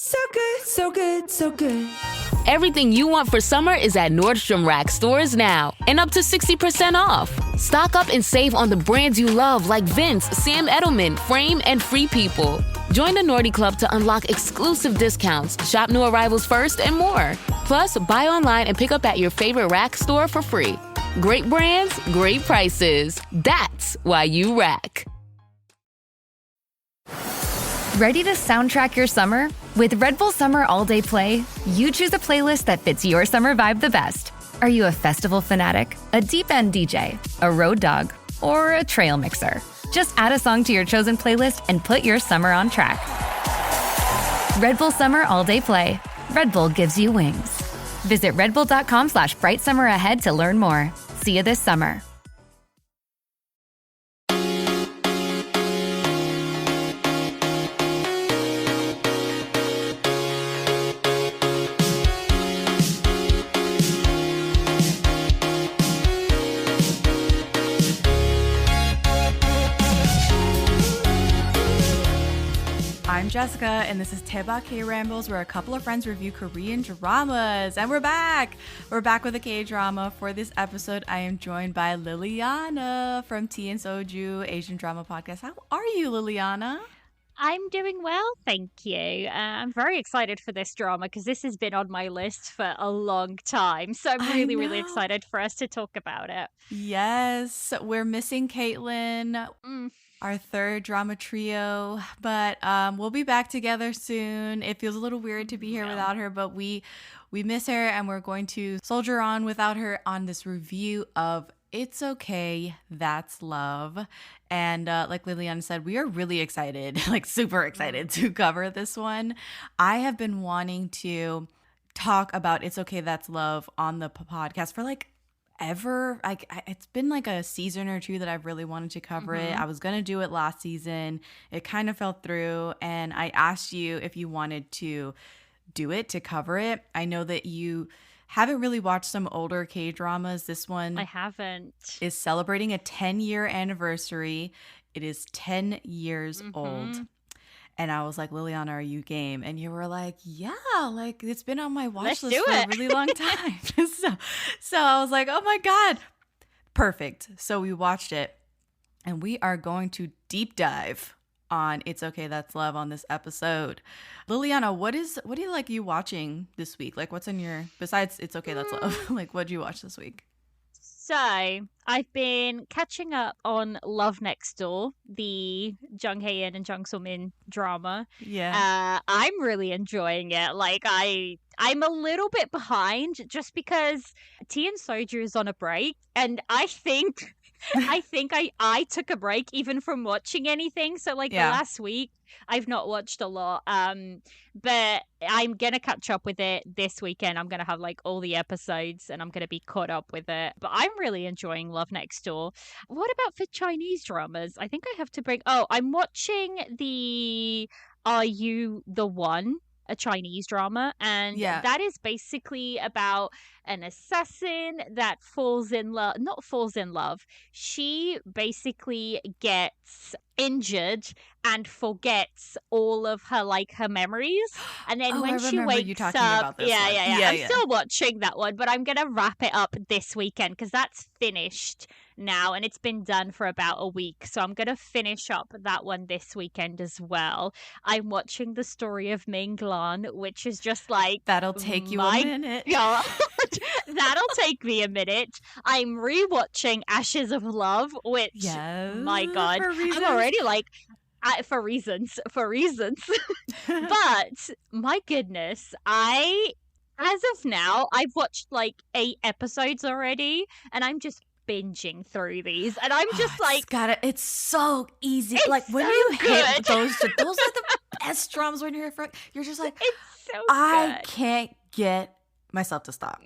So good, so good, so good. Everything you want for summer is at Nordstrom Rack stores now and up to 60% off. Stock up and save on the brands you love like Vince, Sam Edelman, Frame, and Free People. Join the Nordy Club to unlock exclusive discounts, shop new arrivals first, and more. Plus, buy online and pick up at your favorite Rack store for free. Great brands, great prices. That's why you Rack. Ready to soundtrack your summer? With Red Bull Summer All Day Play, you choose a playlist that fits your summer vibe the best. Are you a festival fanatic, a deep end DJ, a road dog, or a trail mixer? Just add a song to your chosen playlist and put your summer on track. Red Bull Summer All Day Play. Red Bull gives you wings. Visit redbull.com/brightsummer ahead to learn more. See you this summer. I'm Jessica, and this is Daebak K-Rambles, where a couple of friends review Korean dramas. And we're back! We're back with a K-drama. For this episode, I am joined by Liliana from Tea and Soju, Asian Drama Podcast. How are you, Liliana? I'm doing well, thank you. I'm very excited for this drama because this has been on my list for a long time. So I'm really excited for us to talk about it. Yes, we're missing Caitlin. Our third drama trio, but we'll be back together soon. It feels a little weird to be here without her, but we miss her, and we're going to soldier on without her on this review of It's Okay, That's Love. And like Liliana said, we are really excited, like super excited to cover this one. I have been wanting to talk about It's Okay, That's Love on the podcast for it's been like a season or two that I've really wanted to cover it. I was gonna do it last season. It kind of fell through, and I asked you if you wanted to do it, to cover it. I know that you haven't really watched some older K-dramas. This one I haven't. Is celebrating a 10-year anniversary. It is 10 years old. And I was like, Liliana, are you game? And you were like, yeah, like it's been on my watch list for a really long time. so I was like, oh my God, perfect. So we watched it, and we are going to deep dive on It's Okay, That's Love on this episode. Liliana, what do you like you watching this week? Like, what's in your, besides It's Okay, That's Love, like what did you watch this week? So I've been catching up on Love Next Door, the Jung Hae-in and Jung So-min drama. Yeah. I'm really enjoying it. Like I'm a little bit behind just because Tea and Soju is on a break, and I think I took a break even from watching anything. So the last week I've not watched a lot. But I'm gonna catch up with it this weekend. I'm gonna have like all the episodes, and I'm gonna be caught up with it. But I'm really enjoying Love Next Door. What about for Chinese dramas? I think I have to bring. Oh, I'm watching the Are You the One? A Chinese drama, and that is basically about an assassin that not falls in love. She basically gets injured and forgets all of her her memories, and then when she wakes up, I'm still watching that one, but I'm gonna wrap it up this weekend because that's finished now, and it's been done for about a week, so I'm gonna finish up that one this weekend as well. I'm watching The Story of Ming-lan, which is just like, that'll take you a minute. God, that'll take me a minute. I'm rewatching Ashes of Love, which my God, I'm already for reasons. But my goodness, as of now, I've watched 8 episodes already, and I'm just binging through these, and I'm just it's so easy. When so you good. hit those are the best drums when you're just like, it's so I good. can't get myself to stop.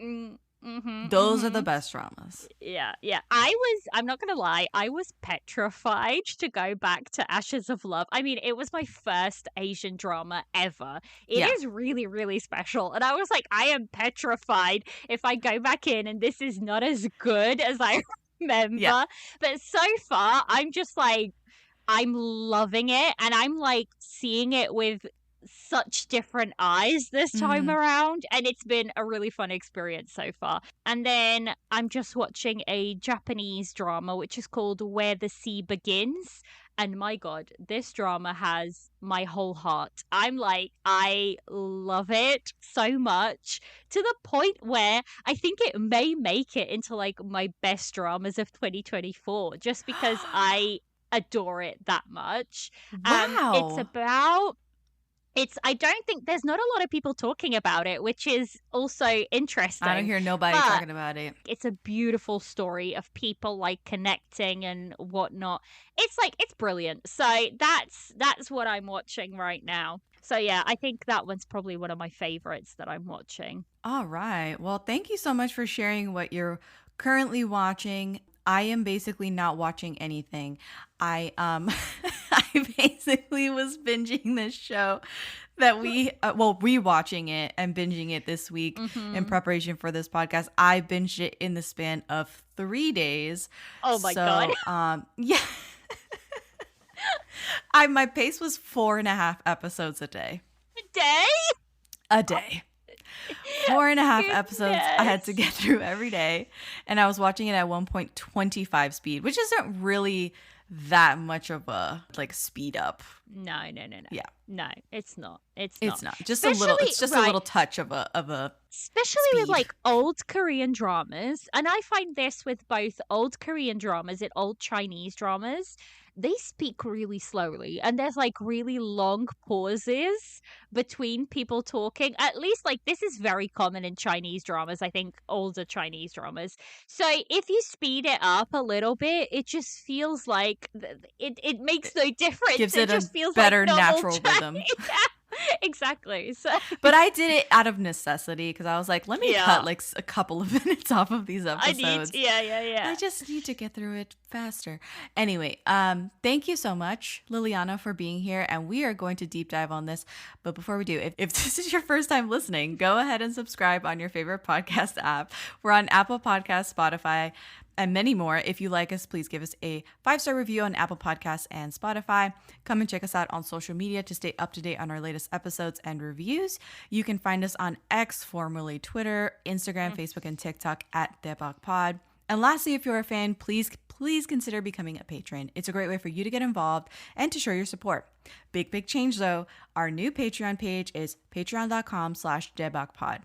Those are the best dramas. Yeah. I'm not gonna lie, I was petrified to go back to Ashes of Love. I mean, it was my first Asian drama ever. It is really, really special, and I was like, I am petrified if I go back in and this is not as good as I remember. But so far, I'm just I'm loving it, and I'm seeing it with such different eyes this time Mhm. around, and it's been a really fun experience so far. And then I'm just watching a Japanese drama which is called Where the Sea Begins. And my God, this drama has my whole heart. I'm like, I love it so much to the point where I think it may make it into like my best dramas of 2024 just because I adore it that much. It's Wow. about I don't think there's not a lot of people talking about it, which is also interesting. I don't hear nobody but talking about it. it's a beautiful story of people like connecting and whatnot. It's brilliant. So that's what I'm watching right now. So yeah, I think that one's probably one of my favorites that I'm watching. All right. Well, thank you so much for sharing what you're currently watching. I am basically not watching anything. I I basically was binging this show that rewatching it and binging it this week in preparation for this podcast. I binged it in the span of 3 days. Oh my God. Yeah. My pace was 4.5 episodes a day. Day? A day. 4.5 episodes I had to Goodness. get through every day. And I was watching it at 1.25 speed, which isn't really that much of a like speed up. No. Yeah. No, it's not. It's Not. Just a little Especially- it's just a right. little touch of a Especially with speed. like old Korean dramas, and I find this with both old Korean dramas and old Chinese dramas, they speak really slowly and there's like really long pauses between people talking. At least like this is very common in Chinese dramas, I think older Chinese dramas. So if you speed it up a little bit, it just feels like it makes no difference. Gives it a just feels better like normal natural rhythm. Exactly. So But I did it out of necessity because I was like, let me Yeah. cut like a couple of minutes off of these I episodes. need, yeah. I just need to get through it faster. Anyway, thank you so much, Liliana, for being here. And we are going to deep dive on this. But before we do, if this is your first time listening, go ahead and subscribe on your favorite podcast app. We're on Apple Podcasts, Spotify, and many more. If you like us, please give us a 5-star review on Apple Podcasts and Spotify. Come and check us out on social media to stay up to date on our latest episodes and reviews. You can find us on X, formerly Twitter, Instagram, Facebook, and TikTok at Daebak Pod. And lastly, if you're a fan, please consider becoming a patron. It's a great way for you to get involved and to show your support. Big change though. Our new Patreon page is patreon.com/debakpod.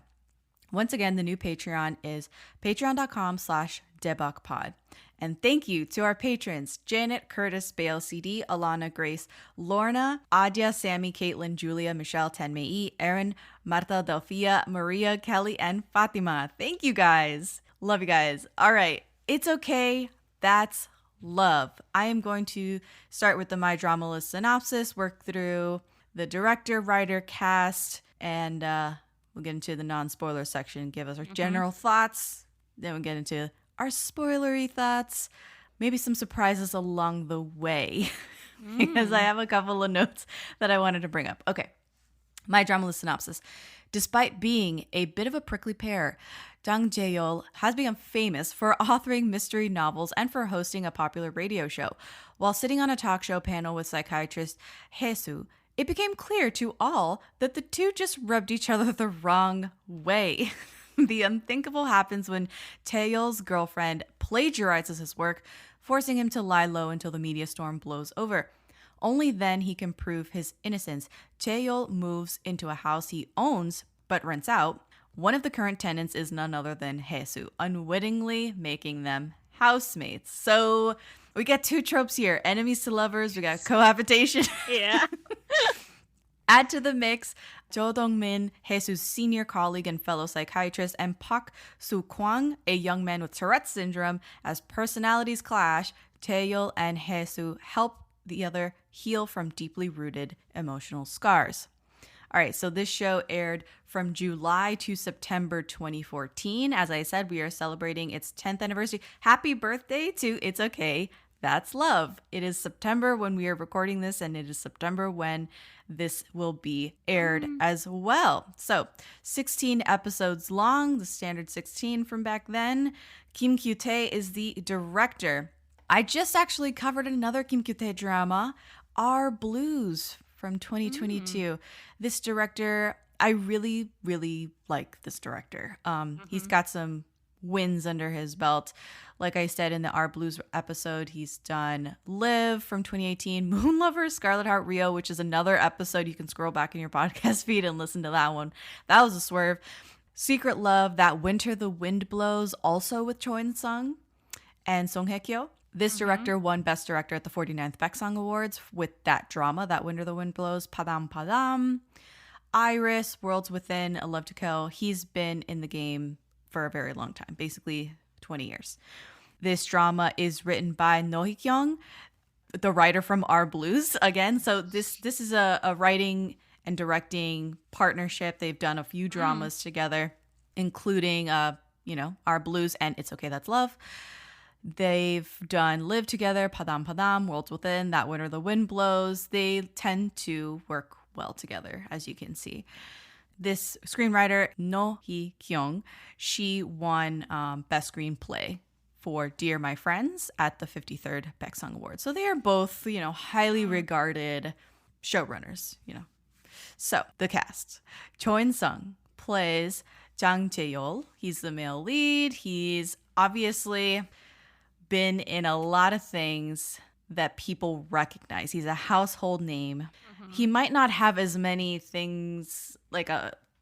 Once again, the new Patreon is patreon.com/debakpod. And thank you to our patrons, Janet, Curtis, Bale, CD, Alana, Grace, Lorna, Adia, Sammy, Caitlin, Julia, Michelle, Tenmei, Erin, Marta, Delphia, Maria, Kelly, and Fatima. Thank you guys. Love you guys. All right. It's okay. That's love. I am going to start with the My Drama List synopsis, work through the director, writer, cast, and we'll get into the non-spoiler section, give us our general thoughts. Then we'll get into our spoilery thoughts, maybe some surprises along the way, because I have a couple of notes that I wanted to bring up. Okay, My Drama List synopsis. Despite being a bit of a prickly pear, Jang Jae-yeol has become famous for authoring mystery novels and for hosting a popular radio show. While sitting on a talk show panel with psychiatrist Hae-soo, it became clear to all that the two just rubbed each other the wrong way. The unthinkable happens when Taeyeol's girlfriend plagiarizes his work, forcing him to lie low until the media storm blows over. Only then he can prove his innocence. Taeyeol moves into a house he owns but rents out. One of the current tenants is none other than Hae-soo, unwittingly making them housemates. So we get two tropes here: enemies to lovers. We got cohabitation. Yeah. Add to the mix Jo Dong-min, Hae-soo's senior colleague and fellow psychiatrist, and Park Soo-kwang, a young man with Tourette's syndrome. As personalities clash, Taeyeol and Hae-soo help the other heal from deeply rooted emotional scars. All right, so this show aired from July to September 2014. As I said, we are celebrating its 10th anniversary. Happy birthday to It's Okay, That's Love. It is September when we are recording this, and it is September when this will be aired as well. So 16 episodes long, the standard 16 from back then. Kim Kyu-tae is the director. I just actually covered another Kim Kyu-tae drama, Our Blues, from 2022. This director, I really, really like this director. He's got some wins under his belt. Like I said in the Our Blues episode, he's done Live from 2018, Moon Lover, Scarlet Heart Rio, which is another episode. You can scroll back in your podcast feed and listen to that one. That was a swerve. Secret Love, That Winter the Wind Blows, also with Choi In-sung and Song Hye-kyo. This director won Best Director at the 49th Baeksang Awards with that drama, That Winter the Wind Blows, Padam Padam. Iris, Worlds Within, A Love to Kill. He's been in the game for a very long time, basically 20 years. This drama is written by No Hee-kyung, the writer from Our Blues again. So this is a writing and directing partnership. They've done a few dramas together, including Our Blues and It's Okay That's Love. They've done Live Together, Padam Padam, Worlds Within, That Winter the Wind Blows. They tend to work well together, as you can see. This screenwriter, No Hee-kyung, she won Best Screenplay for Dear My Friends at the 53rd Baeksang Awards. So they are both, highly regarded showrunners, So the cast. Cho In-sung plays Jang Jae-yeol. He's the male lead. He's obviously been in a lot of things that people recognize. He's a household name. He might not have as many things, like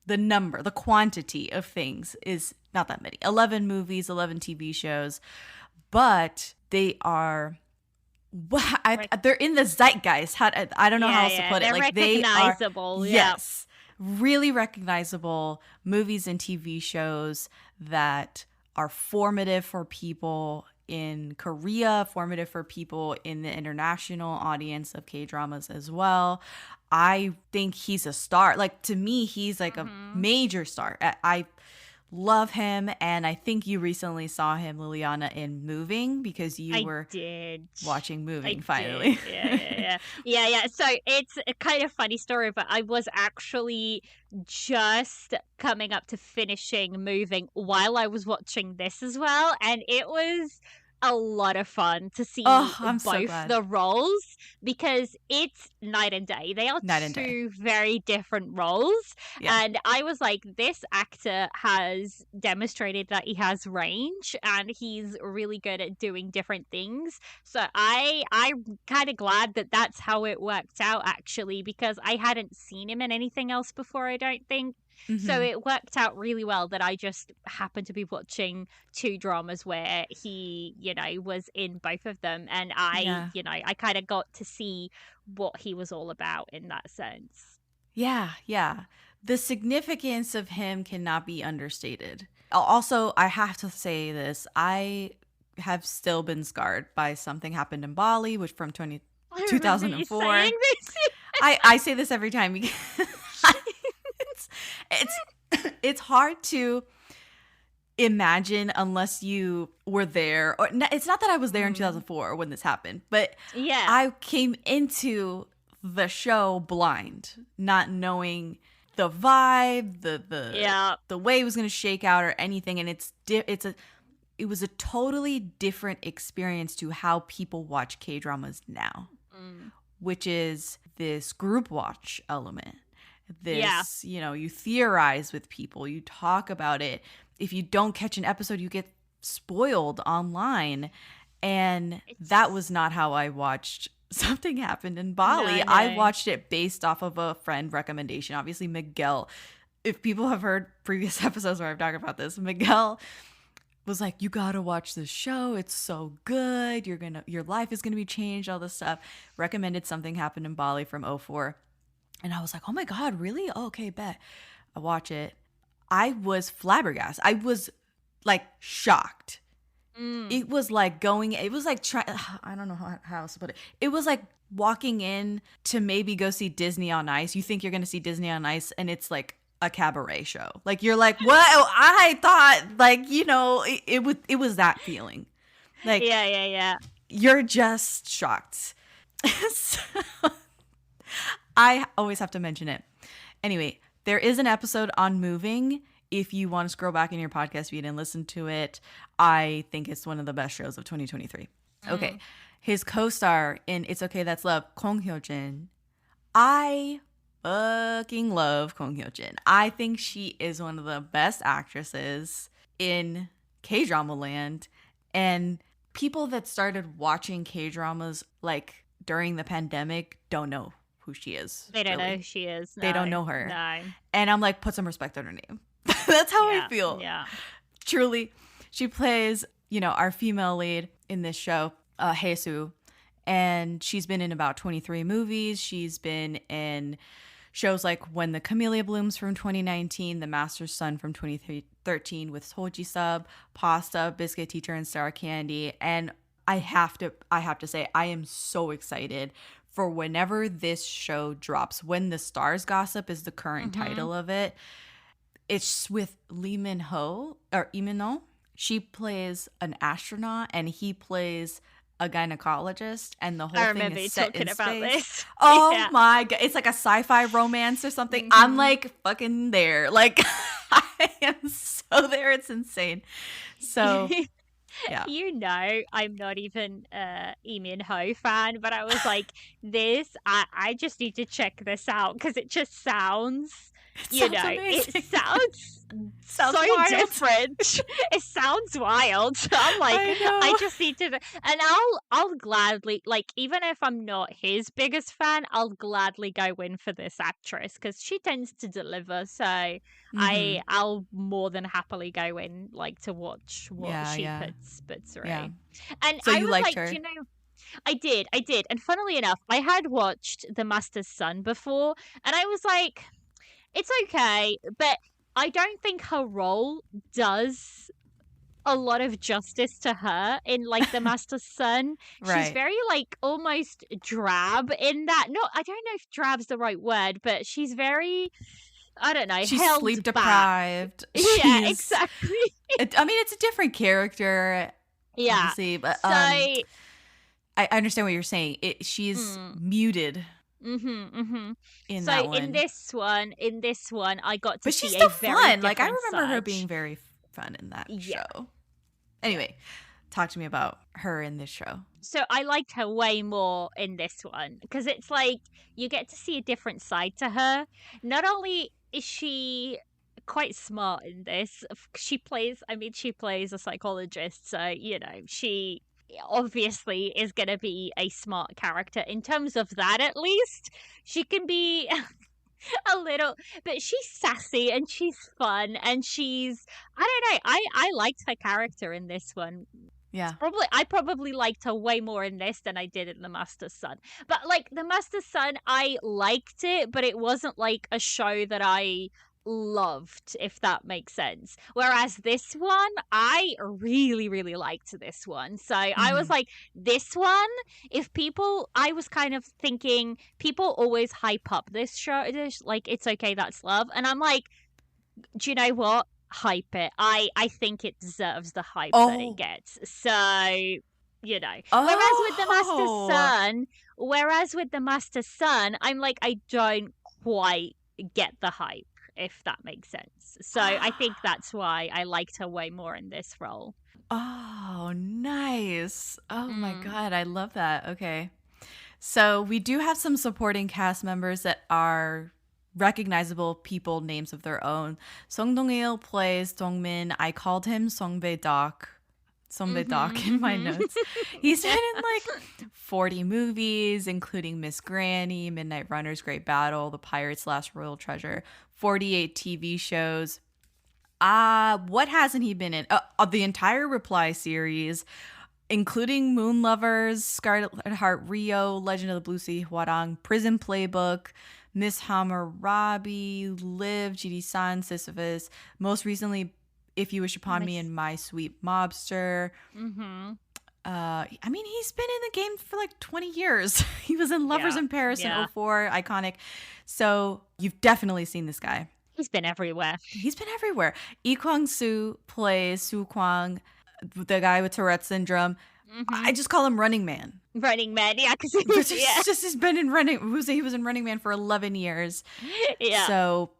the quantity of things is not that many. 11 movies, 11 TV shows, but they are, they're in the zeitgeist. I don't know how else to put it. They're like recognizable. They are, yes, really recognizable movies and TV shows that are formative for people in Korea, formative for people in the international audience of K-dramas as well. I think he's a star. Like, to me, he's like a major star. I love him, and I think you recently saw him, Liliana, in Moving, because you were watching Moving finally. Yeah. So it's a kind of funny story, but I was actually just coming up to finishing Moving while I was watching this as well, and it was a lot of fun to see both the roles, because it's night and day. They are two very different roles. Yeah. And I was like, this actor has demonstrated that he has range and he's really good at doing different things. So I'm kind of glad that that's how it worked out, actually, because I hadn't seen him in anything else before, I don't think. So it worked out really well that I just happened to be watching two dramas where he, was in both of them. And I kind of got to see what he was all about in that sense. Yeah. The significance of him cannot be understated. Also, I have to say this. I have still been scarred by Something Happened in Bali, which from 2004. I say this every time because it's hard to imagine unless you were there. Or it's not that I was there in 2004 when this happened, but I came into the show blind, not knowing the vibe, the way it was going to shake out or anything, and it was a totally different experience to how people watch K-dramas now, which is this group watch element. This, you theorize with people, you talk about it. If you don't catch an episode, you get spoiled online. And that was not how I watched Something Happened in Bali. No. I watched it based off of a friend recommendation. Obviously, Miguel, if people have heard previous episodes where I've talked about this, Miguel was like, you gotta watch this show. It's so good. Your life is gonna be changed, all this stuff. Recommended Something Happened in Bali from 2004. And I was like, oh my God, really? Oh, okay, bet. I watch it. I was flabbergasted. I was like shocked. It was like I don't know how else to put it. It was like walking in to maybe go see Disney on Ice. You think you're going to see Disney on Ice and it's like a cabaret show. Like you're like, what? I thought like, it was that feeling. Like, yeah. You're just shocked. So, I always have to mention it. Anyway, there is an episode on Moving. If you want to scroll back in your podcast feed and listen to it, I think it's one of the best shows of 2023. Okay. His co-star in It's Okay That's Love, Hyo-Jin. I fucking love Kong Hyo-Jin. I think she is one of the best actresses in K-drama land. And people that started watching K-dramas like during the pandemic don't know who she is. They don't really. know who she is. They don't No, know her. No. And I'm like, put some respect on her name. That's how Yeah, I feel. Yeah. Truly. She plays, our female lead in this show, Hae-soo. And she's been in about 23 movies. She's been in shows like When the Camellia Blooms from 2019, The Master's Son from 2013 with Soju Sub, Pasta, Biscuit Teacher, and Star Candy. And I have to say, I am so excited for whenever this show drops. When the Stars Gossip is the current title of it. It's with Lee Min-ho. She plays an astronaut and he plays a gynecologist, and the whole thing is set in space. This. Oh my god, it's like a sci-fi romance or something. I'm like fucking there. Like I am so there. It's insane. So yeah. I'm not even a Lee Min-ho fan, but I was like, I just need to check this out because it just sounds, amazing. it sounds so wild. different. It sounds wild. So I'm like, I just need to, and I'll gladly, like, even if I'm not his biggest fan, I'll gladly go in for this actress because she tends to deliver. So I'll more than happily go in, like, to watch what she puts through. Yeah. And so I you was liked like, her? I did. And funnily enough, I had watched The Master's Son before, and I was like, it's okay, but I don't think her role does a lot of justice to her in, like, The Master's Son. Right. She's very, like, almost drab in that. No, I don't know if drab's the right word, but she's very, I don't know, she's held sleep back. deprived. Yeah, exactly. I mean, it's a different character. Yeah. Obviously, but So, I understand what you're saying. She's muted. In that one. in this one, I got to but see she's a still very fun. Like, I different remember her side. being very fun in that Yeah. show. Anyway, talk to me about her in this show. So I liked her way more in this one because it's like you get to see a different side to her. Not only is she quite smart in this, she plays a psychologist, so she obviously is going to be a smart character in terms of that. At least she can be a little, but she's sassy and she's fun and she's, I don't know, I liked her character in this one. Yeah. I probably liked her way more in this than I did in The Master's Son. But, like, The Master's Son, I liked it, but it wasn't like a show that I loved, if that makes sense. Whereas this one, I really, really liked this one. So I was like, this one, I was kind of thinking, people always hype up this show, like, It's Okay, That's Love. And I'm like, do you know what? Hype it. I think it deserves the hype that it gets. So, whereas with the Master's Son, I'm like, I don't quite get the hype, if that makes sense. So I think that's why I liked her way more in this role. Oh, nice. Oh my god, I love that. Okay. So we do have some supporting cast members that are recognizable people, names of their own. Song Dong-il plays Dongmin. I called him Songbae Doc in my notes. He's been in like 40 movies, including Miss Granny, Midnight Runners, Great Battle, The Pirates, Last Royal Treasure, 48 TV shows. What hasn't he been in? The entire Reply series, including Moon Lovers, Scarlet Heart Rio, Legend of the Blue Sea Hwarang, Prison Playbook, Miss Hammurabi, Live, GD-san, Sisyphus. Most recently, If You Wish Upon Me and My Sweet Mobster. I mean, he's been in the game for like 20 years. He was in Lovers in Paris in 2004, iconic. So you've definitely seen this guy. He's been everywhere. Lee Kwang-soo plays Soo Kwang, the guy with Tourette's syndrome. I just call him Running Man. Running Man, yeah, because he's been in he was in Running Man for 11 years. Yeah. So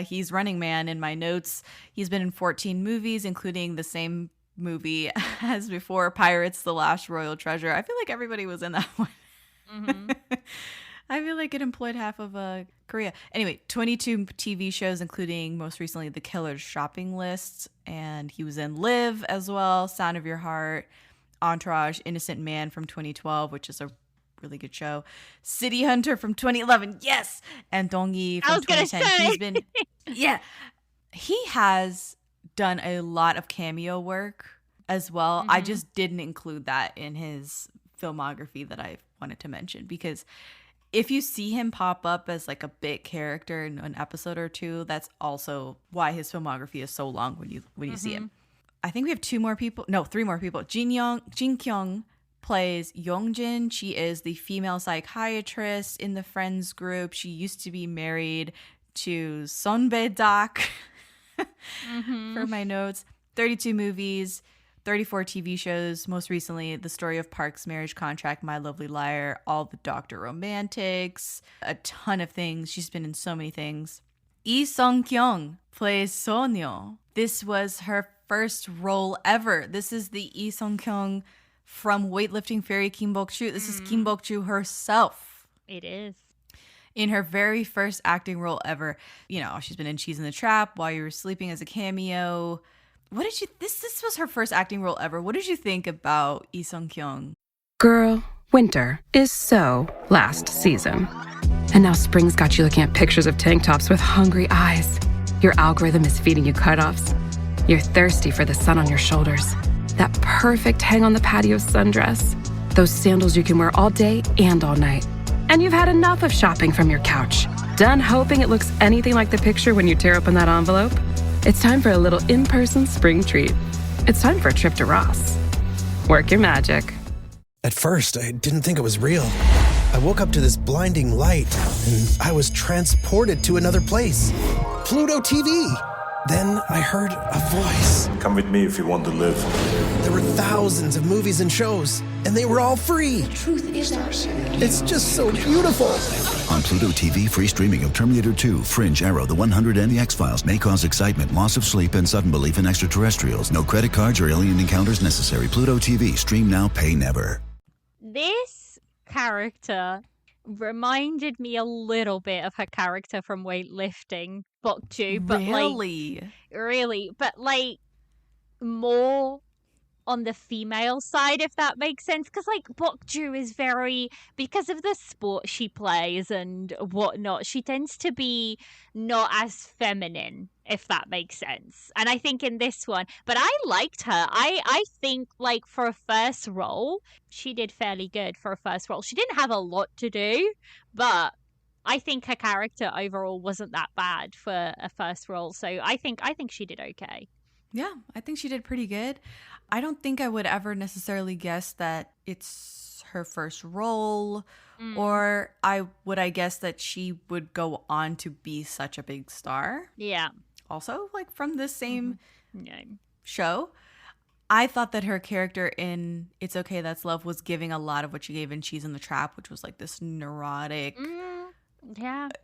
he's Running Man in my notes. He's been in 14 movies, including the same movie as before, Pirates, The Last Royal Treasure. I feel like everybody was in that one. I feel like it employed half of Korea. Anyway, 22 TV shows, including most recently The Killer's Shopping List. And he was in Live as well, Sound of Your Heart, Entourage, Innocent Man from 2012, which is a really good show. City Hunter from 2011, yes! And Dongyi from 2010. He's been, yeah. He has done a lot of cameo work as well. I just didn't include that in his filmography that I wanted to mention, because if you see him pop up as like a bit character in an episode or two, that's also why his filmography is so long when you see him. I think we have three more people. Jin Kyung plays Hyo-Jin. She is the female psychiatrist in the Friends group. She used to be married to Son Daebak for my notes. 32 movies, 34 TV shows, most recently The Story of Park's Marriage Contract, My Lovely Liar, All the Doctor Romantics, a ton of things. She's been in so many things. Lee Sung-kyung plays Sonyo. This was her first role ever. This is the Lee Sung-kyung from Weightlifting Fairy Kim Bok-ju. This is Kim Bok-ju herself. It is. In her very first acting role ever. You know, she's been in Cheese in the Trap, While You Were Sleeping as a cameo. What did you, this was her first acting role ever. What did you think about Lee Sung-kyung? Girl, winter is so last season. And now spring's got you looking at pictures of tank tops with hungry eyes. Your algorithm is feeding you cutoffs. You're thirsty for the sun on your shoulders. That perfect hang on the patio sundress. Those sandals you can wear all day and all night. And you've had enough of shopping from your couch. Done hoping it looks anything like the picture when you tear open that envelope? It's time for a little in-person spring treat. It's time for a trip to Ross. Work your magic. At first, I didn't think it was real. I woke up to this blinding light, and I was transported to another place. Pluto TV. Then I heard a voice. Come with me if you want to live. There were thousands of movies and shows, and they were all free. Truth is ours. It's just so beautiful. On Pluto TV, free streaming of Terminator 2, Fringe, Arrow, The 100, and The X-Files may cause excitement, loss of sleep, and sudden belief in extraterrestrials. No credit cards or alien encounters necessary. Pluto TV. Stream now, pay never. This character reminded me a little bit of her character from Weightlifting, Bok-ju, but really, but like more on the female side, if that makes sense, because like Bok-ju is very, because of the sport she plays and whatnot, she tends to be not as feminine, if that makes sense. And I think in this one, but I liked her. I think like for a first role, she did fairly good for a first role. She didn't have a lot to do, but I think her character overall wasn't that bad for a first role. So I think she did okay. Yeah, I think she did pretty good. I don't think I would ever necessarily guess that it's her first role, or I guess that she would go on to be such a big star. Yeah. Also, like from this same show. I thought that her character in It's Okay, That's Love was giving a lot of what she gave in Cheese in the Trap, which was like this neurotic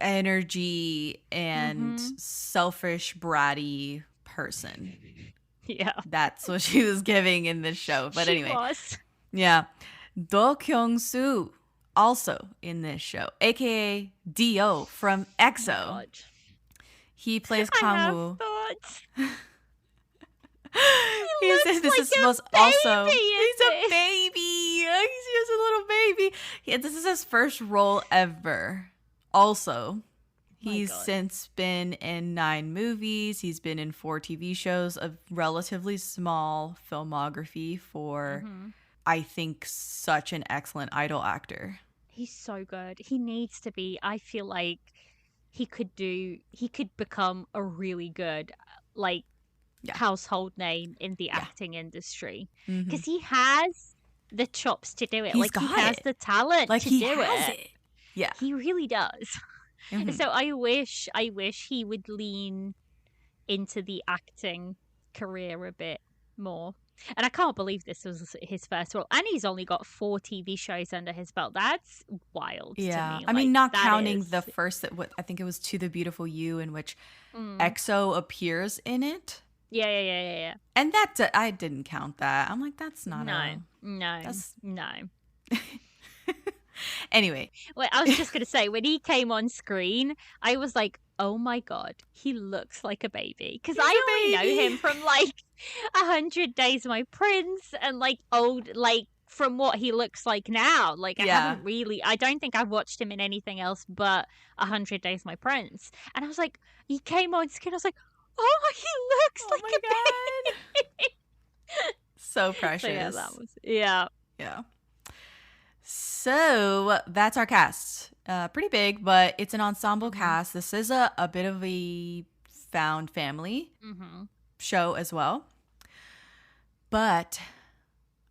energy and selfish, bratty person. Yeah. That's what she was giving in this show. But she anyway. Was. Yeah. Do Kyung-soo, also in this show, aka Dio from EXO. He plays Kang-woo. He's a baby. He's just a little baby. This is his first role ever. Also, he's since been in 9 movies. He's been in 4 TV shows, a relatively small filmography for, I think, such an excellent idol actor. He's so good. He needs to be. I feel like he could become a really good, like, household name in the acting industry. Because he has the chops to do it. He has the talent to do it. Yeah. He really does. So I wish he would lean into the acting career a bit more. And I can't believe this was his first role. And he's only got 4 TV shows under his belt. That's wild to me. I mean, not counting the first, I think it was To the Beautiful You, in which EXO appears in it. Yeah. And I didn't count that. I'm like, that's not No. Anyway. Well, I was just going to say, when he came on screen, I was like, oh my God, he looks like a baby. Because I only know him from like 100 Days of My Prince and like old, like from what he looks like now. Like I don't think I've watched him in anything else but 100 Days of My Prince. And I was like, he came on screen, I was like, oh, he looks like a baby. So precious. So yeah, that was, yeah. So that's our cast. Pretty big, but it's an ensemble cast. This is a bit of a found family show as well. But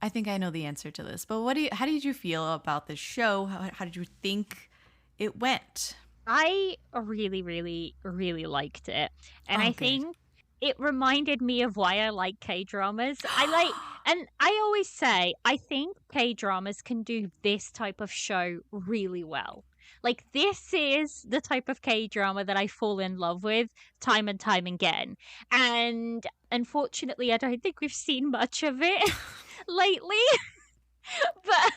I think I know the answer to this. But how did you feel about this show? How did you think it went? I really, really, really liked it. And I think it reminded me of why I like K-dramas. And I always say, I think K-dramas can do this type of show really well. Like, this is the type of K-drama that I fall in love with time and time again. And unfortunately, I don't think we've seen much of it lately. But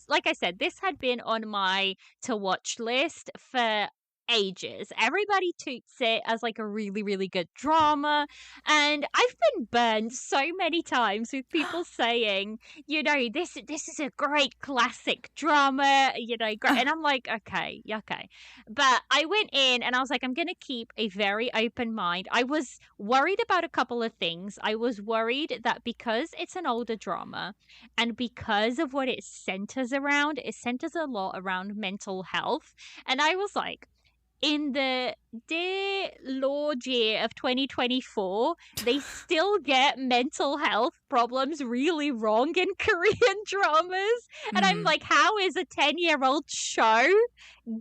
like I said, this had been on my to watch list for ages. Everybody toots it as like a really, really good drama. And I've been burned so many times with people saying, you know, this is a great classic drama, you know, and I'm like, okay. But I went in and I was like, I'm going to keep a very open mind. I was worried about a couple of things. I was worried that because it's an older drama and because of what it centers around, it centers a lot around mental health. And I was like, in the dear Lord year of 2024, they still get mental health problems really wrong in Korean dramas. And I'm like, how is a 10-year-old show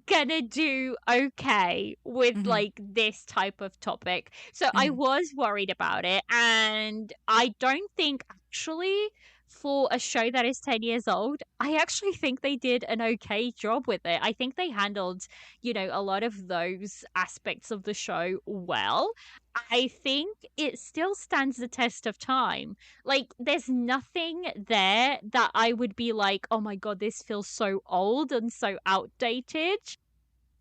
gonna do okay with like this type of topic? So I was worried about it. And I don't think actually for a show that is 10 years old, I actually think they did an okay job with it. I think they handled, you know, a lot of those aspects of the show well. I think it still stands the test of time. Like, there's nothing there that I would be like, oh my God, this feels so old and so outdated.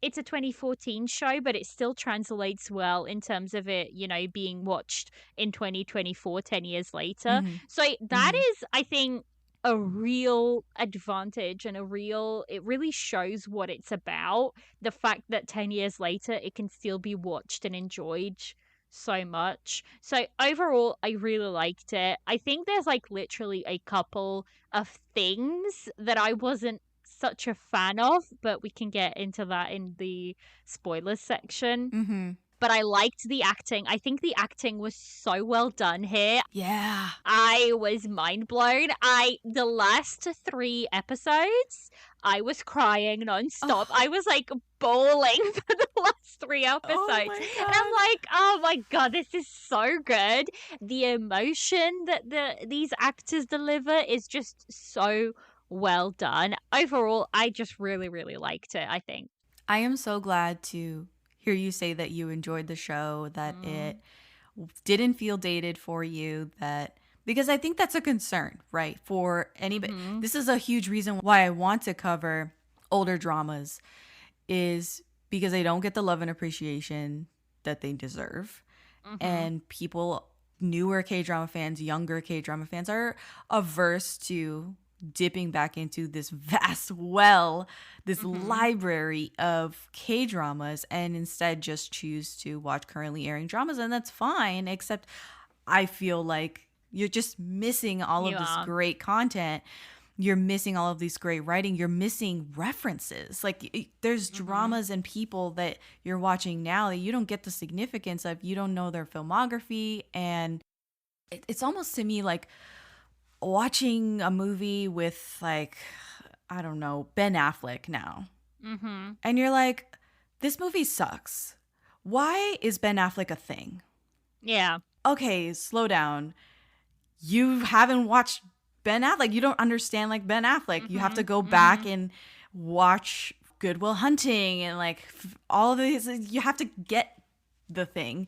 It's a 2014 show, but it still translates well in terms of it, you know, being watched in 2024, 10 years later. So that is, I think, a real advantage and it really shows what it's about. The fact that 10 years later, it can still be watched and enjoyed so much. So overall, I really liked it. I think there's like literally a couple of things that I wasn't such a fan of, but we can get into that in the spoilers section. But I liked the acting. I think the acting was so well done here. Yeah. I was mind blown. The last 3 episodes, I was crying nonstop. I was like bawling for the last 3 episodes. And I'm like, oh my God, this is so good. The emotion that these actors deliver is just so well done. Overall, I just really, really liked it, I think. I am so glad to hear you say that you enjoyed the show, that it didn't feel dated for you, because I think that's a concern, right? For anybody. This is a huge reason why I want to cover older dramas, is because they don't get the love and appreciation that they deserve. And people, newer K-drama fans, younger K-drama fans, are averse to dipping back into this vast this library of K-dramas, and instead just choose to watch currently airing dramas. And that's fine, except I feel like you're just missing all of this great content. You're missing all of these great writing. You're missing references. Like, there's dramas and people that you're watching now that you don't get the significance of. You don't know their filmography. And it's almost to me like watching a movie with, like, I don't know, Ben Affleck now. And you're like, this movie sucks. Why is Ben Affleck a thing? Yeah. Okay, slow down. You haven't watched Ben Affleck. You don't understand, like, Ben Affleck. You have to go back and watch Good Will Hunting and, like, all of these. You have to get the thing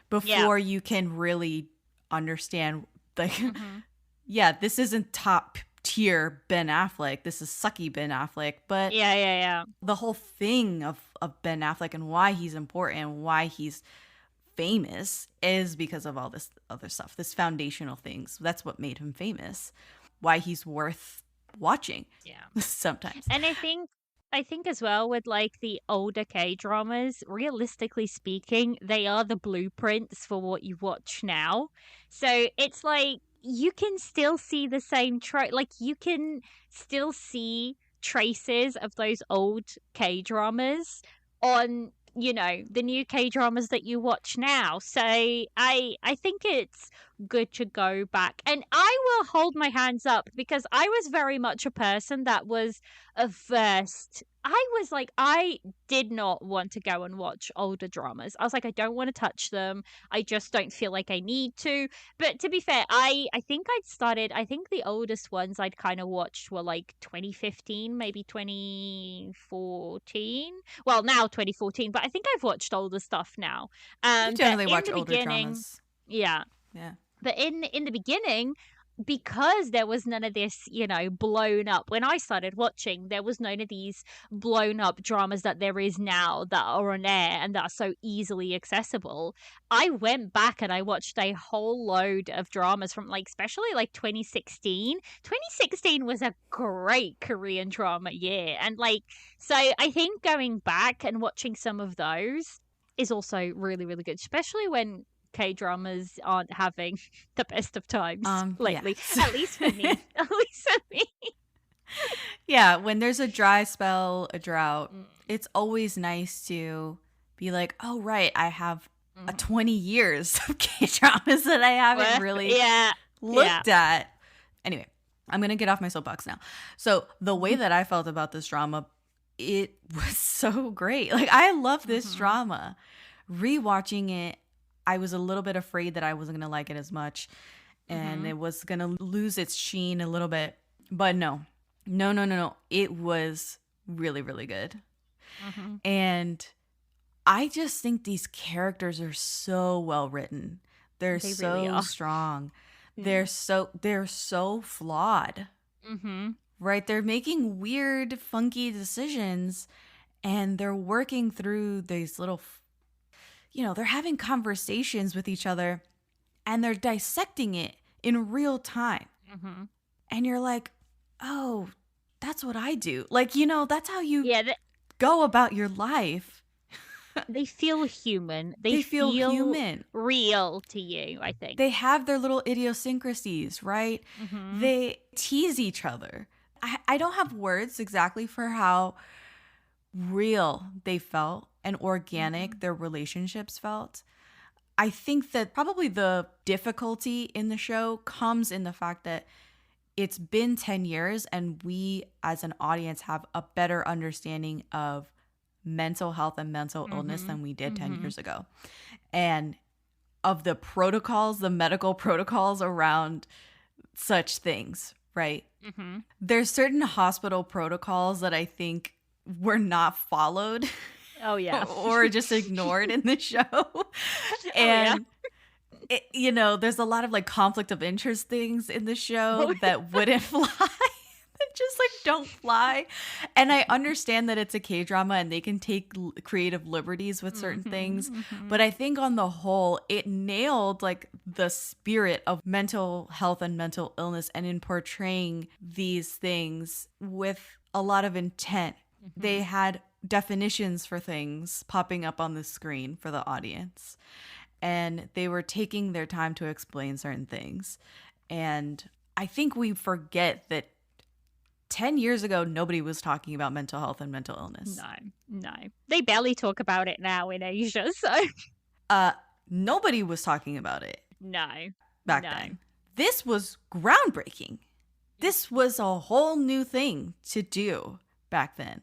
before you can really understand, like, yeah, this isn't top tier Ben Affleck. This is sucky Ben Affleck. But Yeah. the whole thing of Ben Affleck and why he's important and why he's famous is because of all this other stuff, this foundational things. That's what made him famous. Why he's worth watching. Yeah. Sometimes. And I think as well with like the older K-dramas, realistically speaking, they are the blueprints for what you watch now. So it's like you can still see the same like you can still see traces of those old K-dramas on, you know, the new K-dramas that you watch now. So I think it's good to go back. And I will hold my hands up because I was very much a person that was averse. I did not want to go and watch older dramas. I was like, I don't want to touch them. I just don't feel like I need to. But to be fair, I think the oldest ones I'd kind of watched were like 2015, maybe 2014. Well, now 2014, but I think I've watched older stuff now. You generally watch older dramas. Yeah. But in the beginning, because there was none of this, you know, blown up. When I started watching, there was none of these blown up dramas that there is now that are on air and that are so easily accessible. I went back and I watched a whole load of dramas from like, especially like 2016. 2016 was a great Korean drama year. And like, so I think going back and watching some of those is also really, really good, especially when K-dramas aren't having the best of times lately. Yeah. At least for me. At least for me. Yeah, when there's a dry spell, a drought, it's always nice to be like, oh, right, I have 20 years of K-dramas that I haven't really looked at. Anyway, I'm going to get off my soapbox now. So the way that I felt about this drama, it was so great. Like, I love this drama. Rewatching it, I was a little bit afraid that I wasn't going to like it as much and it was going to lose its sheen a little bit. But no. It was really, really good. And I just think these characters are so well written. They so really strong. They're so flawed. Right? They're making weird, funky decisions and they're working through these little they're having conversations with each other and they're dissecting it in real time. And you're like, oh, that's what I do. Like, that's how you go about your life. They feel human. They feel human. Real to you, I think. They have their little idiosyncrasies, right? They tease each other. I don't have words exactly for how real they felt and organic their relationships felt. I think that probably the difficulty in the show comes in the fact that it's been 10 years and we as an audience have a better understanding of mental health and mental illness than we did 10 years ago. And of the protocols, the medical protocols around such things, right? There's certain hospital protocols that I think were not followed. Oh, yeah. Or just ignored in the show. And, there's a lot of like conflict of interest things in the show that wouldn't fly. That just like don't fly. And I understand that it's a K-drama and they can take creative liberties with certain things. But I think on the whole, it nailed like the spirit of mental health and mental illness and in portraying these things with a lot of intent. They had definitions for things popping up on the screen for the audience. And they were taking their time to explain certain things. And I think we forget that 10 years ago, nobody was talking about mental health and mental illness. No. They barely talk about it now in Asia, so. Nobody was talking about it. No. Back then. This was groundbreaking. This was a whole new thing to do back then,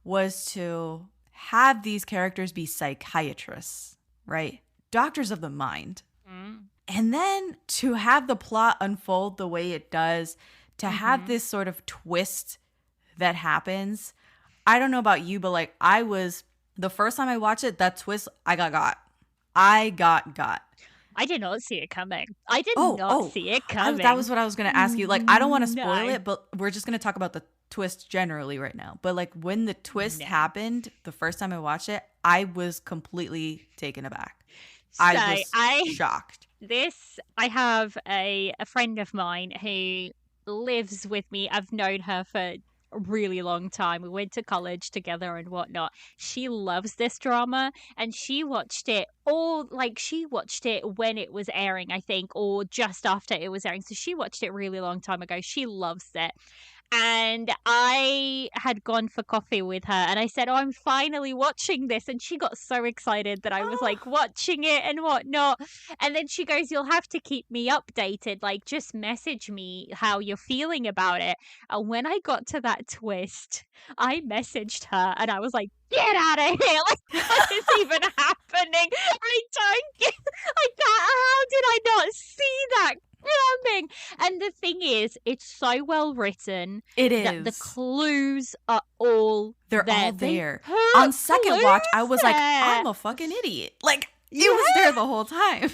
was to have these characters be psychiatrists, right? Doctors of the mind. And then to have the plot unfold the way it does, to have this sort of twist that happens. I don't know about you, but like the first time I watched it, that twist, I got. I did not see it coming. I did not see it coming. That was what I was going to ask you. Like, I don't want to spoil No. it, but we're just going to talk about the twist generally right now. But like when the twist happened, the first time I watched it, I was completely taken aback. I was shocked. I have a friend of mine who lives with me. I've known her for a really long time. We went to college together and whatnot. She loves this drama, and she watched it when it was airing, I think, or just after it was airing. So she watched it a really long time ago. She loves it. And I had gone for coffee with her, and I said, I'm finally watching this. And she got so excited that I was like watching it and whatnot. And then she goes, you'll have to keep me updated. Like, just message me how you're feeling about it. And when I got to that twist, I messaged her and I was like, get out of here. Like, what is even happening? How did I not see that coming? And the thing is, it's so well written. It is. That the clues are all They're there. all there. On second watch, I was like, I'm a fucking idiot. Like, it was there the whole time.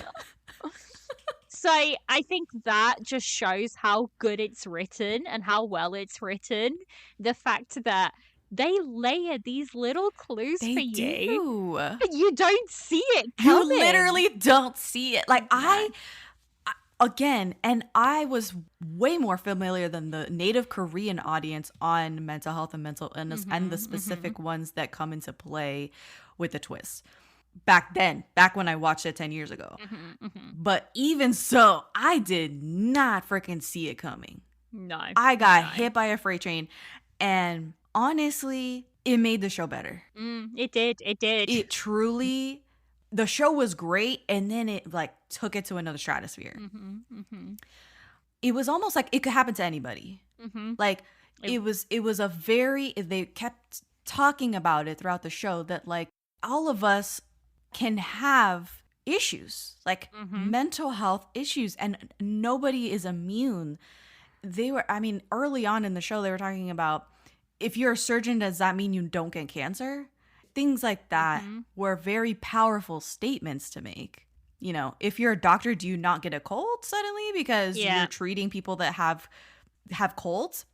So I think that just shows how good it's written and how well it's written. The fact that they layer these little clues for you. And you don't see it coming. You literally don't see it. Like, I was way more familiar than the native Korean audience on mental health and mental illness and the specific ones that come into play with the twist. Back when I watched it 10 years ago. But even so, I did not freaking see it coming. No. I got hit by a freight train, and honestly, it made the show better. It did. It truly... The show was great, and then it like took it to another stratosphere. It was almost like it could happen to anybody. Like it was a very, they kept talking about it throughout the show that like all of us can have issues, like mental health issues, and nobody is immune. Early on in the show, they were talking about, if you're a surgeon, does that mean you don't get cancer? Things like that were very powerful statements to make. You know, if you're a doctor, do you not get a cold suddenly because you're treating people that have colds?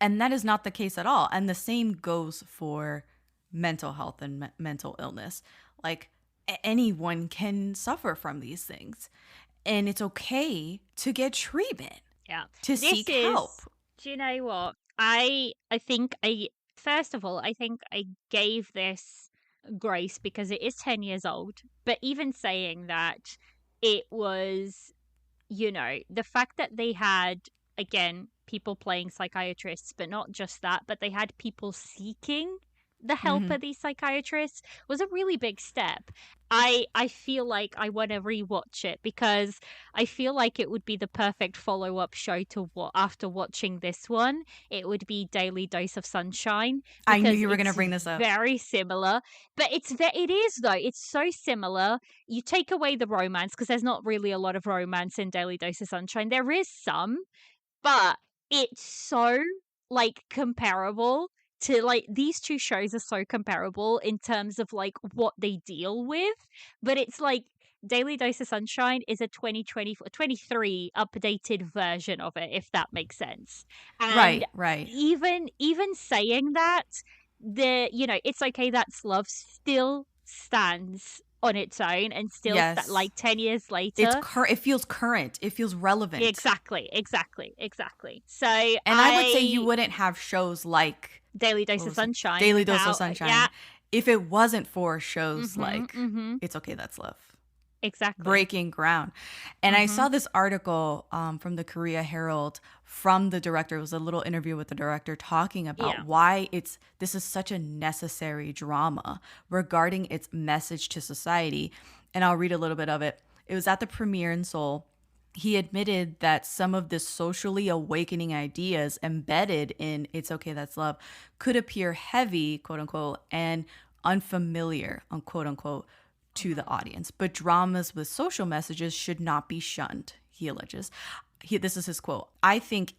And that is not the case at all. And the same goes for mental health and mental illness. Like, anyone can suffer from these things. And it's okay to get treatment. Yeah. To seek help. Do you know what? First of all, I think I gave this grace because it is 10 years old. But even saying that, it was, the fact that they had, again, people playing psychiatrists, but not just that, but they had people seeking the help of these psychiatrists was a really big step. I feel like I want to rewatch it because I feel like it would be the perfect follow-up show to after watching this one. It would be Daily Dose of Sunshine. I knew you were going to bring this up. Very similar, but it is though. It's so similar. You take away the romance because there's not really a lot of romance in Daily Dose of Sunshine. There is some, but it's so like comparable. To like, these two shows are so comparable in terms of like what they deal with, but it's like Daily Dose of Sunshine is a 2023 updated version of it, if that makes sense. And right. Even saying that, It's Okay That's Love still stands on its own and still like 10 years later. It feels current. It feels relevant. Exactly. So, and I would say you wouldn't have shows like Daily Dose of Sunshine. Daily Dose of Sunshine. If it wasn't for shows like It's Okay That's Love. Exactly. Breaking ground. And I saw this article from the Korea Herald from the director. It was a little interview with the director talking about why this is such a necessary drama regarding its message to society. And I'll read a little bit of it. It was at the premiere in Seoul. He admitted that some of the socially awakening ideas embedded in It's Okay That's Love could appear heavy, quote unquote, and unfamiliar, unquote unquote, to the audience. But dramas with social messages should not be shunned, he alleges. This is his quote. I think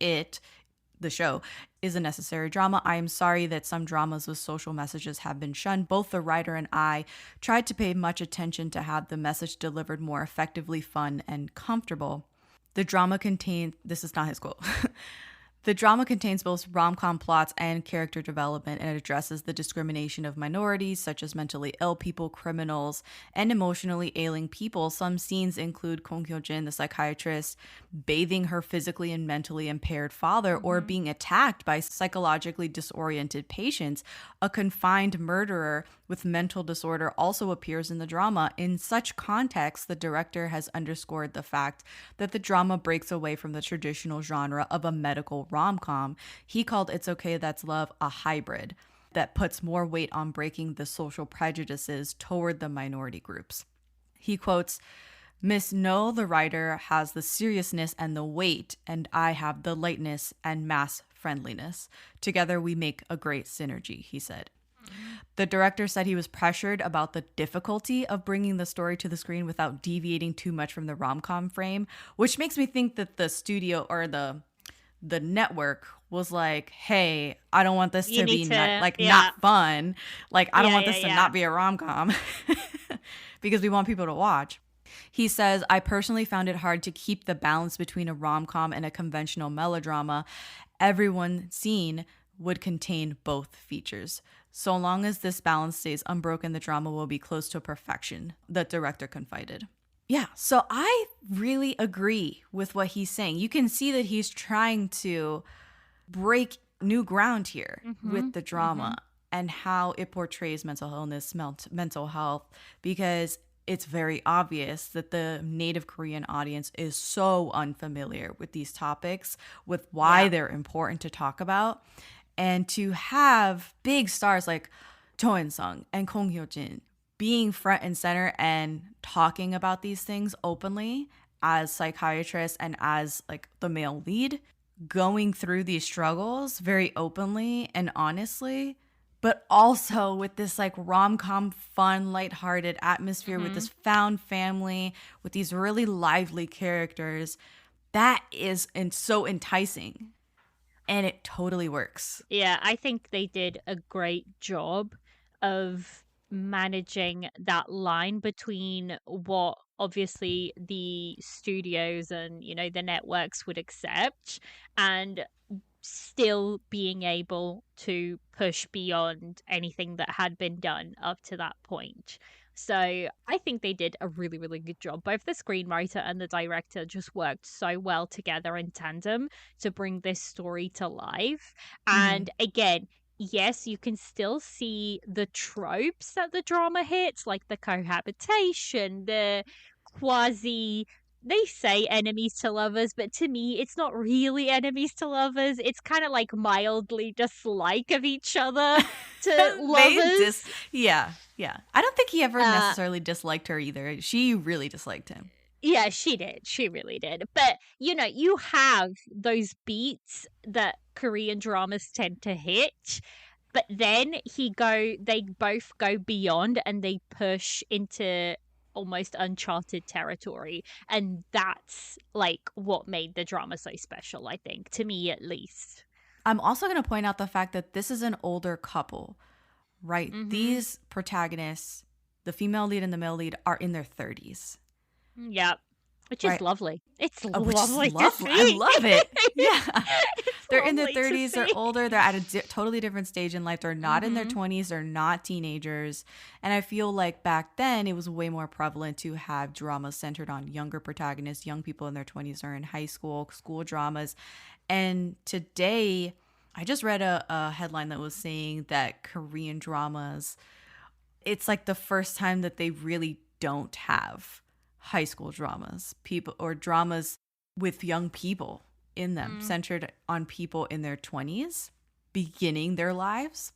the show, is a necessary drama. I am sorry that some dramas with social messages have been shunned. Both the writer and I tried to pay much attention to have the message delivered more effectively, fun, and comfortable. The drama contains, this is not his quote, the drama contains both rom-com plots and character development, and it addresses the discrimination of minorities, such as mentally ill people, criminals, and emotionally ailing people. Some scenes include Kong Hyo-Jin, the psychiatrist, bathing her physically and mentally impaired father, or being attacked by psychologically disoriented patients. A confined murderer with mental disorder also appears in the drama. In such context, the director has underscored the fact that the drama breaks away from the traditional genre of a medical rom-com. He called It's Okay That's Love a hybrid that puts more weight on breaking the social prejudices toward the minority groups. He quotes, Miss No, the writer, has the seriousness and the weight, and I have the lightness and mass friendliness. Together we make a great synergy, he said. The director said he was pressured about the difficulty of bringing the story to the screen without deviating too much from the rom-com frame, which makes me think that the studio or the network was like, hey, I don't want this to be not fun. Like, I don't want this to not be a rom-com because we want people to watch. He says, I personally found it hard to keep the balance between a rom-com and a conventional melodrama. Everyone seen would contain both features. So long as this balance stays unbroken, the drama will be close to perfection, the director confided. Yeah, so I really agree with what he's saying. You can see that he's trying to break new ground here with the drama and how it portrays mental illness, mental health, because it's very obvious that the native Korean audience is so unfamiliar with these topics, with why they're important to talk about. And to have big stars like Cho In-sung and Kong Hyo-Jin being front and center and talking about these things openly as psychiatrists and as like the male lead, going through these struggles very openly and honestly, but also with this like rom-com fun, lighthearted atmosphere with this found family, with these really lively characters, that is so enticing. And it totally works. Yeah, I think they did a great job of managing that line between what obviously the studios and, you know, the networks would accept and still being able to push beyond anything that had been done up to that point. So I think they did a really, really good job. Both the screenwriter and the director just worked so well together in tandem to bring this story to life. And again, yes, you can still see the tropes that the drama hits, like the cohabitation, the quasi, they say enemies to lovers, but to me, it's not really enemies to lovers. It's kind of like mildly dislike of each other to lovers. Yeah. I don't think he ever necessarily disliked her either. She really disliked him. Yeah, she did. She really did. But, you know, you have those beats that Korean dramas tend to hit. But then they both go beyond and they push into almost uncharted territory. And that's like what made the drama so special, I think, to me at least. I'm also going to point out the fact that this is an older couple, right? These protagonists, the female lead and the male lead, are in their 30s. Yeah, which is lovely. It's lovely to see. I love it. Yeah. They're in their lovely to 30s. They're see. older. They're at a totally different stage in life. They're not in their 20s. They're not teenagers. And I feel like back then it was way more prevalent to have dramas centered on younger protagonists, young people in their 20s or in high school dramas. And today, I just read a headline that was saying that Korean dramas, it's like the first time that they really don't have high school dramas, dramas with young people in them, centered on people in their 20s, beginning their lives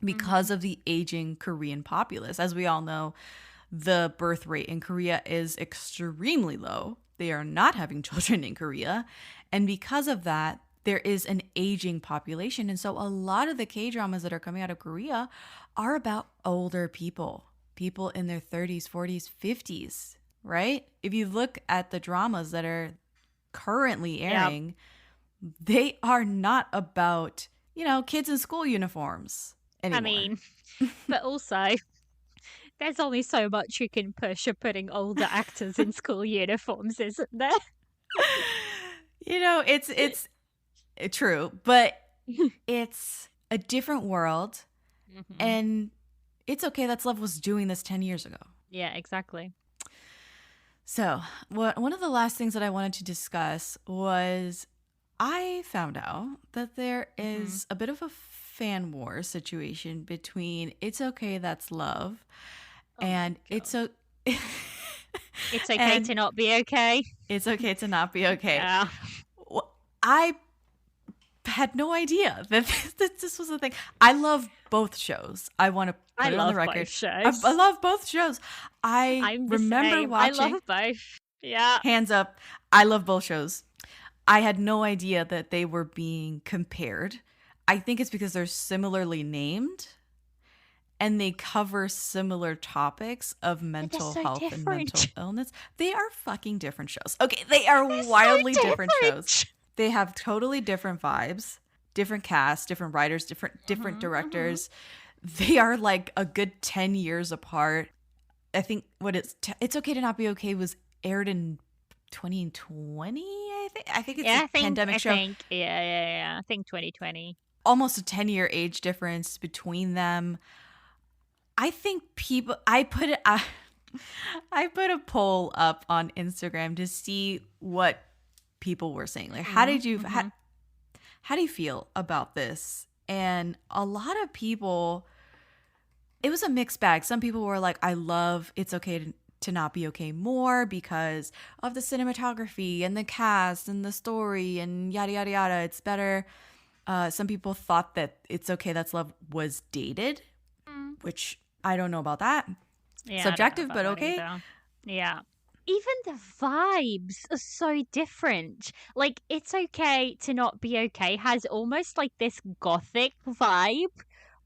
because of the aging Korean populace. As we all know, the birth rate in Korea is extremely low. They are not having children in Korea. And because of that, there is an aging population. And so a lot of the K-dramas that are coming out of Korea are about older people in their 30s, 40s, 50s. Right? If you look at the dramas that are currently airing, they are not about, kids in school uniforms anymore. I mean, but also, there's only so much you can push of putting older actors in school uniforms, isn't there? It's true, but it's a different world, and It's Okay That's Love was doing this 10 years ago. Yeah, exactly. So, one of the last things that I wanted to discuss was I found out that there is a bit of a fan war situation between It's Okay That's Love and It's okay to not be okay. It's Okay to Not Be Okay. Yeah. I had no idea that this was a thing. I love both shows. I want to put it on the record. Both shows. I love both shows. I remember same. watching. I love both. Yeah. Hands up. I love both shows. I had no idea that they were being compared. I think it's because they're similarly named and they cover similar topics of mental health and mental illness. They are fucking different shows. Okay, they are wildly different shows. They have totally different vibes, different casts, different writers, different directors. They are like a good 10 years apart. I think It's Okay to Not Be Okay was aired in 2020, I think it's a pandemic show. Yeah. I think 2020. Almost a 10-year age difference between them. I think I put a poll up on Instagram to see what people were saying. Like, how do you feel about this? And a lot of people, it was a mixed bag. Some people were like, I love It's Okay to Not Be Okay more because of the cinematography and the cast and the story and yada, yada, yada. It's better. Some people thought that It's Okay That's Love was dated, which I don't know about that. Yeah, subjective, but okay. Yeah. Even the vibes are so different. Like, It's Okay to Not Be Okay has almost like this gothic vibe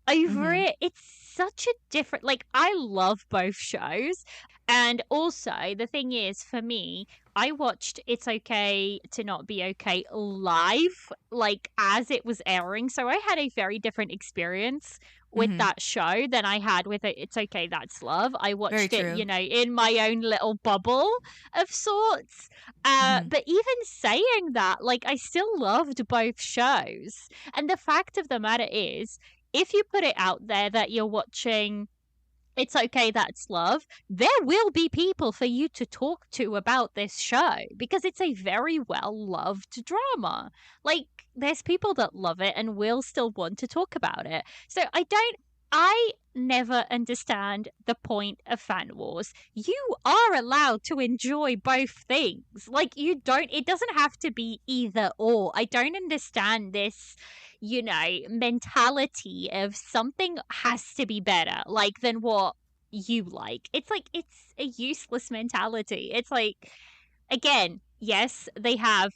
over it. It's such a different, like, I love both shows. And also, the thing is, for me, I watched It's Okay to Not Be Okay live, like, as it was airing. So I had a very different experience with that show than I had with It's Okay That's Love. I watched it, in my own little bubble of sorts. But even saying that, like, I still loved both shows. And the fact of the matter is, if you put it out there that you're watching It's Okay That's Love, there will be people for you to talk to about this show because it's a very well-loved drama. Like, there's people that love it and will still want to talk about it. So I never understand the point of fan wars. You are allowed to enjoy both things. Like, it doesn't have to be either or. I don't understand this, mentality of something has to be better, like, than what you like. It's like, it's a useless mentality. It's like, again, yes, they cover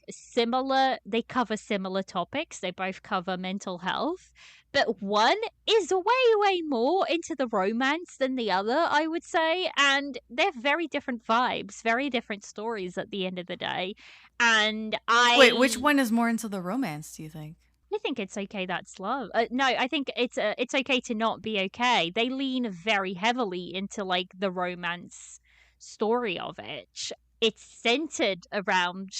similar topics. They both cover mental health, but one is way, way more into the romance than the other, I would say. And they're very different vibes, very different stories at the end of the day. And Wait, which one is more into the romance, do you think? I think It's Okay That's Love. No, I think it's Okay to Not Be Okay. They lean very heavily into, like, the romance story of it. It's centered around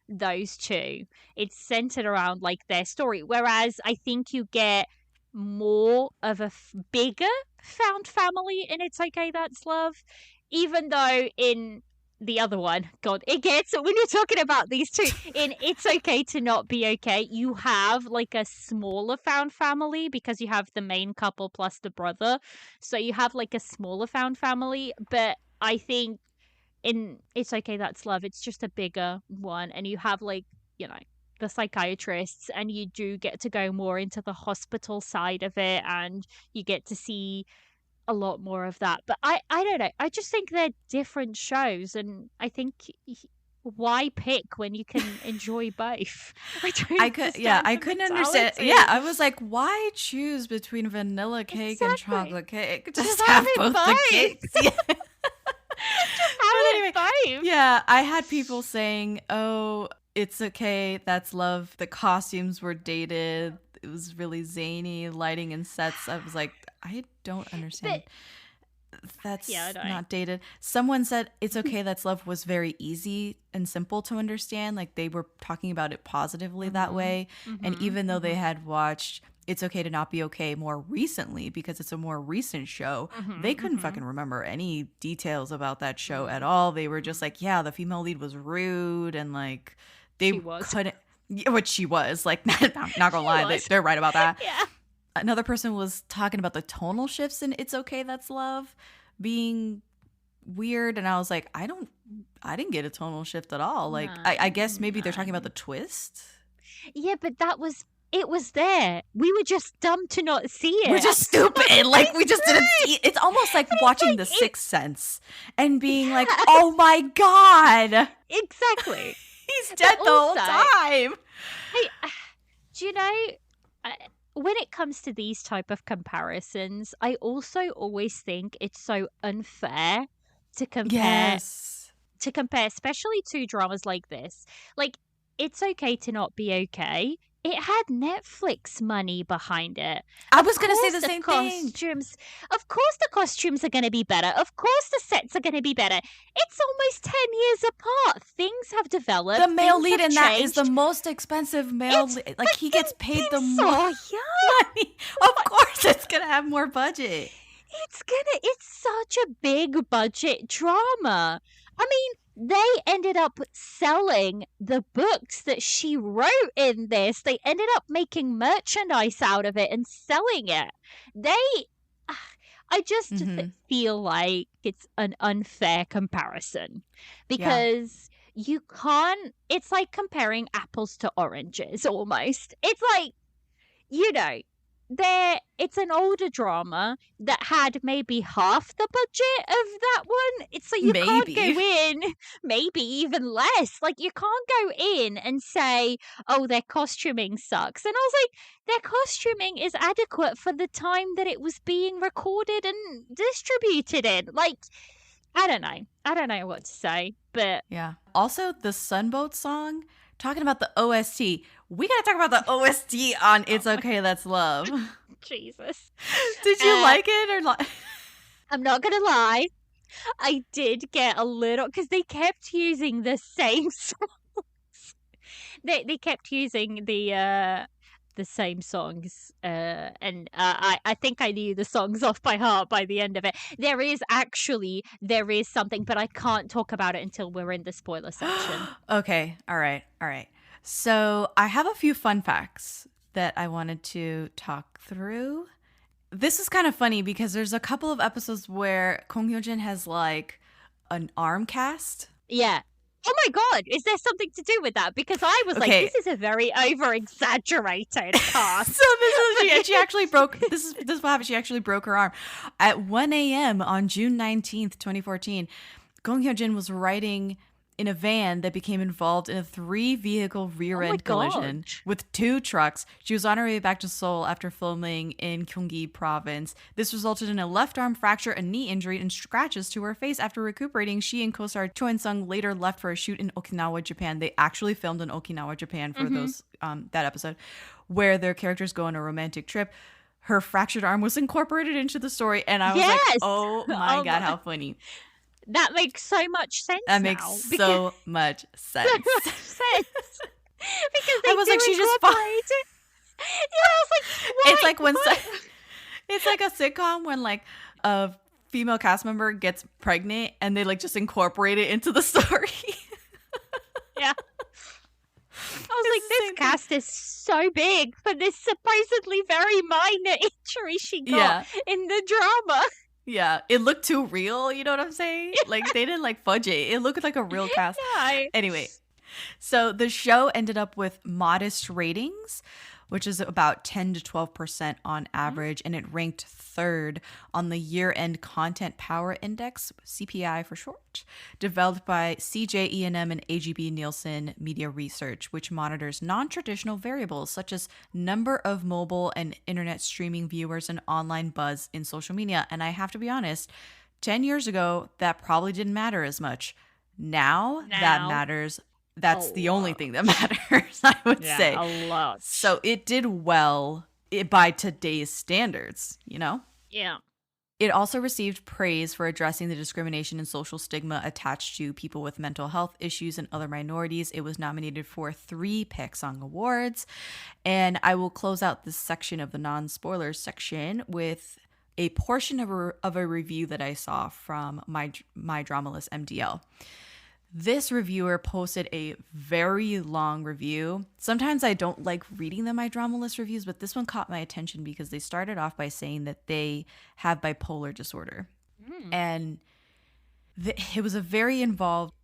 those two. It's centered around, like, their story. Whereas I think you get more of a bigger found family in It's Okay That's Love. Even though in the other one, God, it gets, when you're talking about these two, in It's Okay to Not Be Okay, you have, like, a smaller found family because you have the main couple plus the brother. So you have, like, a smaller found family. But I think in It's Okay That's Love, it's just a bigger one. And you have, like, the psychiatrists, and you do get to go more into the hospital side of it, and you get to see a lot more of that. But I don't know. I just think they're different shows, and I think why pick when you can enjoy both? I couldn't understand. Yeah, I was like, why choose between vanilla cake and chocolate cake? Just have both the cakes. Yeah. Just have it both. Yeah, I had people saying, "Oh, It's Okay, That's Love. The costumes were dated. It was really zany, lighting and sets. I was like, I don't understand. That's not dated. Someone said It's Okay, That's Love was very easy and simple to understand. Like they were talking about it positively that way. And even though they had watched It's Okay to Not Be Okay more recently because it's a more recent show, they couldn't fucking remember any details about that show at all. They were just like, yeah, the female lead was rude and like they couldn't, which she was, like, not gonna lie, they're right about that. Yeah. Another person was talking about the tonal shifts in It's Okay, That's Love being weird. And I was like, I didn't get a tonal shift at all. Like, I guess maybe they're talking about the twist. Yeah, but it was there. We were just dumb to not see it. We're just stupid. Like, we just didn't see it. It's almost like watching The Sixth Sense and being like, oh my God. Exactly. He's dead the whole time. Do you know, when it comes to these type of comparisons, I also always think it's so unfair to compare, especially two dramas like this. Like, It's Okay to Not Be Okay. It had Netflix money behind it. I was going to say the same thing. Of course the costumes are going to be better. Of course the sets are going to be better. It's almost 10 years apart. Things have developed. The male lead in that is the most expensive male lead. Like, he gets paid the more money. Of course it's going to have more budget. It's such a big budget drama. I mean, they ended up selling the books that she wrote in this. They ended up making merchandise out of it and selling it. I just feel like it's an unfair comparison because you can't, it's like comparing apples to oranges almost. It's like, you know, it's an older drama that had maybe half the budget of that one. So you can't go in, maybe even less. Like, you can't go in and say, oh, their costuming sucks. And I was like, their costuming is adequate for the time that it was being recorded and distributed in. Like, I don't know what to say, but yeah. Also, the Sunboat song, talking about the OST. We got to talk about the OST on It's Okay, That's Love. Jesus. Did you like it or not? I'm not going to lie. I did get a little, because they kept using the same songs. They kept using the same songs. And I think I knew the songs off by heart by the end of it. There is something, but I can't talk about it until we're in the spoiler section. Okay. All right. So I have a few fun facts that I wanted to talk through. This is kind of funny because there's a couple of episodes where Hyo-Jin has like an arm cast. Yeah. Oh my God, is there something to do with that? Because I was like, this is a very over-exaggerated cast. So she actually broke, this is what happened, she actually broke her arm. At 1 a.m. on June 19th, 2014, Hyo-Jin was riding in a van that became involved in a 3-vehicle rear-end collision with 2 trucks. She was on her way back to Seoul after filming in Gyeonggi province. This resulted in a left arm fracture, a knee injury, and scratches to her face. After recuperating, she and co-star Choi In-sung later left for a shoot in Okinawa, Japan. They actually filmed in Okinawa, Japan for those that episode, where their characters go on a romantic trip. Her fractured arm was incorporated into the story, and I was like, oh my God, how funny. That makes so much sense. That makes so much sense. Because they I was like, she just Yeah, I was like, what? It's like when it's like a sitcom when like a female cast member gets pregnant and they like just incorporate it into the story. Yeah. I was like, this cast is so big for this supposedly very minor injury she got in the drama. Yeah, it looked too real, you know what I'm saying? Like, they didn't, like, fudge it. It looked like a real cast. Yeah. Anyway, so the show ended up with modest ratings, which is about 10 to 12% on average, and it ranked 3rd on the Year-End Content Power Index, CPI for short, developed by CJE&M and AGB Nielsen Media Research, which monitors non-traditional variables such as number of mobile and internet streaming viewers and online buzz in social media. And I have to be honest, 10 years ago, that probably didn't matter as much. Now that matters That's the only thing that matters, I would say. A lot. So it did well by today's standards, you know? Yeah. It also received praise for addressing the discrimination and social stigma attached to people with mental health issues and other minorities. It was nominated for 3 Paek-song Awards. And I will close out this section of the non-spoilers section with a portion of a review that I saw from my Drama List MDL. This reviewer posted a very long review. Sometimes I don't like reading my Drama List reviews, but this one caught my attention because they started off by saying that they have bipolar disorder. And it was a very involved,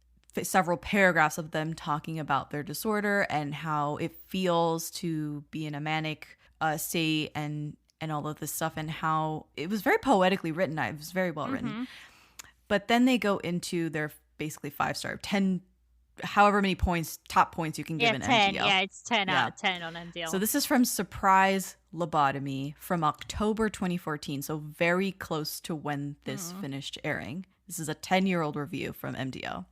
several paragraphs of them talking about their disorder and how it feels to be in a manic state and all of this stuff, and how it was very poetically written. It was very well written. But then they go into their basically 5-star, 10, however many points, top points you can give in 10. MDL. Yeah, it's 10 out of 10 on MDL. So this is from Surprise Lobotomy from October 2014, so very close to when this finished airing. This is a 10-year-old review from MDL.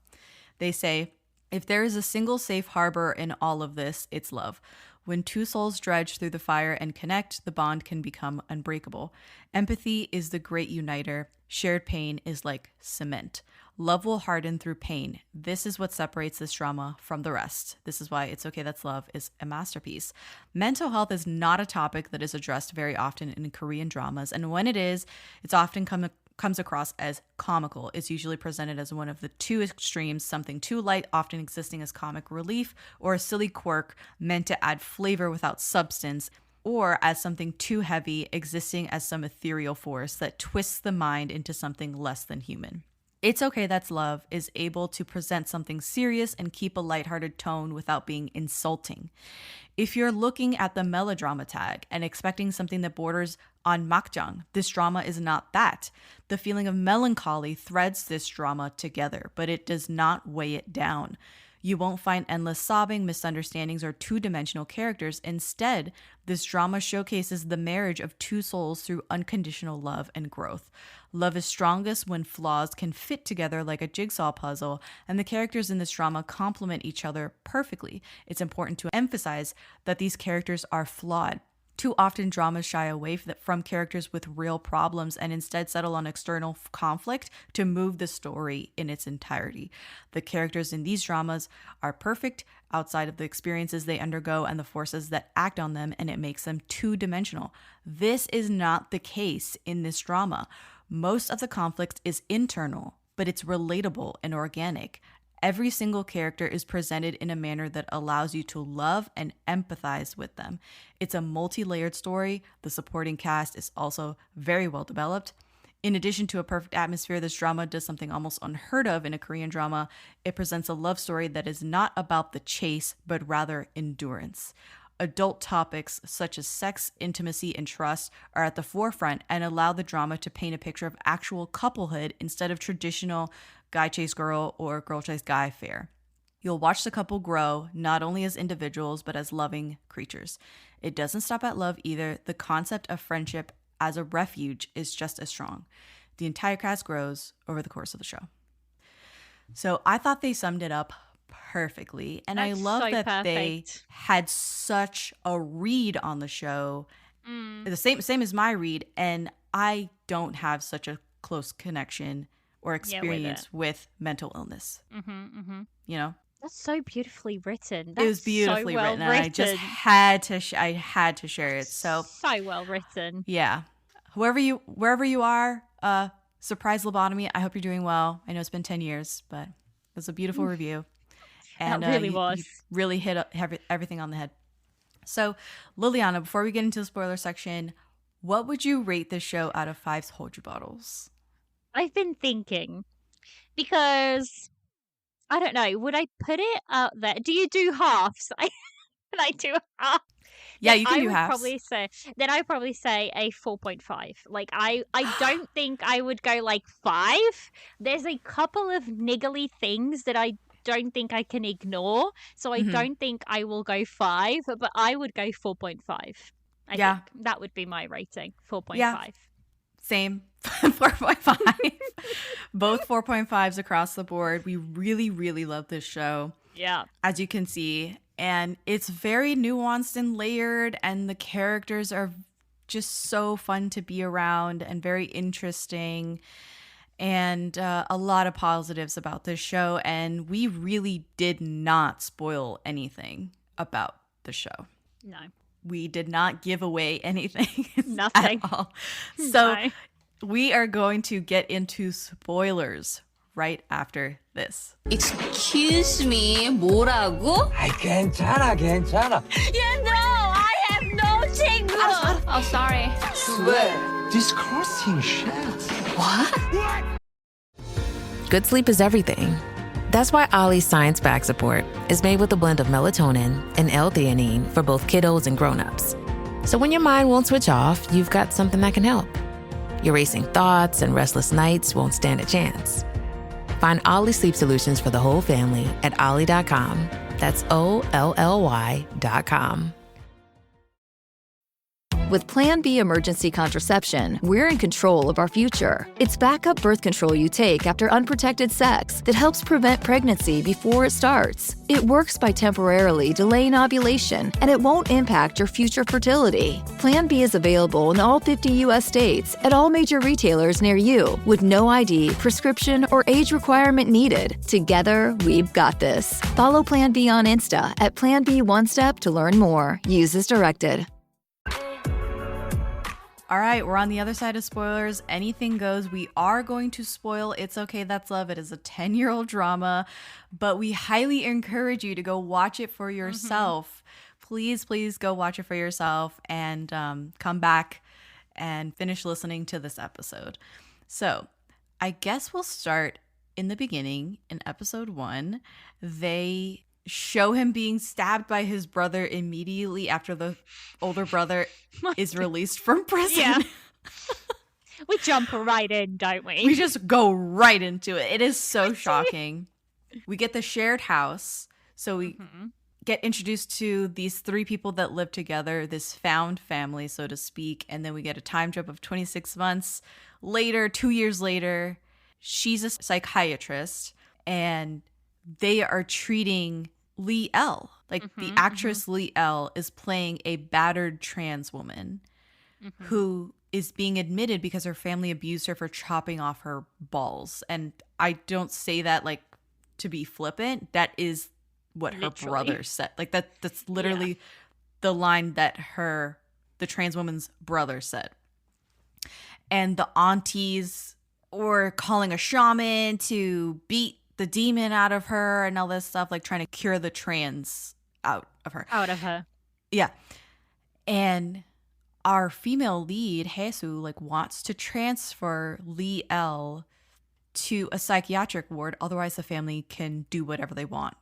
They say, if there is a single safe harbor in all of this, it's love. When 2 souls dredge through the fire and connect, the bond can become unbreakable. Empathy is the great uniter. Shared pain is like cement. Love will harden through pain. This is what separates this drama from the rest. This is why It's Okay That's Love is a masterpiece. Mental health is not a topic that is addressed very often in Korean dramas, and when it is, it's often comes across as comical. It's usually presented as one of the 2 extremes, something too light, often existing as comic relief, or a silly quirk meant to add flavor without substance, or as something too heavy, existing as some ethereal force that twists the mind into something less than human. It's Okay That's Love is able to present something serious and keep a lighthearted tone without being insulting. If you're looking at the melodrama tag and expecting something that borders on makjang, this drama is not that. The feeling of melancholy threads this drama together, but it does not weigh it down. You won't find endless sobbing, misunderstandings, or 2-dimensional characters. Instead, this drama showcases the marriage of 2 souls through unconditional love and growth. Love is strongest when flaws can fit together like a jigsaw puzzle, and the characters in this drama complement each other perfectly. It's important to emphasize that these characters are flawed. Too often, dramas shy away from characters with real problems and instead settle on external conflict to move the story in its entirety. The characters in these dramas are perfect outside of the experiences they undergo and the forces that act on them, and it makes them 2-dimensional. This is not the case in this drama. Most of the conflict is internal, but it's relatable and organic. Every single character is presented in a manner that allows you to love and empathize with them. It's a multi-layered story. The supporting cast is also very well developed. In addition to a perfect atmosphere, this drama does something almost unheard of in a Korean drama. It presents a love story that is not about the chase, but rather endurance. Adult topics such as sex, intimacy, and trust are at the forefront and allow the drama to paint a picture of actual couplehood instead of traditional guy chase girl or girl chase guy fare. You'll watch the couple grow, not only as individuals, but as loving creatures. It doesn't stop at love either. The concept of friendship as a refuge is just as strong. The entire cast grows over the course of the show. So I thought they summed it up perfectly. And I love so that perfect. they had such a read on the show. The same as my read. And I don't have such a close connection or experience with mental illness. You know? That's so beautifully written. It was beautifully written, and I just had to share it. So well written. Yeah. Wherever you are, Surprise Lobotomy, I hope you're doing well. I know it's been 10 years, but it was a beautiful review. And That really was. You really hit everything on the head. So, Liliana, before we get into the spoiler section, what would you rate this show out of 5 Soju bottles? I've been thinking, because I don't know, would I put it out there? Do you do halves? Can I do half? Yeah, you can do would halves. I'd probably say a 4.5. Like, I don't think I would go like 5. There's a couple of niggly things that I don't think I can ignore, so I don't think I will go 5, but I would go 4.5. I think that would be my rating, 4.5. Yeah. Same. 4.5. Both 4.5s across the board. We really, really love this show. Yeah. As you can see. And it's very nuanced and layered, and the characters are just so fun to be around and very interesting. And a lot of positives about this show. And we really did not spoil anything about the show. No. We did not give away anything Nothing. at all. So No. we are going to get into spoilers right after this. Excuse me, 뭐라고? 아이, 괜찮아. Yeah, no, I have no tingle. Oh, sorry. Swear, disgusting shit. Good sleep is everything. That's why Ollie's Science Back Support is made with a blend of melatonin and L-theanine for both kiddos and grown-ups. So when your mind won't switch off, you've got something that can help. Your racing thoughts and restless nights won't stand a chance. Find Ollie Sleep Solutions for the whole family at ollie.com. That's OLLY.com. With Plan B emergency contraception, we're in control of our future. It's backup birth control you take after unprotected sex that helps prevent pregnancy before it starts. It works by temporarily delaying ovulation, and it won't impact your future fertility. Plan B is available in all 50 U.S. states at all major retailers near you, with no ID, prescription, or age requirement needed. Together, we've got this. Follow Plan B on Insta at Plan B One Step to learn more. Use as directed. All right, we're on the other side of spoilers. Anything goes. We are going to spoil It's Okay, That's Love. It is a 10-year-old drama, but we highly encourage you to go watch it for yourself. Please go watch it for yourself and come back and finish listening to this episode. So I guess we'll start in the beginning. In episode 1, they show him being stabbed by his brother immediately after the older brother is released from prison. Yeah. We jump right in, don't we? We just go right into it. It is so shocking. We get the shared house. So we get introduced to these 3 people that live together, this found family, so to speak. And then we get a time jump of 26 months later, 2 years later. She's a psychiatrist, and they are treating Lee L. Like the actress Lee L is playing a battered trans woman who is being admitted because her family abused her for chopping off her balls. And I don't say that like to be flippant. That is what her brother said. Like that's literally the line that the trans woman's brother said. And the aunties were calling a shaman to beat the demon out of her and all this stuff, like trying to cure the trans out of her. Yeah. And our female lead, Haesu, like wants to transfer Lee L to a psychiatric ward. Otherwise the family can do whatever they want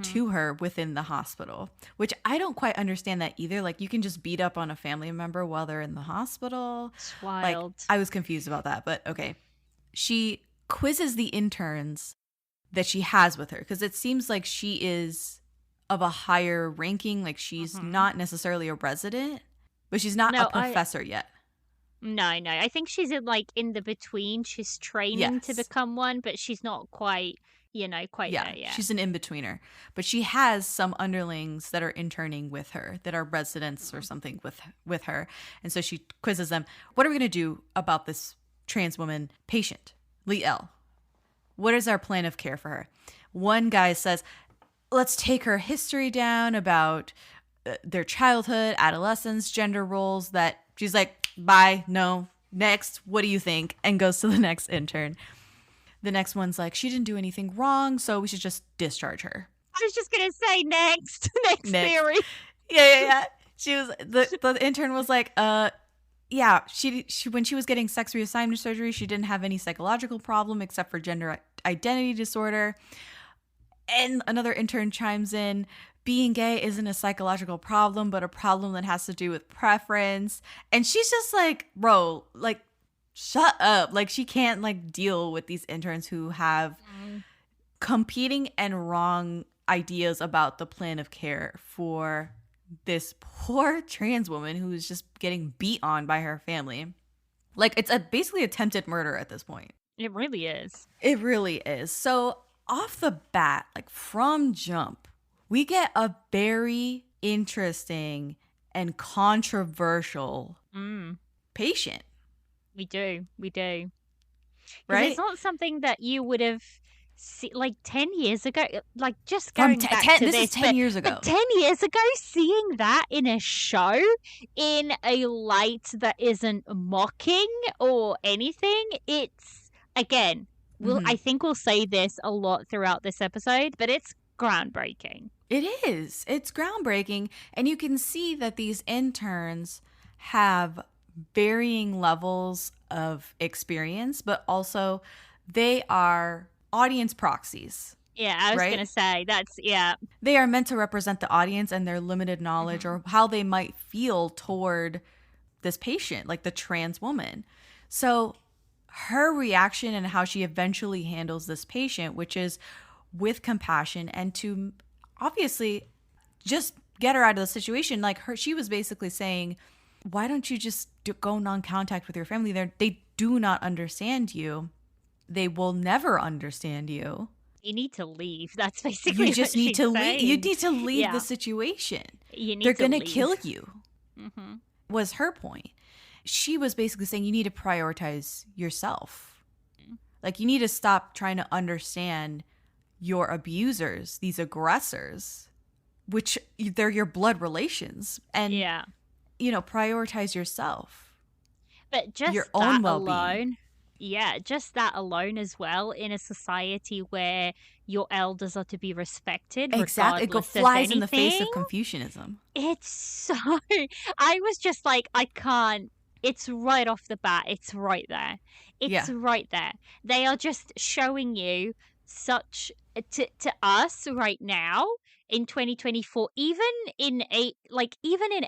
to her within the hospital, which I don't quite understand that either. Like you can just beat up on a family member while they're in the hospital. It's wild. Like, I was confused about that, but okay. She quizzes the interns that she has with her, because it seems like she is of a higher ranking. Like she's not necessarily a resident, but she's not a professor yet. No. I think she's in the between. She's training to become one, but she's not quite, there yet. She's an in-betweener. But she has some underlings that are interning with her, that are residents or something with her. And so she quizzes them. What are we going to do about this trans woman patient, Lee L? What is our plan of care for her? One guy says, let's take her history down about their childhood, adolescence, gender roles. That she's like, bye, no, next, what do you think? And goes to the next intern. The next one's like, she didn't do anything wrong, so we should just discharge her. I was just going to say next theory. Yeah. She was, the intern was like, yeah, she when she was getting sex reassignment surgery, she didn't have any psychological problem except for gender identity disorder. And another intern chimes in, being gay isn't a psychological problem, but a problem that has to do with preference. And she's just like, bro, like, shut up. Like, she can't like deal with these interns who have competing and wrong ideas about the plan of care for this poor trans woman who is just getting beat on by her family. Like, it's basically attempted murder at this point. It really is. It really is. So off the bat, like from jump, we get a very interesting and controversial patient. We do. 'Cause Right? it's not something that you would have like 10 years ago, like just From going back to this is 10 years ago. But 10 years ago, seeing that in a show in a light that isn't mocking or anything, it's, again, I think we'll say this a lot throughout this episode, but it's groundbreaking. It is. It's groundbreaking. And you can see that these interns have varying levels of experience, but also they are audience proxies. Yeah, I was right? going to say, that's, yeah. They are meant to represent the audience and their limited knowledge or how they might feel toward this patient, like the trans woman. So her reaction and how she eventually handles this patient, which is with compassion and to obviously just get her out of the situation. Like she was basically saying, why don't you just go non-contact with your family? They do not understand you. They will never understand you. You need to leave. That's basically you just what need she's to saying. leave. You need to leave the situation. They're gonna kill you. Was her point. She was basically saying you need to prioritize yourself. Like you need to stop trying to understand your abusers, these aggressors, which they're your blood relations, and prioritize yourself. But just your own that well-being. alone. Yeah, just that alone as well, in a society where your elders are to be respected. Exactly. It flies in the face of Confucianism. It's so... I was just like, I can't... It's right off the bat. It's right there. It's right there. They are just showing you such... To us right now, in 2024, even in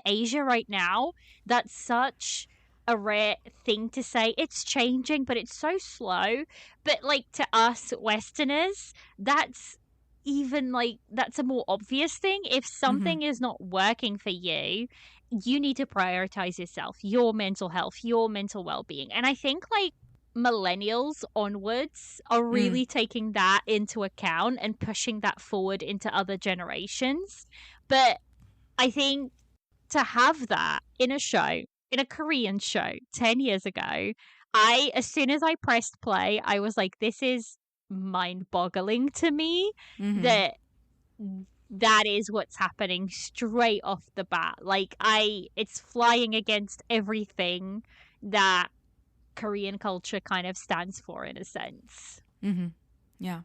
Asia right now, that's such... a rare thing to say. It's changing, but it's so slow. But like to us Westerners, that's a more obvious thing. If something is not working for you, you need to prioritize yourself, your mental health, your mental well-being. And I think like millennials onwards are really taking that into account and pushing that forward into other generations. But I think to have that in a show, in a Korean show 10 years ago, as soon as I pressed play, I was like, this is mind-boggling to me that is what's happening straight off the bat. Like, it's flying against everything that Korean culture kind of stands for, in a sense. Yeah.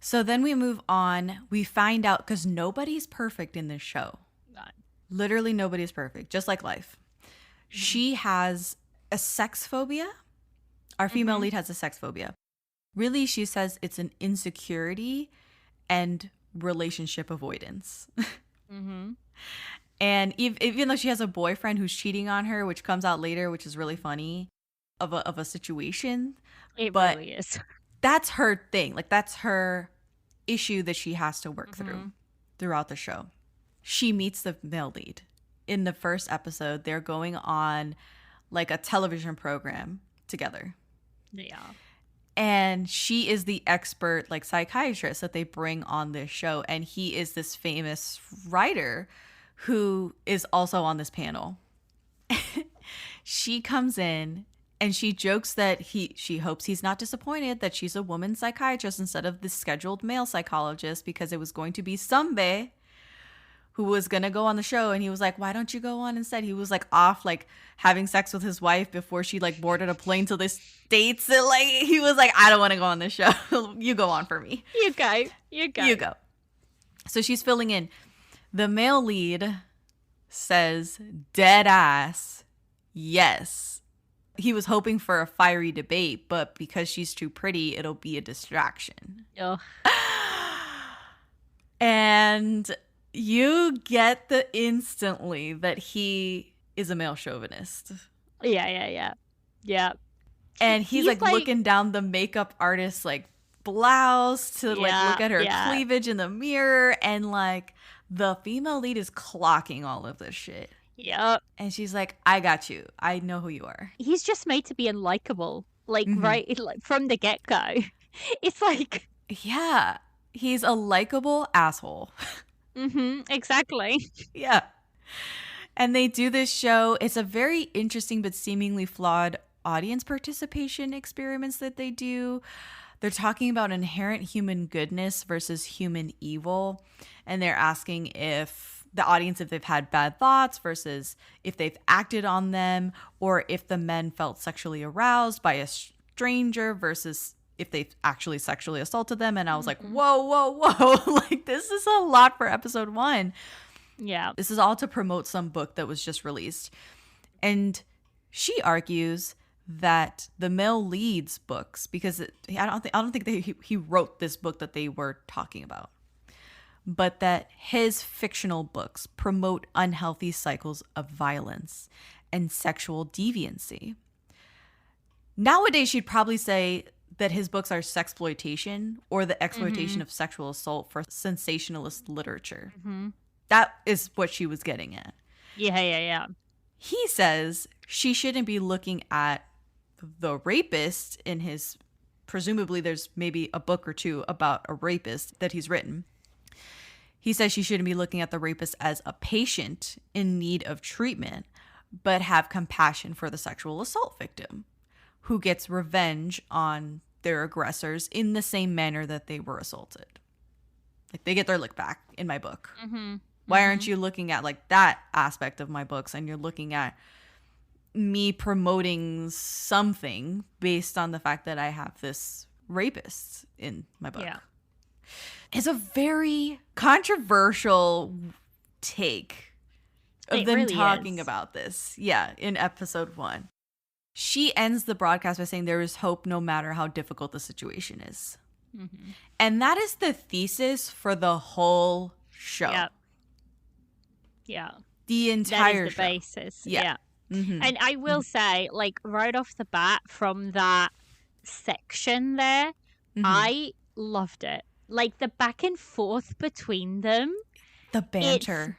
So then we move on. We find out, because nobody's perfect in this show. None. Literally nobody's perfect, just like life. She has a sex phobia. Our female lead has a sex phobia. Really, she says it's an insecurity and relationship avoidance. And even though she has a boyfriend who's cheating on her, which comes out later, which is really funny, of a situation. It really is. That's her thing. Like, that's her issue that she has to work through throughout the show. She meets the male lead. In the first episode, they're going on like a television program together. Yeah. And she is the expert like psychiatrist that they bring on this show. And he is this famous writer who is also on this panel. She comes in and she jokes that she hopes he's not disappointed that she's a woman psychiatrist instead of the scheduled male psychologist, because it was going to be Sunbae who was going to go on the show. And he was like, why don't you go on instead? He was like off, like having sex with his wife before she like boarded a plane to the States. And like, he was like, I don't want to go on this show. You go on for me. You go. So she's filling in. The male lead says, dead ass, yes. He was hoping for a fiery debate, but because she's too pretty, it'll be a distraction. Ugh. And you get the instantly that he is a male chauvinist. Yeah. And he's like looking down the makeup artist's like blouse to like look at her cleavage in the mirror, and like the female lead is clocking all of this shit. Yep. And she's like, I got you. I know who you are. He's just made to be unlikable. Like, right, like, from the get-go. It's like, Yeah. He's a likable asshole. Exactly. Yeah. And they do this show. It's a very interesting but seemingly flawed audience participation experiments that they do. They're talking about inherent human goodness versus human evil. And they're asking if the audience, if they've had bad thoughts versus if they've acted on them, or if the men felt sexually aroused by a stranger versus if they've actually sexually assaulted them. And I was like, whoa, whoa, whoa. Like, this is a lot for episode 1. Yeah. This is all to promote some book that was just released. And she argues that the male leads books, because I don't think he wrote this book that they were talking about, but that his fictional books promote unhealthy cycles of violence and sexual deviancy. Nowadays, she'd probably say that his books are sexploitation or the exploitation of sexual assault for sensationalist literature. That is what she was getting at. Yeah. He says she shouldn't be looking at the rapist in his, presumably there's maybe a book or two about a rapist that he's written. He says she shouldn't be looking at the rapist as a patient in need of treatment, but have compassion for the sexual assault victim who gets revenge on their aggressors in the same manner that they were assaulted. Like, they get their lick back in my book. Why aren't you looking at like that aspect of my books, and you're looking at me promoting something based on the fact that I have this rapist in my book? Yeah. It's a very controversial take of them really talking is. about this. Yeah, in episode 1. She ends the broadcast by saying there is hope no matter how difficult the situation is. And that is the thesis for the whole show. Yep. Yeah. The entire That is the show. basis. Yeah. Yeah. Mhm. And I will say, like, right off the bat from that section there, I loved it. Like, the back and forth between them. The banter.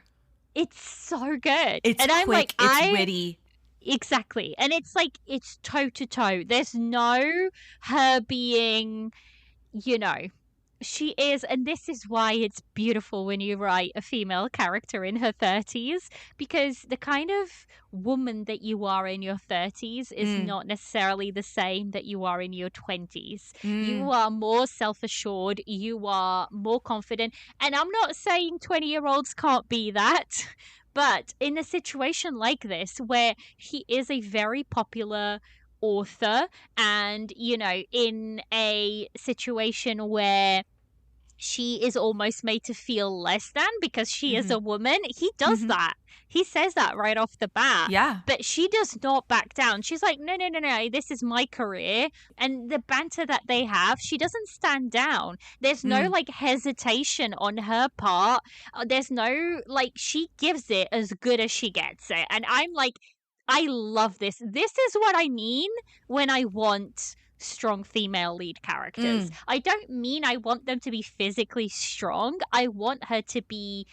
It's so good. It's and quick. I'm like, It's witty. Exactly. And it's like, it's toe to toe. There's no her being, you know, she is, and this is why it's beautiful when you write a female character in her 30s, because the kind of woman that you are in your 30s is not necessarily the same that you are in your 20s. You are more self-assured, you are more confident, and I'm not saying 20-year-olds can't be that, but in a situation like this where he is a very popular author, and, you know, in a situation where she is almost made to feel less than because she is a woman, he does that. He says that right off the bat. Yeah. But she does not back down. She's like, no, this is my career. And the banter that they have, she doesn't stand down. There's no, like, hesitation on her part. There's no, like, she gives it as good as she gets it. And I'm like, I love this. This is what I mean when I want strong female lead characters. I don't mean I want them to be physically strong. I want her to be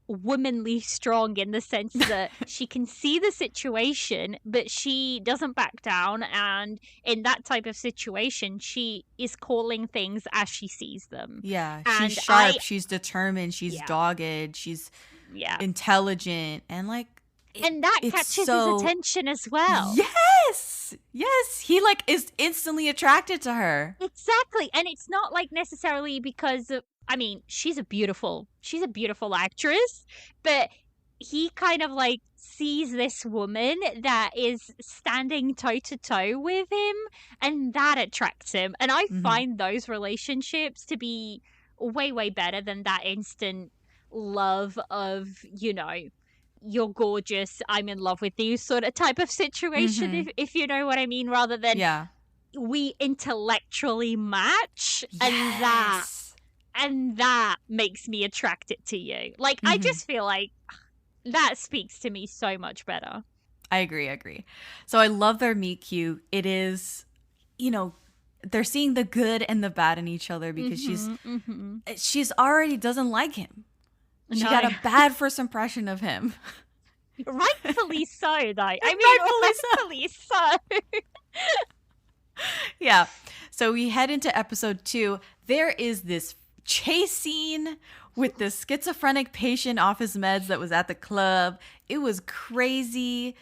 womanly strong in the sense that she can see the situation, but she doesn't back down. And in that type of situation, she is calling things as she sees them. Yeah. And She's sharp. She's determined. She's Yeah. dogged. She's Yeah. intelligent. And like, And that it's catches so- his attention as well. Yes. He like is instantly attracted to her. Exactly. And it's not like necessarily because of, I mean, she's a beautiful actress, but he kind of like sees this woman that is standing toe to toe with him, and that attracts him. And I find those relationships to be way, way better than that instant love of, you know, you're gorgeous, I'm in love with you sort of type of situation, if you know what I mean, rather than we intellectually match, and that makes me attracted to you. Like, I just feel like that speaks to me so much better. I agree. So I love their meet cute. It is, you know, they're seeing the good and the bad in each other because she's already doesn't like him. She got a bad first impression of him. Rightfully so, though. I mean, rightfully so. Yeah. So we head into episode 2. There is this chase scene with the schizophrenic patient off his meds that was at the club. It was crazy.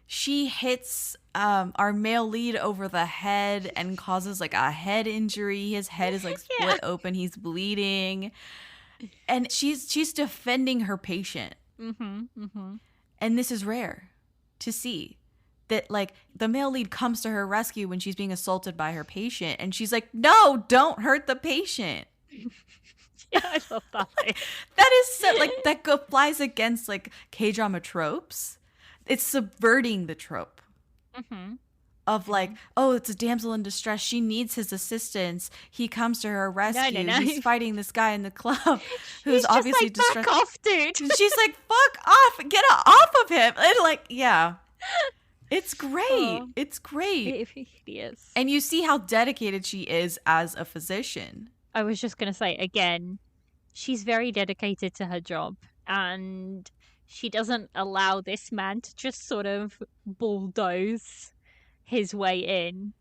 She hits our male lead over the head and causes like a head injury. His head is like split open. He's bleeding. And she's defending her patient. And this is rare to see. That like the male lead comes to her rescue when she's being assaulted by her patient. And she's like, no, don't hurt the patient. Yeah, I love that. That is so, like, that flies against like K-drama tropes. It's subverting the trope of like, oh, it's a damsel in distress. She needs his assistance. He comes to her rescue. No. He's fighting this guy in the club who's obviously just like, distressed. fuck off, dude. She's like, fuck off. Get off of him. And like, yeah. It's great. It's great. It is. And you see how dedicated she is as a physician. I was just going to say, again, she's very dedicated to her job. And she doesn't allow this man to just sort of bulldoze his way in.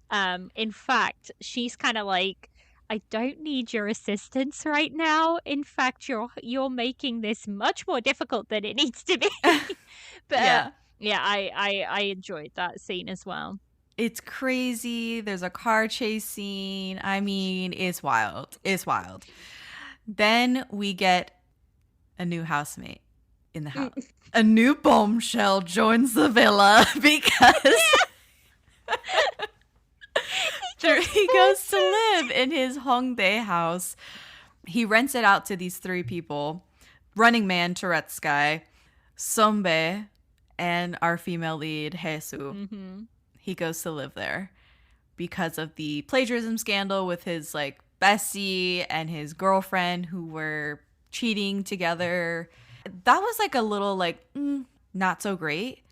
In fact, she's kind of like, I don't need your assistance right now. In fact, you're making this much more difficult than it needs to be. But yeah, I enjoyed that scene as well. It's crazy. There's a car chase scene. I mean, it's wild. It's wild. Then we get a new housemate in the house. A new bombshell joins the villa because he goes to live in his Hongdae house. He rents it out to these 3 people. Running Man, Tourette's guy, Sombe, and our female lead, Haesu. He goes to live there because of the plagiarism scandal with his like bestie and his girlfriend who were cheating together. That was like a little like not so great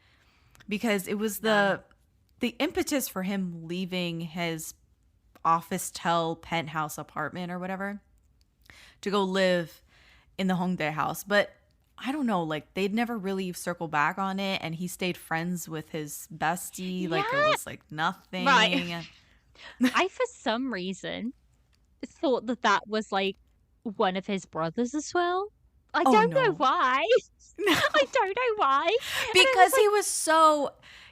because it was the impetus for him leaving his office-tel penthouse apartment or whatever to go live in the Hongdae house. But I don't know, like they'd never really circle back on it, and he stayed friends with his bestie. Like it was like nothing. Right. I, for some reason, thought that was like one of his brothers as well. I don't know why. No. I don't know why. Because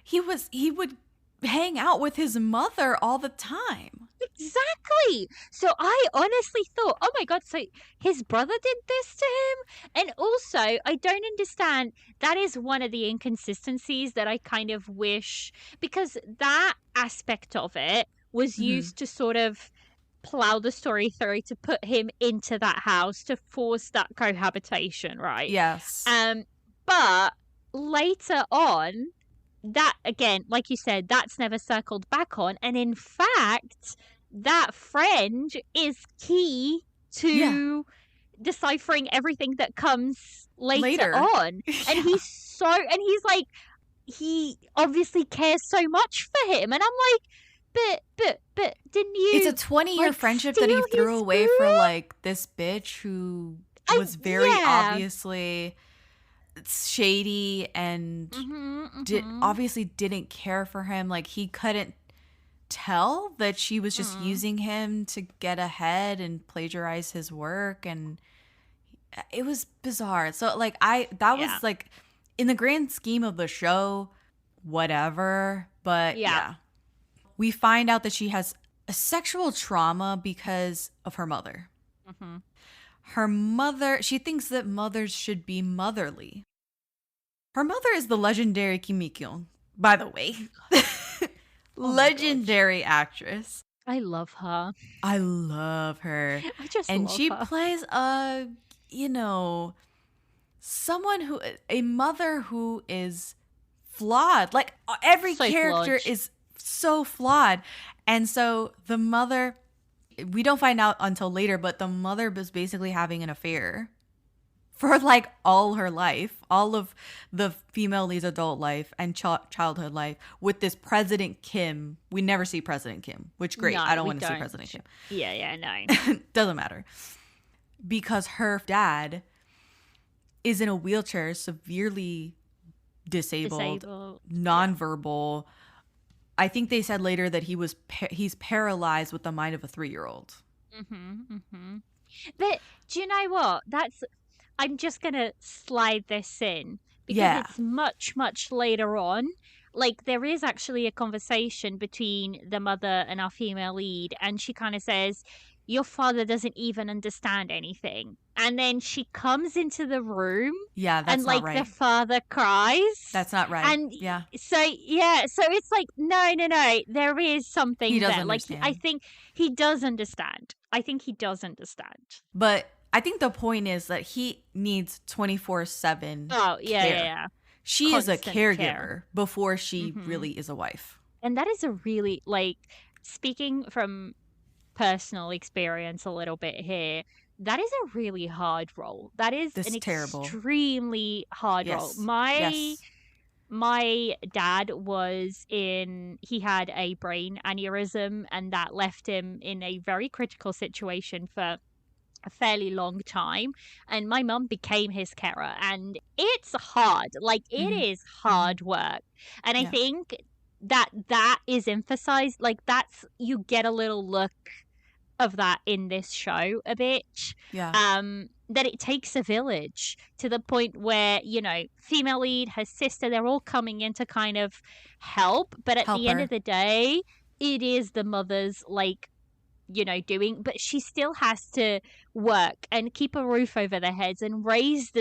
he would hang out with his mother all the time. Exactly. So I honestly thought, oh my God, so his brother did this to him? And also, I don't understand. That is one of the inconsistencies that I kind of wish, because that aspect of it was used to sort of plow the story through to put him into that house to force that cohabitation, right? Yes. But later on, that, again, like you said, that's never circled back on. And in fact, that friend is key to deciphering everything that comes later on. And he's like, he obviously cares so much for him. And I'm like, but didn't you? It's a 20-year friendship that he threw away for like this bitch who was very obviously shady and obviously didn't care for him. Like he couldn't tell that she was just using him to get ahead and plagiarize his work, and it was bizarre. So like that was like in the grand scheme of the show, whatever. But we find out that she has a sexual trauma because of her mother. Her mother, she thinks that mothers should be motherly. Her mother is the legendary Kim Mi-kyung, by the way. Legendary actress. I love her. I love her. I just and love she her. plays a mother who is flawed. Like every character is so flawed. And so the mother, we don't find out until later, but the mother was basically having an affair for like all her life, all of the female lead's adult life and childhood life with this President Kim. We never see President Kim, which great. No, I don't we want to see don't. President Kim. Yeah, no. Doesn't matter. Because her dad is in a wheelchair, severely disabled. Nonverbal, I think they said later that he's paralyzed with the mind of a 3-year-old. But do you know what? I'm just gonna slide this in because it's much, much later on. Like, there is actually a conversation between the mother and our female lead, and she kind of says, your father doesn't even understand anything. And then she comes into the room. Yeah, that's and not like right. the father cries. That's not right. And yeah. So it's like, no. There is something He does there. understand. Like, I think he does understand. But I think the point is that he needs 24/7 Oh, yeah, care. yeah. She is a Constant caregiver care. before she really is a wife. And that is a really, like, speaking from personal experience a little bit here, that is a really hard role. That is an extremely hard role. My dad he had a brain aneurysm, and that left him in a very critical situation for a fairly long time, and my mum became his carer, and it's hard. Like, it is hard work. And I think that is emphasized. Like, you get a little look of that in this show a bit. That it takes a village, to the point where, female lead, her sister, they're all coming in to kind of help, but at the end of the day, it is the mother's, like, doing, but she still has to work and keep a roof over their heads and raise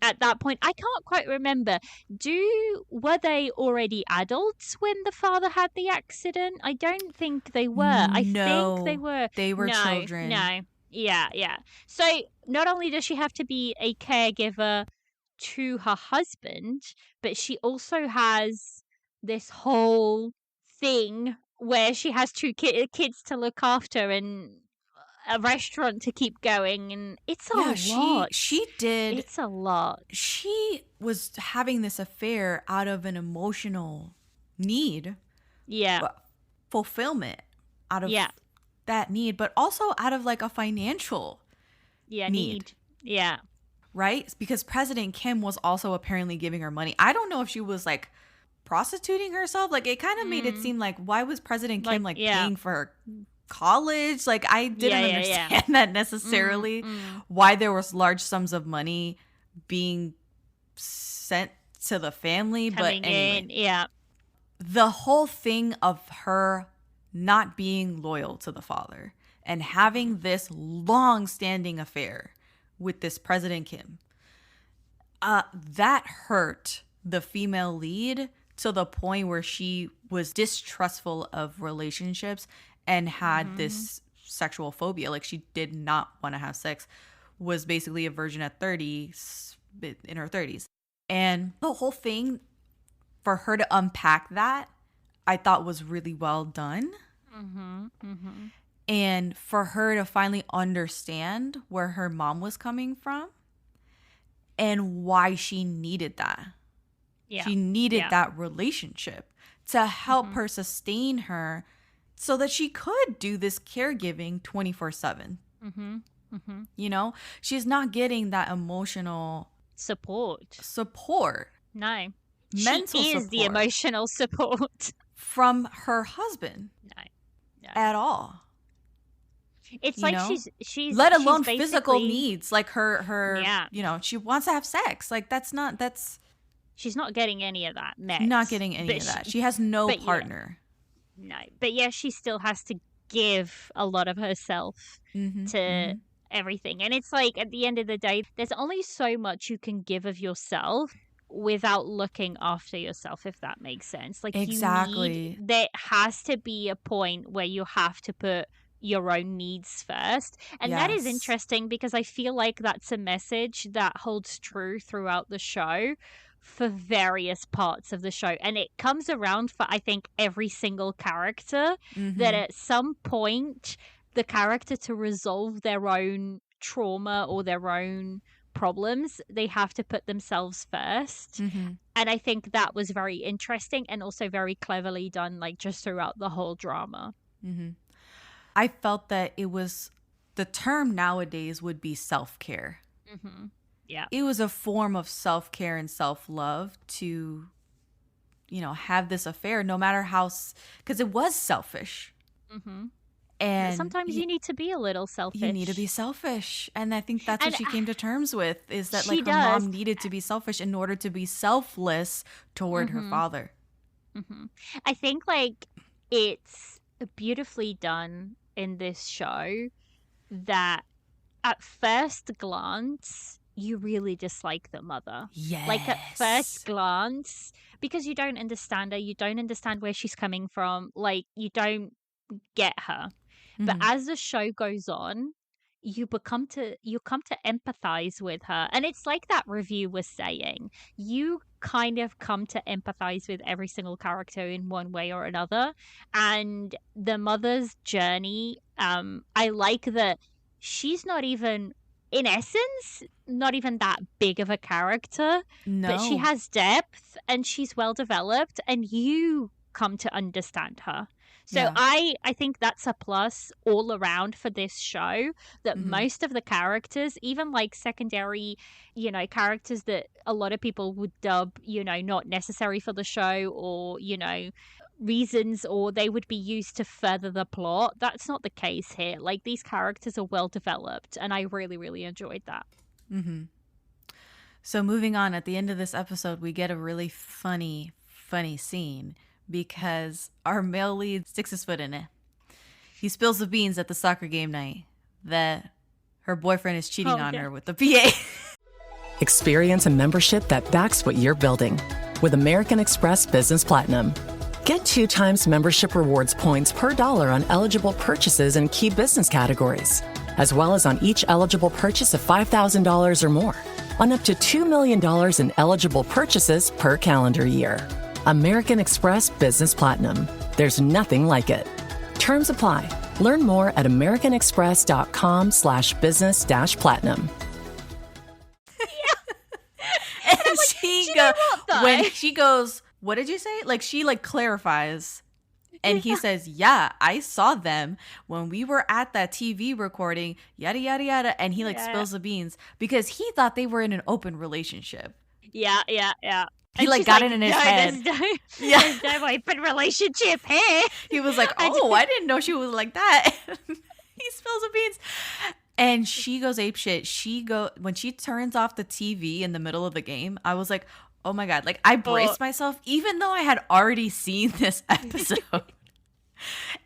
at that point. I can't quite remember. Were they already adults when the father had the accident? I don't think they were. I think they were. They were children. No. Yeah. So not only does she have to be a caregiver to her husband, but she also has this whole thing where she has 2 kids to look after and a restaurant to keep going, and it's a lot. She did. It's a lot. She was having this affair out of an emotional need. Yeah. Fulfillment out of that need, but also out of like a financial need. Yeah. Right? Because President Kim was also apparently giving her money. I don't know if she was like prostituting herself. Like, it kind of made it seem like, why was President Kim paying for her college? Like, I didn't understand that necessarily. Why there was large sums of money being sent to the family. Coming but anyway, in, the whole thing of her not being loyal to the father and having this long-standing affair with this President Kim, that hurt the female lead to the point where she was distrustful of relationships and had this sexual phobia. Like, she did not want to have sex, was basically a virgin at 30, in her 30s. And the whole thing, for her to unpack that, I thought was really well done. And for her to finally understand where her mom was coming from and why she needed that. She needed that relationship to help her sustain her so that she could do this caregiving 24/7. She's not getting that emotional support. No. Mental she is support the emotional support from her husband. No. At all. It's like she's let alone she's physical needs, like her she wants to have sex. Like, she's not getting any of that met. Not getting any of that. She has no partner. No. But she still has to give a lot of herself to everything. And it's like, at the end of the day, there's only so much you can give of yourself without looking after yourself, if that makes sense. Like, exactly. There has to be a point where you have to put your own needs first. And that is interesting, because I feel like that's a message that holds true throughout the show for various parts of the show. And it comes around for, I think, every single character, that at some point, the character, to resolve their own trauma or their own problems, they have to put themselves first. And I think that was very interesting and also very cleverly done, like, just throughout the whole drama. I felt that it was, the term nowadays would be self-care. Yeah. It was a form of self-care and self-love to have this affair, no matter how, because it was selfish. Mm-hmm. And sometimes you need to be a little selfish. You need to be selfish. And I think that's what she came to terms with, is that she her mom needed to be selfish in order to be selfless toward her father. Mm-hmm. I think it's beautifully done in this show that at first glance you really dislike the mother. Yes. At first glance, because you don't understand her, you don't understand where she's coming from, you don't get her. But as the show goes on, you come to empathize with her. And it's like that review was saying. You kind of come to empathize with every single character in one way or another. And the mother's journey, I like that she's not even, in essence, not even that big of a character. No. But she has depth and she's well developed, and you come to understand her. So I think that's a plus all around for this show, that most of the characters, even secondary, characters that a lot of people would dub, not necessary for the show, or, reasons, or they would be used to further the plot. That's not the case here. These characters are well developed, and I really, really enjoyed that. Mm-hmm. So moving on, at the end of this episode, we get a really funny scene, because our male lead sticks his foot in it. He spills the beans at the soccer game night that her boyfriend is cheating on her with the PA. Experience a membership that backs what you're building with American Express Business Platinum. Get 2 times membership rewards points per dollar on eligible purchases in key business categories, as well as on each eligible purchase of $5,000 or more, on up to $2 million in eligible purchases per calendar year. American Express Business Platinum. There's nothing like it. Terms apply. Learn more at americanexpress.com/business-platinum. And when she goes, what did you say? She clarifies. And he says, yeah, I saw them when we were at that TV recording, yada, yada, yada. And he spills the beans because he thought they were in an open relationship. Yeah. He got it in his head. There's no open relationship here. He was like, oh, I didn't know she was like that. He spills the beans. And she goes apeshit. When she turns off the TV in the middle of the game, I was like, oh my God. I braced myself, even though I had already seen this episode.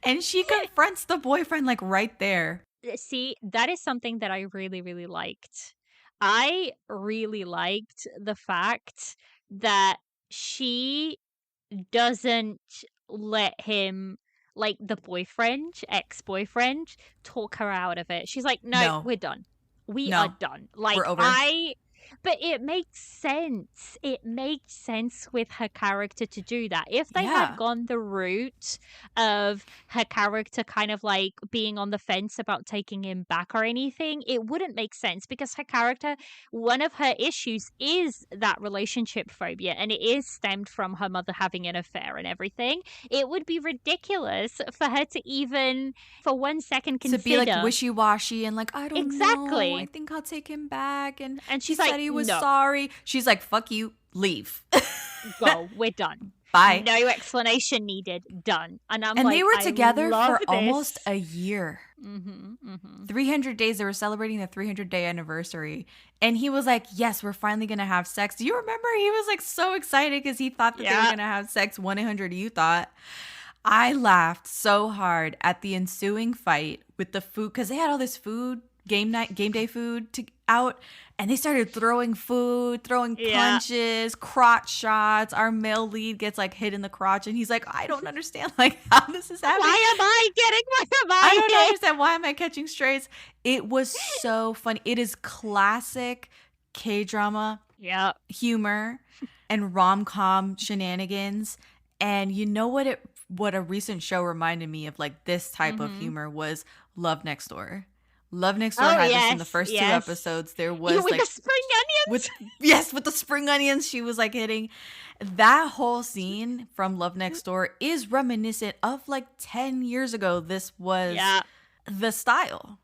And she confronts the boyfriend right there. See, that is something that I really, really liked. I really liked the fact that she doesn't let him, the boyfriend, ex-boyfriend, talk her out of it. She's like, no. We're done. We are done. We're over. But it makes sense. It makes sense with her character to do that. If they had gone the route of her character kind of being on the fence about taking him back or anything, it wouldn't make sense, because her character, one of her issues is that relationship phobia, and it is stemmed from her mother having an affair and everything. It would be ridiculous for her to even for 1 second consider. To be wishy-washy and I don't know. I think I'll take him back. And she's said he was sorry. She's like, fuck you, leave. Go, we're done. Bye. No explanation needed. Done. And they were together for almost a year. 300 days. They were celebrating the 300-day anniversary. And he was like, yes, we're finally going to have sex. Do you remember? He was so excited because he thought that they were going to have sex. 1-800 you thought. I laughed so hard at the ensuing fight with the food, because they had all this food, game day food out. And they started throwing food, throwing punches, crotch shots. Our male lead gets hit in the crotch, and he's like, I don't understand how this is happening. I don't understand. Why am I catching strays? It was so funny. It is classic K-drama humor and rom-com shenanigans. And you know what a recent show reminded me of this type of humor was Love Next Door. Love Next Door had this in the first 2 episodes. There was with the spring onions. With the spring onions, she was hitting. That whole scene from Love Next Door is reminiscent of 10 years ago. This was the style.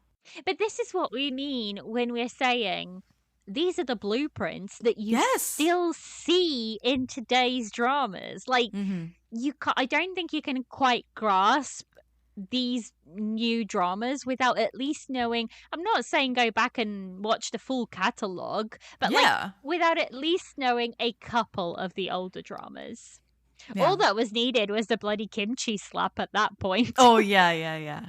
But this is what we mean when we're saying these are the blueprints that you still see in today's dramas. Like, I don't think you can quite grasp these new dramas without at least knowing. I'm not saying go back and watch the full catalog, but like without at least knowing a couple of the older dramas. Yeah. All that was needed was the bloody kimchi slap at that point. Oh yeah.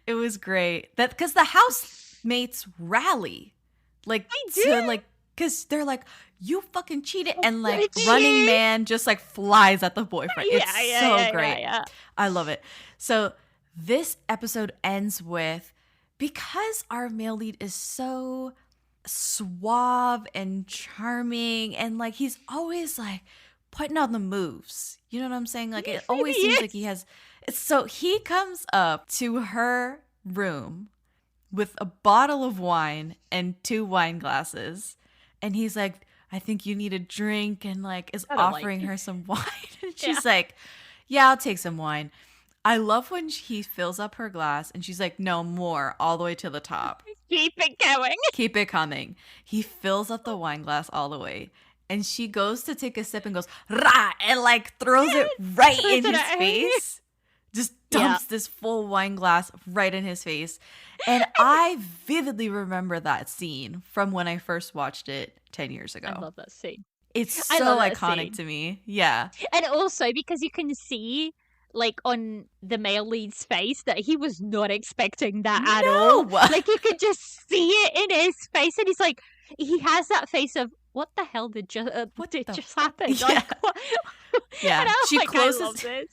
It was great. That because the housemates rally, like to like, because they're like, you fucking cheated, and like Running Man just like flies at the boyfriend. It's so great. Yeah. I love it. So this episode ends with, because our male lead is so suave and charming, and like he's always like putting on the moves. You know what I'm saying? Like it always seems like he has. So he comes up to her room with a bottle of wine and 2 wine glasses, and he's like, I think you need a drink, and like is offering her some wine. And she's like, yeah, I'll take some wine. I love when he fills up her glass and she's like, no more, all the way to the top. Keep it going. Keep it coming. He fills up the wine glass all the way, and she goes to take a sip and goes, rah, and like throws it right in his face. Just dumps this full wine glass right in his face. And I vividly remember that scene from when I first watched it 10 years ago. I love that scene. It's so iconic to me. Yeah. And also because you can see like on the male lead's face that he was not expecting that at all. Like you could just see it in his face, and he's like, he has that face of, what the hell did just happen? Yeah. Like, what? Yeah. She like, closes. I love this.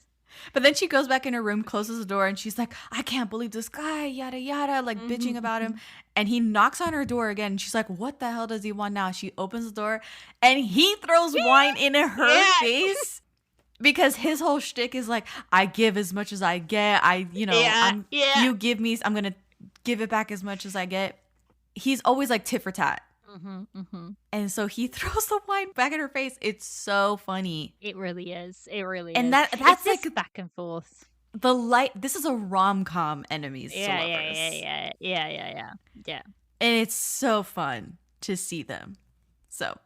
But then she goes back in her room, closes the door, and she's like, I can't believe this guy, yada, yada, like bitching about him. And he knocks on her door again. And she's like, what the hell does he want now? She opens the door, and he throws wine in her face. Because his whole shtick is like, I give as much as I get. You give me, I'm going to give it back as much as I get. He's always like tit for tat. And so he throws the wine back in her face. It's so funny. It really is. It really is. And that's it's like back and forth. This is a rom-com enemies to lovers. Yeah. And it's so fun to see them. So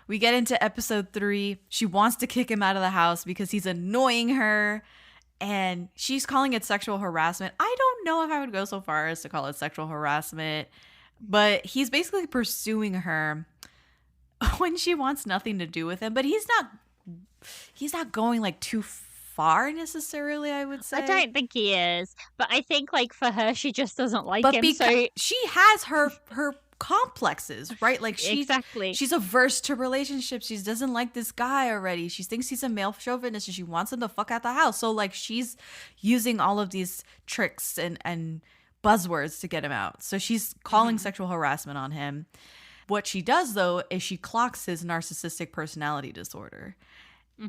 we get into episode 3. She wants to kick him out of the house because he's annoying her. And she's calling it sexual harassment. I don't know if I would go so far as to call it sexual harassment. But he's basically pursuing her when she wants nothing to do with him. But he's not going like too far necessarily, I would say. I don't think he is. But I think like for her, she just doesn't like him. So she has her complexes, right? Like she's averse to relationships. She doesn't like this guy already. She thinks he's a male chauvinist and she wants him to fuck out the house. So like she's using all of these tricks and buzzwords to get him out. So she's calling sexual harassment on him. What she does though is she clocks his narcissistic personality disorder.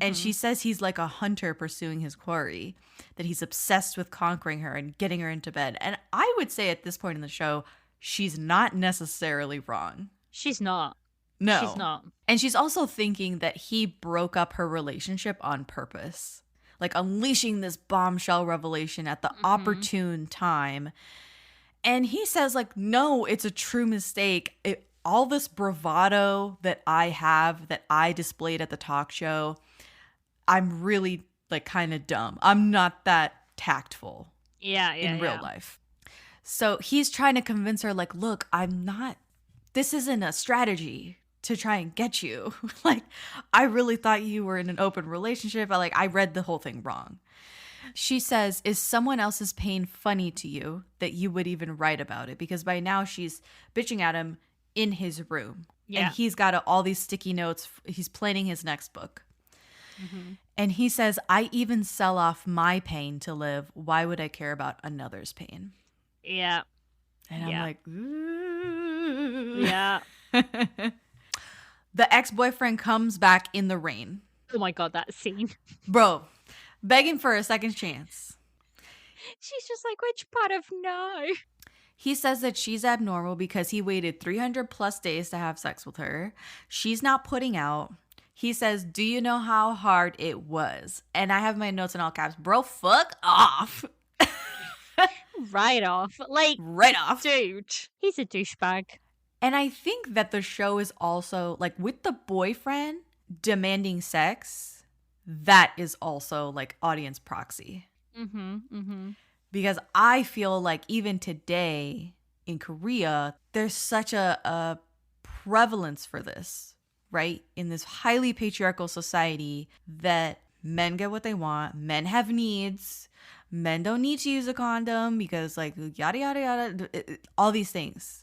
And she says he's like a hunter pursuing his quarry, that he's obsessed with conquering her and getting her into bed. And I would say at this point in the show, she's not necessarily wrong. She's not. No. She's not. And she's also thinking that he broke up her relationship on purpose, like unleashing this bombshell revelation at the opportune time. And he says like, no, it's a true mistake. All this bravado that I displayed at the talk show, I'm really like kind of dumb. I'm not that tactful in real life. So he's trying to convince her like, look, this isn't a strategy to try and get you. Like, I really thought you were in an open relationship. I read the whole thing wrong. She says, is someone else's pain funny to you that you would even write about it? Because by now she's bitching at him in his room. Yeah. And he's got all these sticky notes. He's planning his next book. And he says, I even sell off my pain to live. Why would I care about another's pain? Yeah. And I'm like, ooh. Yeah. The ex-boyfriend comes back in the rain. Oh my God, that scene. Bro, begging for a second chance. She's just like, which part of no? He says that she's abnormal because he waited 300 plus days to have sex with her. She's not putting out. He says, do you know how hard it was? And I have my notes in all caps. Bro, fuck off. Right off. Like, right off. Dude. He's a douchebag. And I think that the show is also like with the boyfriend demanding sex, that is also like audience proxy. Because I feel like even today in Korea, there's such a prevalence for this, right? In this highly patriarchal society that men get what they want, men have needs, men don't need to use a condom because like yada, yada, yada, all these things.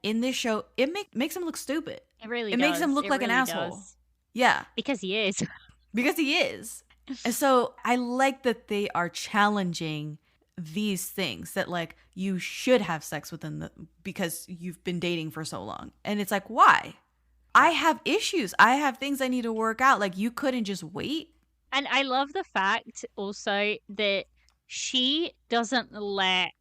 In this show, it makes him look stupid. It really It does. makes him look like an asshole. Does. Yeah. Because he is. Because he is. And so I like that they are challenging these things that like you should have sex because you've been dating for so long. And it's like, why? I have issues. I have things I need to work out. Like you couldn't just wait. And I love the fact also that she doesn't let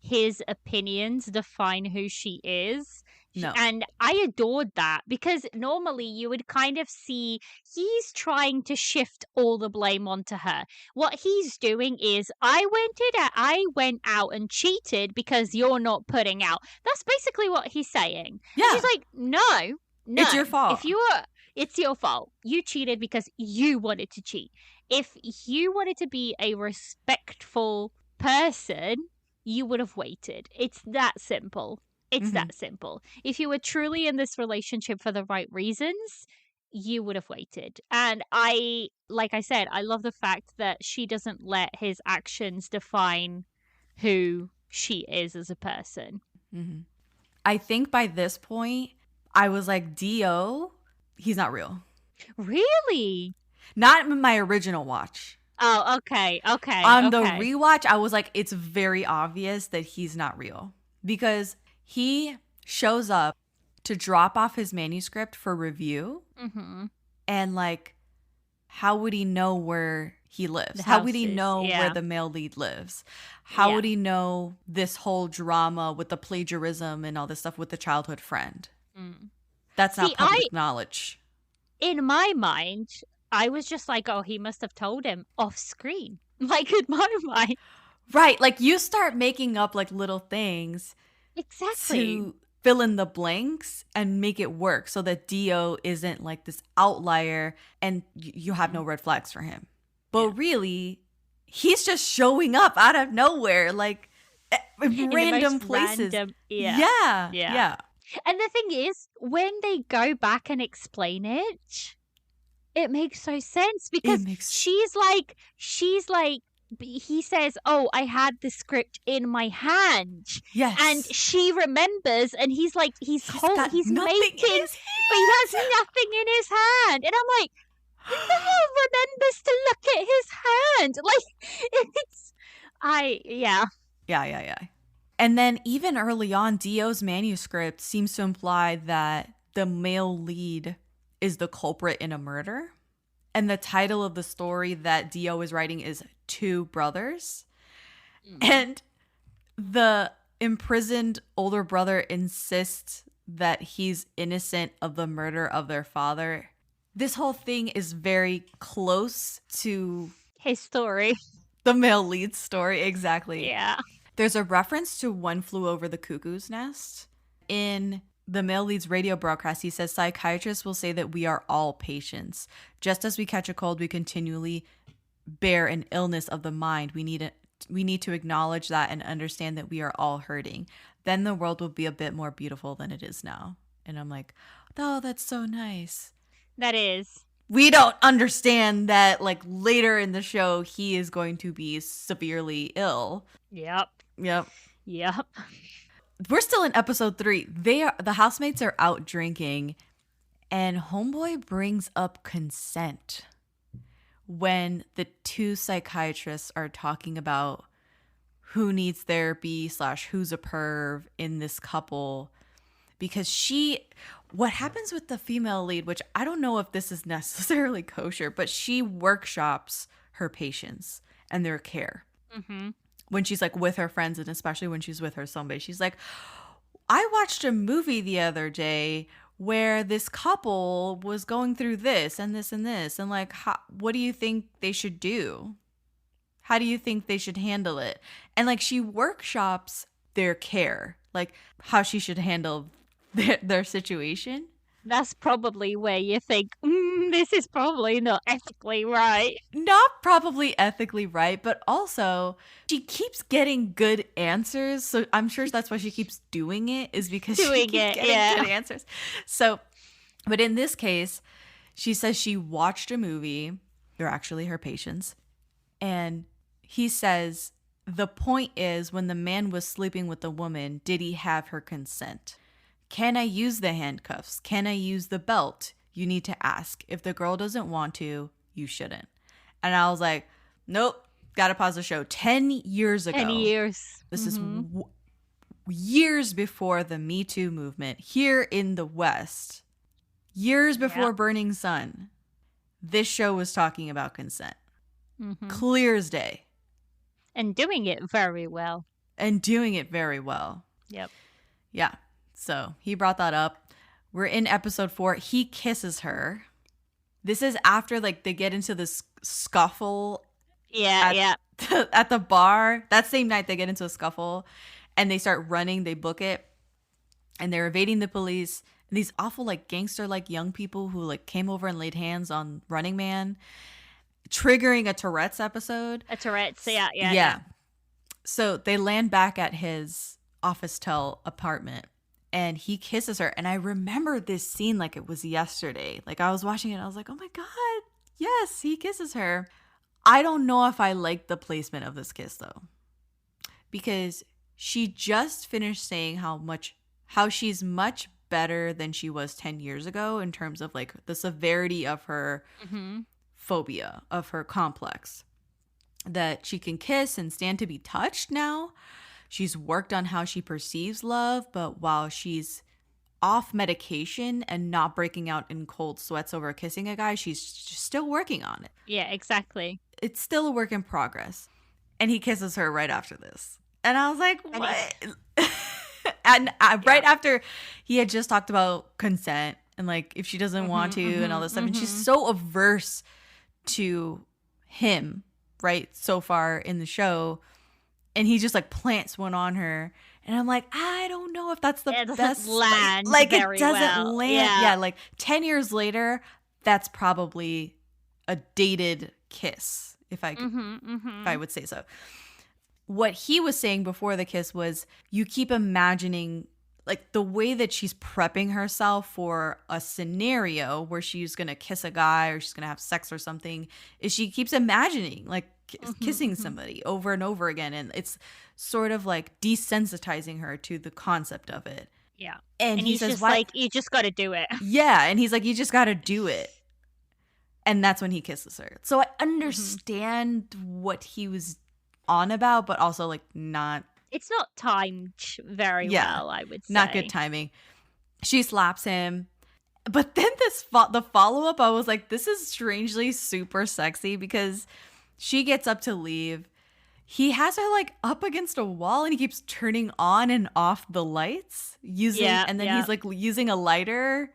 his opinions define who she is. No. And I adored that because normally you would kind of see he's trying to shift all the blame onto her. What he's doing is, I went out and cheated because you're not putting out. That's basically what he's saying. Yeah. And she's like, no, it's your fault. It's your fault. You cheated because you wanted to cheat. If you wanted to be a respectful person, you would have waited. It's that simple. It's that simple. If you were truly in this relationship for the right reasons, you would have waited. And like I said, I love the fact that she doesn't let his actions define who she is as a person. I think by this point, I was like, Dio, he's not real. Really? Not in my original watch. Oh, okay. On the rewatch, I was like, it's very obvious that he's not real. Because he shows up to drop off his manuscript for review. And like, how would he know where he lives? How would he know where the male lead lives? How would he know this whole drama with the plagiarism and all this stuff with the childhood friend? That's not public knowledge. In my mind, I was just like, oh, he must have told him off screen. Like, in my mind. Right. Like, you start making up like little things. Exactly. To fill in the blanks and make it work so that Dio isn't like this outlier and you have no red flags for him. But really, he's just showing up out of nowhere, like in random places. Yeah. And the thing is, when they go back and explain it, it makes so sense because she's like, he says, oh, I had the script in my hand. Yes. And she remembers, and he's like, he's making, but he has nothing in his hand. And I'm like, who the hell remembers to look at his hand? Like, Yeah. And then even early on, Dio's manuscript seems to imply that the male lead is the culprit in a murder. And the title of the story that Dio is writing is Two Brothers. And the imprisoned older brother insists that he's innocent of the murder of their father. This whole thing is very close to his story. The male lead story, exactly. Yeah. There's a reference to One Flew Over the Cuckoo's Nest. In the male lead's radio broadcast, he says, psychiatrists will say that we are all patients. Just as we catch a cold, we continually bear an illness of the mind. We need to acknowledge that and understand that we are all hurting. Then the world will be a bit more beautiful than it is now. And I'm like, oh, that's so nice. That is. We don't understand that, like, later in the show, he is going to be severely ill. Yep. We're still in episode 3. The housemates are out drinking, and homeboy brings up consent when the two psychiatrists are talking about who needs therapy / who's a perv in this couple. Because what happens with the female lead, which I don't know if this is necessarily kosher, but she workshops her patients and their care. When she's like with her friends, and especially when she's with her soulmate, she's like, I watched a movie the other day where this couple was going through this and this and this. And like, what do you think they should do? How do you think they should handle it? And like, she workshops their care, like how she should handle their situation. That's probably where you think, this is probably not ethically right. Not probably ethically right, but also she keeps getting good answers. So I'm sure that's why she keeps doing it, is because she keeps getting good answers. So, but in this case, she says she watched a movie. They're actually her patients. And he says, the point is, when the man was sleeping with the woman, did he have her consent? Can I use the handcuffs? Can I use the belt? You need to ask. If the girl doesn't want to, you shouldn't. And I was like, nope, gotta pause the show. 10 years ago. 10 years. This is years before the Me Too movement here in the West. Years before Burning Sun. This show was talking about consent. Clear as day. And doing it very well. Yep. Yeah. So he brought that up. We're in episode 4. He kisses her. This is after like they get into this scuffle. At the bar. That same night they get into a scuffle and they start running. They book it and they're evading the police. And these awful like gangster like young people who like came over and laid hands on Running Man, triggering a Tourette's episode. Yeah. So they land back at his office-tel apartment. And he kisses her. And I remember this scene like it was yesterday. Like I was watching it and I was like, oh my God, yes, he kisses her. I don't know if I like the placement of this kiss though. Because she just finished saying how she's much better than she was 10 years ago in terms of like the severity of her phobia, of her complex. That she can kiss and stand to be touched now. She's worked on how she perceives love, but while she's off medication and not breaking out in cold sweats over kissing a guy, she's still working on it. Yeah, exactly. It's still a work in progress. And he kisses her right after this. And I was like, what? And right after he had just talked about consent and like if she doesn't want to and all this stuff. And she's so averse to him, right, so far in the show. And he just like plants one on her. And I'm like, I don't know if that's the best. Land like very it doesn't well. land. Yeah, like 10 years later, that's probably a dated kiss, if I would say so. What he was saying before the kiss was you keep imagining like the way that she's prepping herself for a scenario where she's going to kiss a guy or she's going to have sex or something is she keeps imagining like kissing somebody over and over again. And it's sort of like desensitizing her to the concept of it. Yeah. And he he's says, just like, you just got to do it. Yeah. And he's like, you just got to do it. And that's when he kisses her. So I understand what he was on about, but also like not. It's not timed very well, I would say. Not good timing. She slaps him. But then the follow-up, I was like, this is strangely super sexy because she gets up to leave. He has her like up against a wall and he keeps turning on and off the lights he's like using a lighter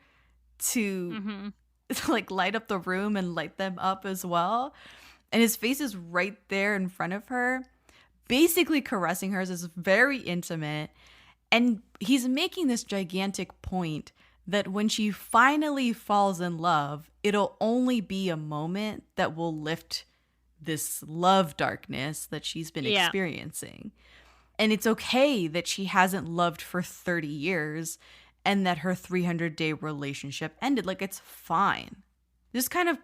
to like light up the room and light them up as well. And his face is right there in front of her, basically caressing her. It's very intimate. And he's making this gigantic point that when she finally falls in love, it'll only be a moment that will lift this love darkness that she's been experiencing. And it's okay that she hasn't loved for 30 years and that her 300-day relationship ended. Like, it's fine. Just kind of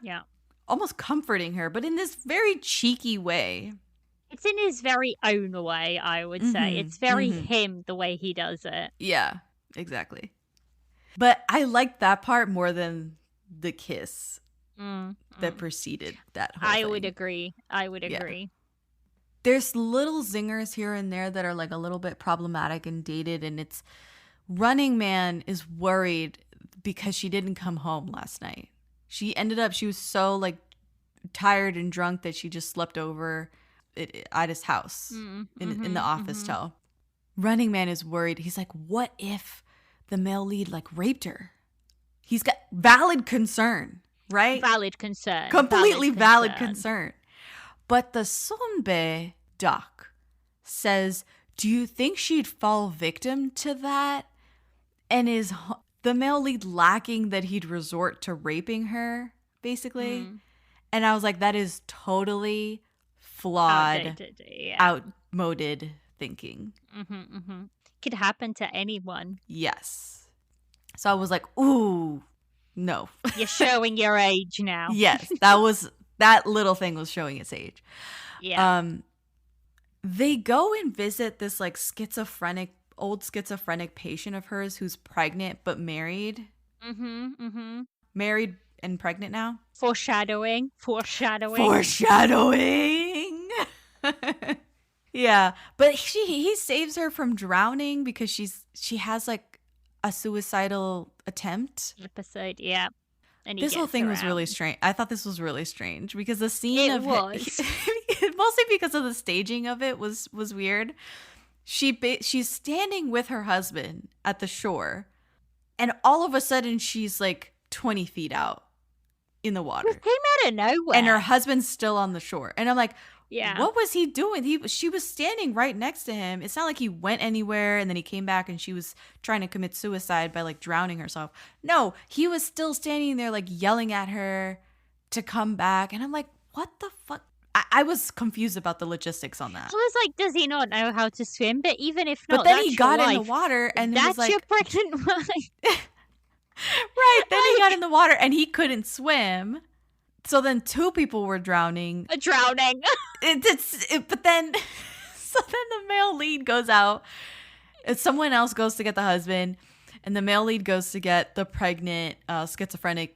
almost comforting her, but in this very cheeky way. It's in his very own way, I would say. It's very him, the way he does it. Yeah, exactly. But I liked that part more than the kiss that preceded that whole thing. I would agree. Yeah. There's little zingers here and there that are like a little bit problematic and dated, and it's Running Man is worried because she didn't come home last night. She was so like tired and drunk that she just slept over at his house in the office tel. Running Man is worried. He's like, what if the male lead like raped her? He's got valid concern, right? Valid concern. Completely valid concern. But the Sonbe doc says, do you think she'd fall victim to that And is the male lead lacking that he'd resort to raping her, basically? And I was like, that is totally flawed, outmoded thinking. Could happen to anyone. Yes. So I was like, ooh, no. You're showing your age now. Yes, that little thing was showing its age. Yeah. They go and visit this like old schizophrenic patient of hers who's pregnant but married. Married and pregnant now. Foreshadowing. Yeah, but he saves her from drowning because she has like a suicidal attempt Episode, yeah. And this whole thing was really strange. I thought this was really strange because the scene mostly because of the staging of it was weird. She's standing with her husband at the shore, and all of a sudden she's like 20 feet out in the water. It came out of nowhere. And her husband's still on the shore. And I'm like, yeah, what was he doing? She was standing right next to him. It's not like he went anywhere and then he came back and she was trying to commit suicide by like drowning herself. No, he was still standing there like yelling at her to come back. And I'm like, what the fuck? I was confused about the logistics on that. I was like, does he not know how to swim? But even if not, but then he got in the water and that's was like, your pregnant wife. Right, then he got in the water and he couldn't swim. So then two people were drowning. Drowning. But then, so then the male lead goes out. And someone else goes to get the husband. And the male lead goes to get the pregnant schizophrenic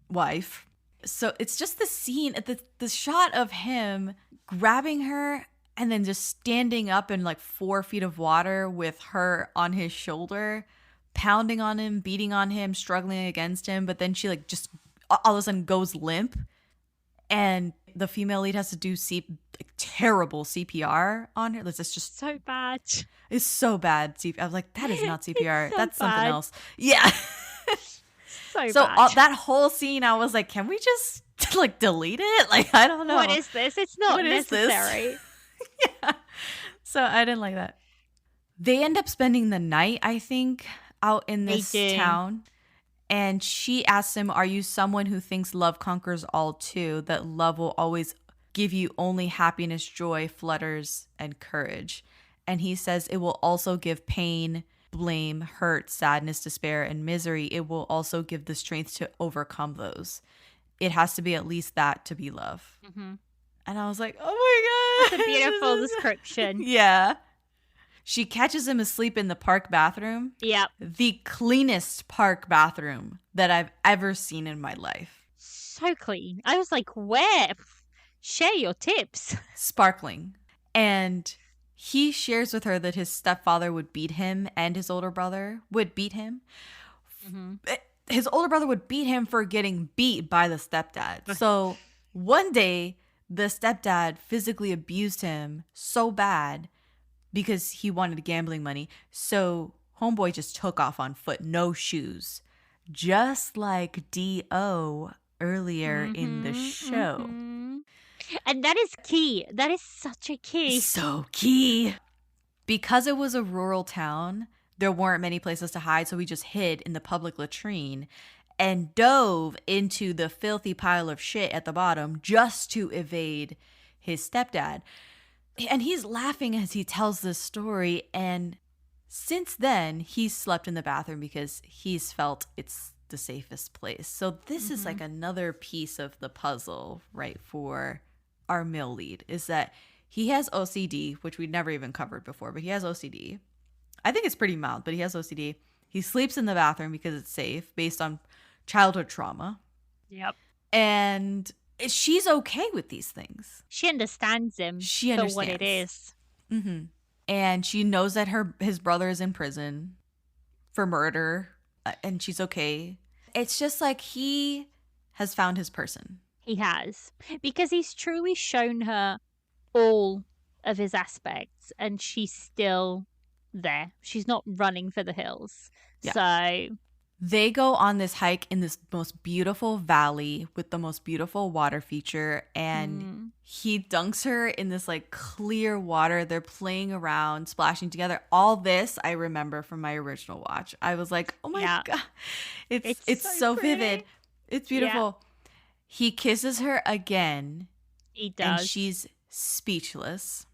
wife. So it's just the scene, the shot of him grabbing her and then just standing up in like 4 feet of water with her on his shoulder, pounding on him, beating on him, struggling against him. But then she like just all of a sudden goes limp. And the female lead has to do terrible CPR on her. It's just so bad. It's so bad. I was like, that is not CPR. So That's something bad. else. Yeah. So bad. That whole scene, I was like, can we just like delete it? Like, I don't know. What is this? It's not What is this? necessary. Yeah. So I didn't like that. They end up spending the night, I think, out in this town. And she asks him, are you someone who thinks love conquers all too? That love will always give you only happiness, joy, flutters, and courage. And he says it will also give pain, blame, hurt, sadness, despair, and misery. It will also give the strength to overcome those. It has to be at least that to be love. Mm-hmm. And I was like, oh my God. It's a beautiful description. Yeah. She catches him asleep in the park bathroom. Yep. The cleanest park bathroom that I've ever seen in my life. So clean. I was like, where? Share your tips. Sparkling. And he shares with her that his stepfather would beat him and his older brother would beat him. Mm-hmm. His older brother would beat him for getting beat by the stepdad. So one day, the stepdad physically abused him so bad because he wanted gambling money. So homeboy just took off on foot, no shoes. Just like D.O. earlier in the show. Mm-hmm. And that is key. That is such a key. So key. Because it was a rural town, there weren't many places to hide, so we just hid in the public latrine and dove into the filthy pile of shit at the bottom just to evade his stepdad. And he's laughing as he tells this story. And since then, he's slept in the bathroom because he's felt it's the safest place. So this is like another piece of the puzzle, right, for our male lead, is that he has OCD, which we'd never even covered before, but he has OCD. I think it's pretty mild, but he has OCD. He sleeps in the bathroom because it's safe based on childhood trauma. Yep. And she's okay with these things. She understands him for what it is. Mm-hmm. And she knows that his brother is in prison for murder, and she's okay. It's just like he has found his person. He has. Because he's truly shown her all of his aspects, and she's still there. She's not running for the hills. Yeah. So They go on this hike in this most beautiful valley with the most beautiful water feature, and he dunks her in this like clear water. They're playing around, splashing together. All this I remember from my original watch. I was like, oh my God. It's so vivid. It's beautiful. Yeah. He kisses her again. He does. And she's speechless.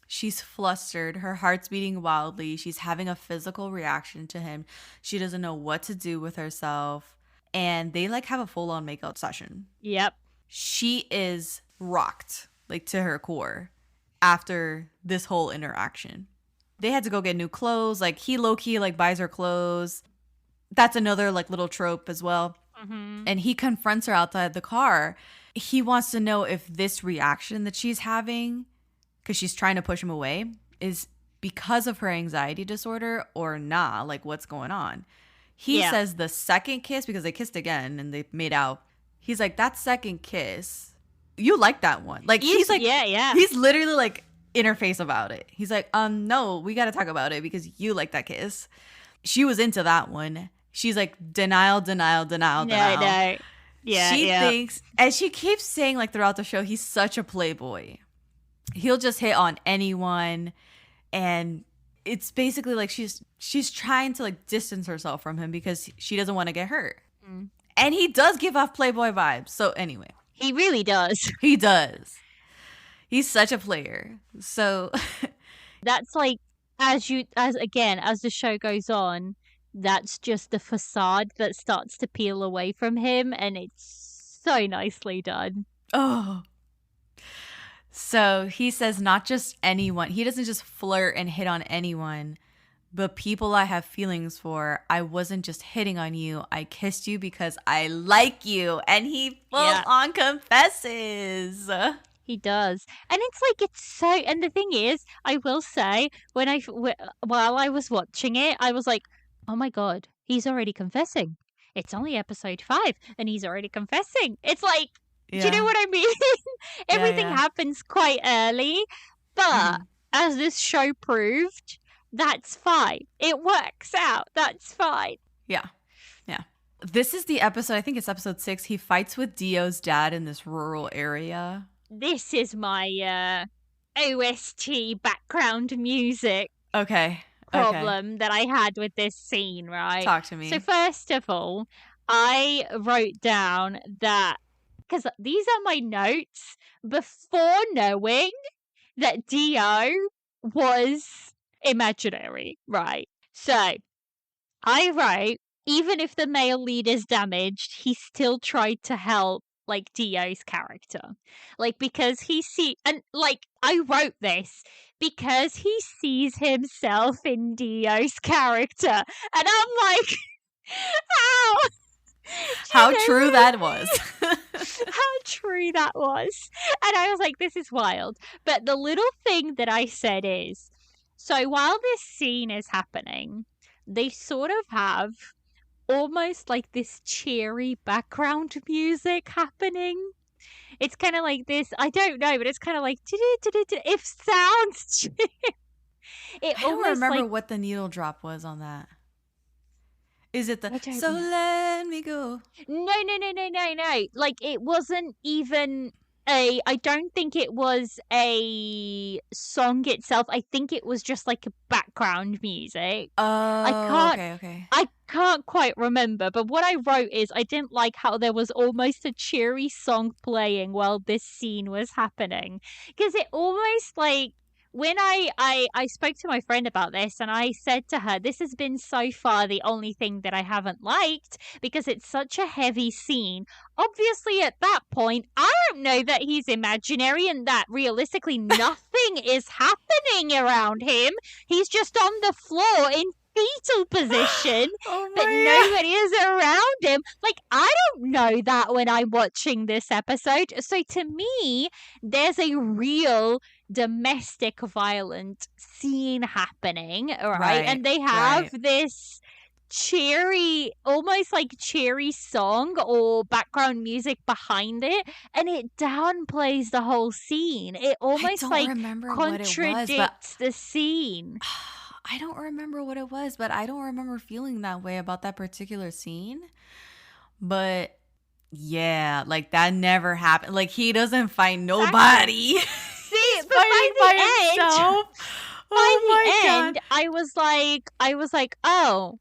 She's flustered. Her heart's beating wildly. She's having a physical reaction to him. She doesn't know what to do with herself. And they like have a full-on makeout session. Yep. She is rocked, like to her core, after this whole interaction. They had to go get new clothes. Like he low-key like buys her clothes. That's another like little trope as well. And he confronts her outside the car. He wants to know if this reaction that she's having, because she's trying to push him away, is because of her anxiety disorder or nah, like what's going on. He says the second kiss, because they kissed again and they made out. He's like, that second kiss, you like that one. Like he's like, he's literally like in her face about it. He's like, no, we got to talk about it because you like that kiss. She was into that one. She's like, denial. No. Yeah, she thinks, and she keeps saying like throughout the show, he's such a playboy. He'll just hit on anyone, and it's basically like she's trying to like distance herself from him because she doesn't want to get hurt. And he does give off playboy vibes. So anyway, he really does. He does. He's such a player. So that's like as the show goes on, that's just the facade that starts to peel away from him, and it's so nicely done. Oh. So he says not just anyone. He doesn't just flirt and hit on anyone, but people I have feelings for. I wasn't just hitting on you. I kissed you because I like you. And he full on confesses. He does. And it's like, it's so, and the thing is, I will say, while I was watching it, I was like, oh my God, he's already confessing. It's only episode 5 and he's already confessing. It's like, do you know what I mean? Everything happens quite early, but as this show proved, that's fine. It works out. That's fine. Yeah. This is the episode, I think it's episode 6. He fights with Dio's dad in this rural area. This is my OST background music. Problem that I had with this scene, right? Talk to me. So first of all, I wrote down that, because these are my notes before knowing that Dio was imaginary, right? So I wrote, even if the male lead is damaged, he still tried to help, like, Dio's character. Like, because I wrote this because he sees himself in Dio's character. And I'm like, how true that was. How true that was. And I was like, this is wild. But the little thing that I said is, so while this scene is happening, they sort of have almost like this cheery background music happening. It's kind of like this, I don't know, but it's kind of like, if sounds. I don't remember what the needle drop was on that. Is it the so let me go? No. Like, it wasn't even I don't think it was a song itself. I think it was just like a background music. Okay. I can't quite remember, but what I wrote is I didn't like how there was almost a cheery song playing while this scene was happening. Because it almost like, when I spoke to my friend about this, and I said to her, this has been so far the only thing that I haven't liked, because it's such a heavy scene. Obviously, at that point, I don't know that he's imaginary and that realistically nothing is happening around him. He's just on the floor in fetal position, but nobody is around him. Like, I don't know that when I'm watching this episode. So to me, there's a real domestic violent scene happening, right? And they have this cheery, almost like cheery song or background music behind it, and it downplays the whole scene. It almost like contradicts the scene. I don't remember what it was, but I don't remember feeling that way about that particular scene. But yeah, like that never happened. Like he doesn't fight nobody. See, but Fighting by himself. By Oh the my end, God. I was like, oh,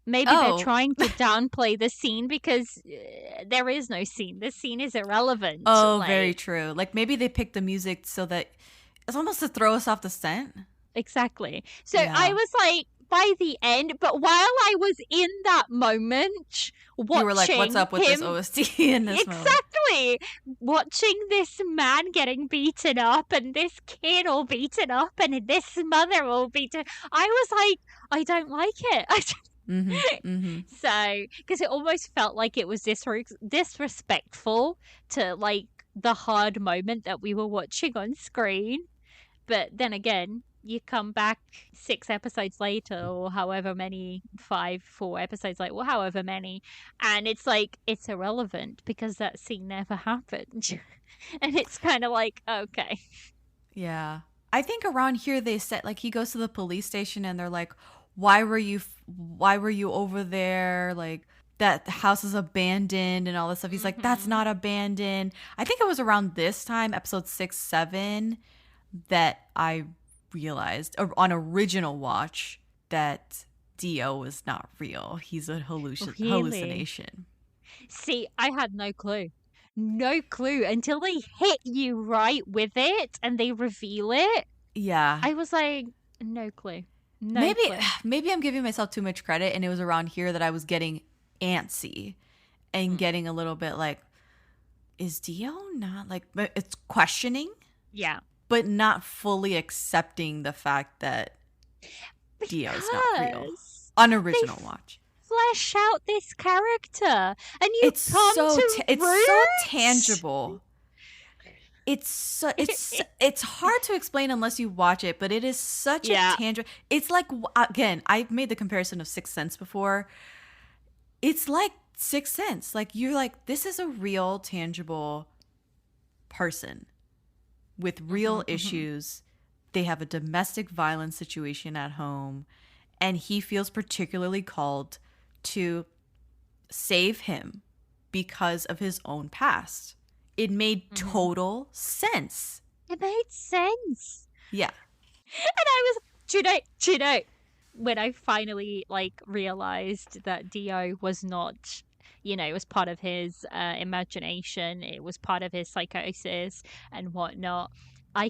maybe they're Oh. trying to downplay the scene because there is no scene. The scene is irrelevant. Oh, like, very true. Like maybe they picked the music so that it's almost to throw us off the scent. Exactly. So Yeah. I was like, by the end, but while I was in that moment, watching You were like, what's up with this him- OST in this moment? Exactly. Watching this man getting beaten up and this kid all beaten up and this mother all beaten. I was like, I don't like it. So, because it almost felt like it was disrespectful to like the hard moment that we were watching on screen. But then again, you come back 6 episodes later or however many, 4 episodes later, or however many, and it's like, it's irrelevant because that scene never happened. And it's kind of like, okay. Yeah. I think around here they said, like, he goes to the police station and they're like, why were you over there? Like, that the house is abandoned and all this stuff. He's like, that's not abandoned. I think it was around this time, episode 6, 7, that I realized on original watch that Dio was not real. He's a hallucination. See, I had no clue. No clue until they hit you right with it and they reveal it. Yeah. I was like, no clue. No clue. Maybe I'm giving myself too much credit, and it was around here that I was getting antsy and getting a little bit like, is Dio not like, it's questioning? Yeah. But not fully accepting the fact that Dio's not real. On original watch. Flesh out this character, and you It's come so to it's roots? so tangible. It's hard to explain unless you watch it, but it is such a tangible. It's like, again, I've made the comparison of Sixth Sense before. It's like Sixth Sense. Like, you're like, this is a real, tangible person with real issues. They have a domestic violence situation at home, and he feels particularly called to save him because of his own past. It made total sense. It made sense. Yeah. And I was, do you know, when I finally like realized that Dio was not, you know, it was part of his imagination, it was part of his psychosis and whatnot, I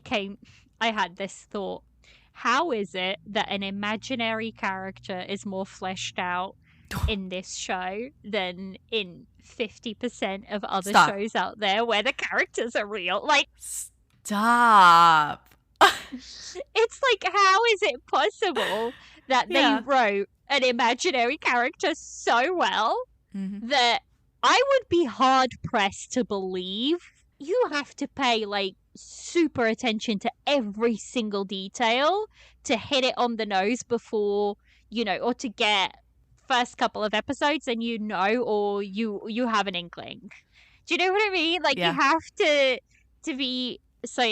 had this thought: how is it that an imaginary character is more fleshed out in this show than in 50% of other shows out there where the characters are real? Like, stop. It's like, how is it possible that they wrote an imaginary character so well that I would be hard pressed to believe you have to pay like super attention to every single detail to hit it on the nose before, you know, or to get first couple of episodes and you know, or you have an inkling. Do you know what I mean? Like, you have to be. So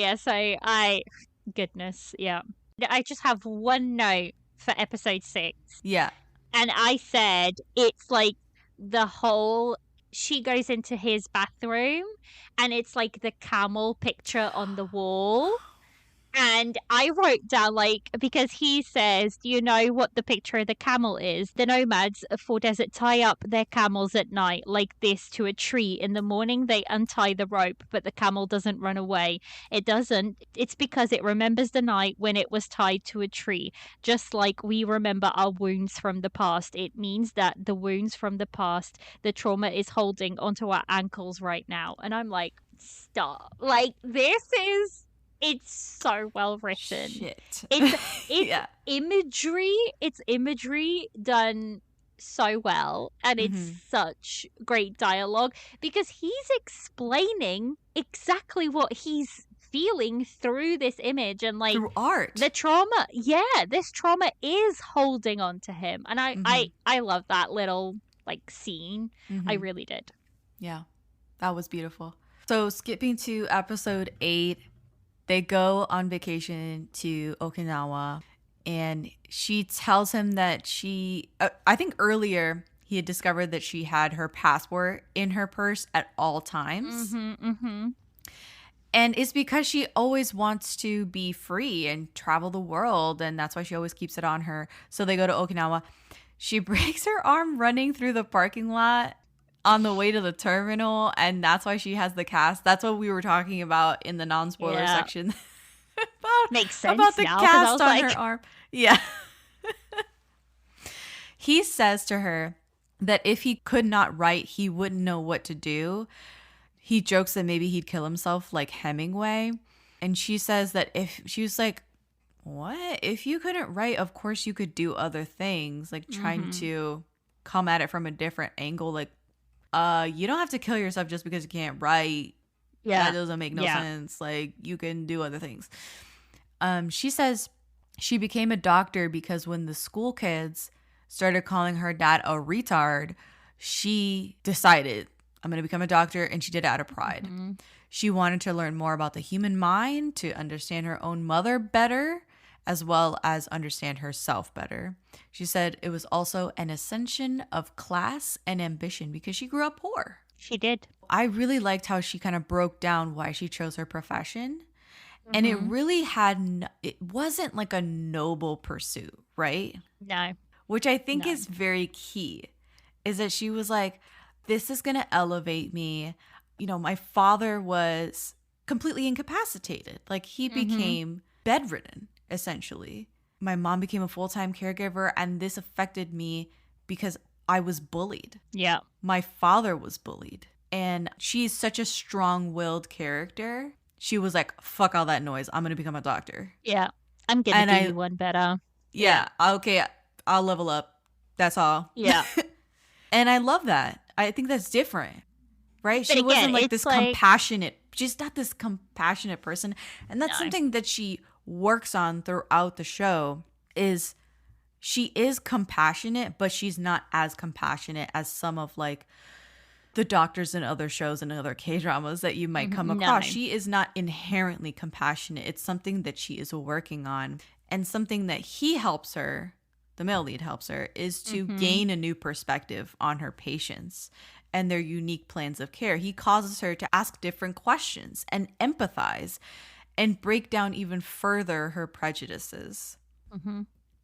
goodness, I just have one note for episode 6. Yeah. And I said, it's like the whole, she goes into his bathroom and it's like the camel picture on the wall. And I wrote down, like, because he says, do you know what the picture of the camel is? The nomads for desert tie up their camels at night like this to a tree. In the morning, they untie the rope, but the camel doesn't run away. It doesn't. It's because it remembers the night when it was tied to a tree. Just like we remember our wounds from the past. It means that the wounds from the past, the trauma is holding onto our ankles right now. And I'm like, stop. Like, this is... It's so well written. Shit. It's imagery. It's imagery done so well, and it's such great dialogue because he's explaining exactly what he's feeling through this image and like through art. The trauma. Yeah, this trauma is holding on to him, and I love that little like scene. I really did. Yeah, that was beautiful. So skipping to episode 8. They go on vacation to Okinawa. And she tells him that I think earlier he had discovered that she had her passport in her purse at all times. And it's because she always wants to be free and travel the world. And that's why she always keeps it on her. So they go to Okinawa. She breaks her arm running through the parking lot on the way to the terminal. And that's why she has the cast. That's what we were talking about in the non-spoiler section. Makes sense about the now, cast on her arm. Yeah. He says to her that if he could not write, he wouldn't know what to do. He jokes that maybe he'd kill himself like Hemingway. And she says that she was like, what? If you couldn't write, of course you could do other things, like trying to come at it from a different angle. Like, you don't have to kill yourself just because you can't write. Yeah. That doesn't make no sense. Like, you can do other things. She says she became a doctor because when the school kids started calling her dad a retard, she decided, I'm going to become a doctor, and she did it out of pride. She wanted to learn more about the human mind, to understand her own mother better, as well as understand herself better. She said it was also an ascension of class and ambition because she grew up poor. She did. I really liked how she kind of broke down why she chose her profession. And it really it wasn't like a noble pursuit, right? No. Which I think is very key, is that she was like, this is going to elevate me. You know, my father was completely incapacitated. Like, he became bedridden, essentially. My mom became a full-time caregiver, and this affected me because I was bullied. Yeah. My father was bullied. And she's such a strong-willed character. She was like, fuck all that noise. I'm going to become a doctor. Yeah. I'm going to do one better. Yeah. Okay. I'll level up. That's all. Yeah. And I love that. I think that's different, right? But she again, wasn't like this like... compassionate. She's not this compassionate person. And that's something that she works on throughout the show, is she is compassionate, but she's not as compassionate as some of like the doctors in other shows and other K-dramas that you might come across. She is not inherently compassionate. It's something that she is working on, and something that he helps her, the male lead helps her, is to gain a new perspective on her patients and their unique plans of care. He causes her to ask different questions and empathize and break down even further her prejudices.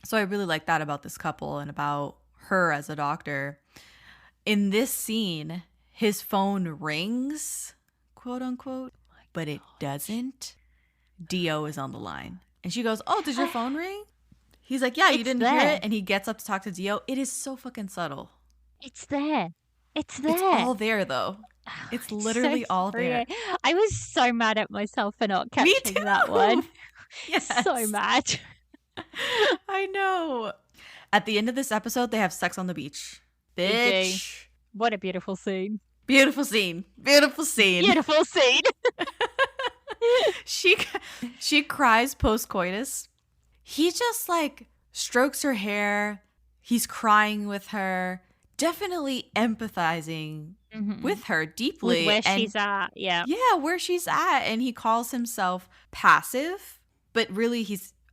So I really like that about this couple and about her as a doctor. In this scene, his phone rings, quote unquote, but it doesn't. Dio is on the line. And she goes, oh, does your phone ring? He's like, yeah, you didn't hear it? And he gets up to talk to Dio. It is so fucking subtle. It's there. It's there. It's all there, though. It's literally so all there. I was so mad at myself for not catching that one. Yes. So mad. I know. At the end of this episode, they have sex on the beach. Bitch. What a beautiful scene. Beautiful scene. Beautiful scene. Beautiful scene. She cries post-coitus. He just like strokes her hair. He's crying with her. Definitely empathizing with her deeply. With where she's at, yeah. Yeah, where she's at. And he calls himself passive, but really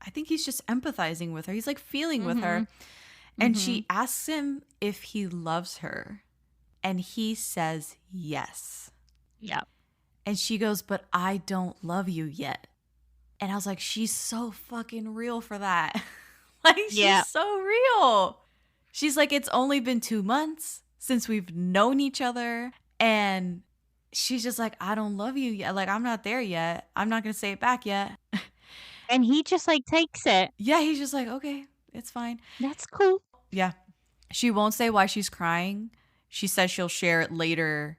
I think he's just empathizing with her. He's like feeling with her. And she asks him if he loves her. And he says yes. Yeah. And she goes, but I don't love you yet. And I was like, she's so fucking real for that. Like, she's so real. She's like, it's only been 2 months since we've known each other. And she's just like, I don't love you yet. Like, I'm not there yet. I'm not going to say it back yet. And he just like takes it. Yeah, he's just like, okay, it's fine. That's cool. Yeah. She won't say why she's crying. She says she'll share it later.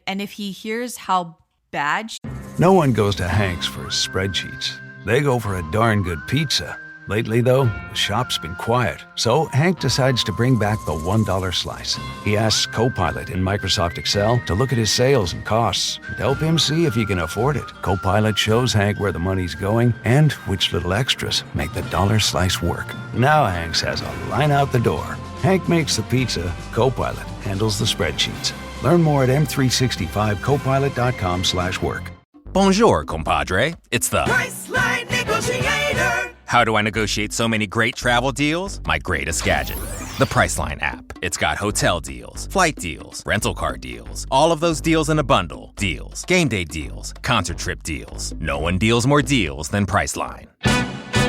And if he hears how bad No one goes to Hank's for spreadsheets. They go for a darn good pizza. Lately, though, the shop's been quiet, so Hank decides to bring back the $1 slice. He asks Copilot in Microsoft Excel to look at his sales and costs and help him see if he can afford it. Copilot shows Hank where the money's going and which little extras make the dollar slice work. Now Hank has a line out the door. Hank makes the pizza, Copilot handles the spreadsheets. Learn more at m365copilot.com/work. Bonjour, compadre. It's the Priceline Negotiator. How do I negotiate so many great travel deals? My greatest gadget, the Priceline app. It's got hotel deals, flight deals, rental car deals, all of those deals in a bundle. Deals, game day deals, concert trip deals. No one deals more deals than Priceline.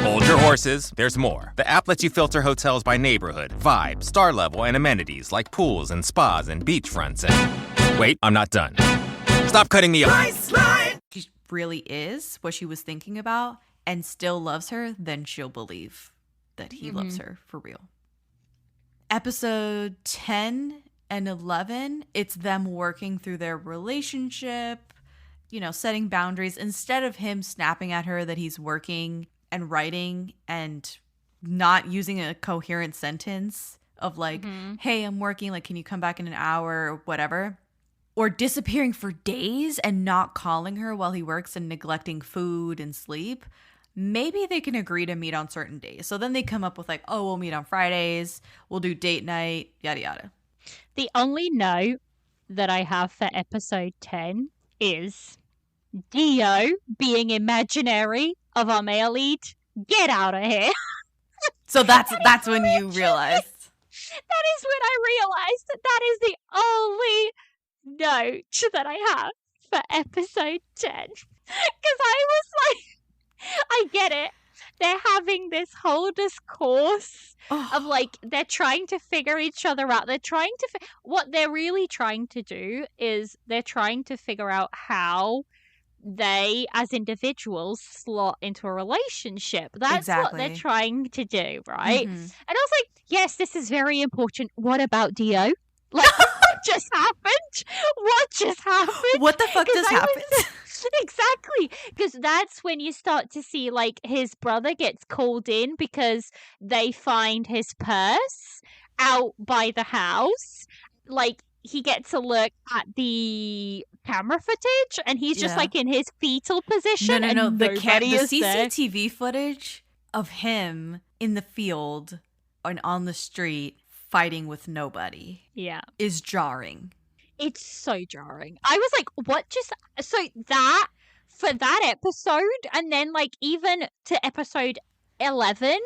Hold your horses, there's more. The app lets you filter hotels by neighborhood, vibe, star level, and amenities like pools and spas and beachfronts and... Wait, I'm not done. Stop cutting me off. Priceline! She really is what she was thinking about and still loves her, then she'll believe that he loves her for real. Episode 10 and 11, it's them working through their relationship, you know, setting boundaries. Instead of him snapping at her that he's working and writing and not using a coherent sentence of like, hey, I'm working, like, can you come back in an hour or whatever? Or disappearing for days and not calling her while he works and neglecting food and sleep. Maybe they can agree to meet on certain days. So then they come up with like, oh, we'll meet on Fridays. We'll do date night, yada, yada. The only note that I have for episode 10 is Dio being imaginary of our male lead. Get out of here. So that's when you realized. That is when I realized that is the only note that I have for episode 10. Because I was like, I get it. They're having this whole discourse of like, they're trying to figure each other out. They're trying to, what they're really trying to do is they're trying to figure out how they as individuals slot into a relationship. That's what they're trying to do, right? And I was like, yes, this is very important. What about Dio? Like, what just happened? What just happened? What the fuck just happened? Exactly, because that's when you start to see like his brother gets called in because they find his purse out by the house. Like, he gets a look at the camera footage and he's just like in his fetal position. No. And The is CCTV footage of him in the field and on the street fighting with nobody is jarring. It's so jarring. I was like, what just... So that, for that episode, and then like even to episode 11,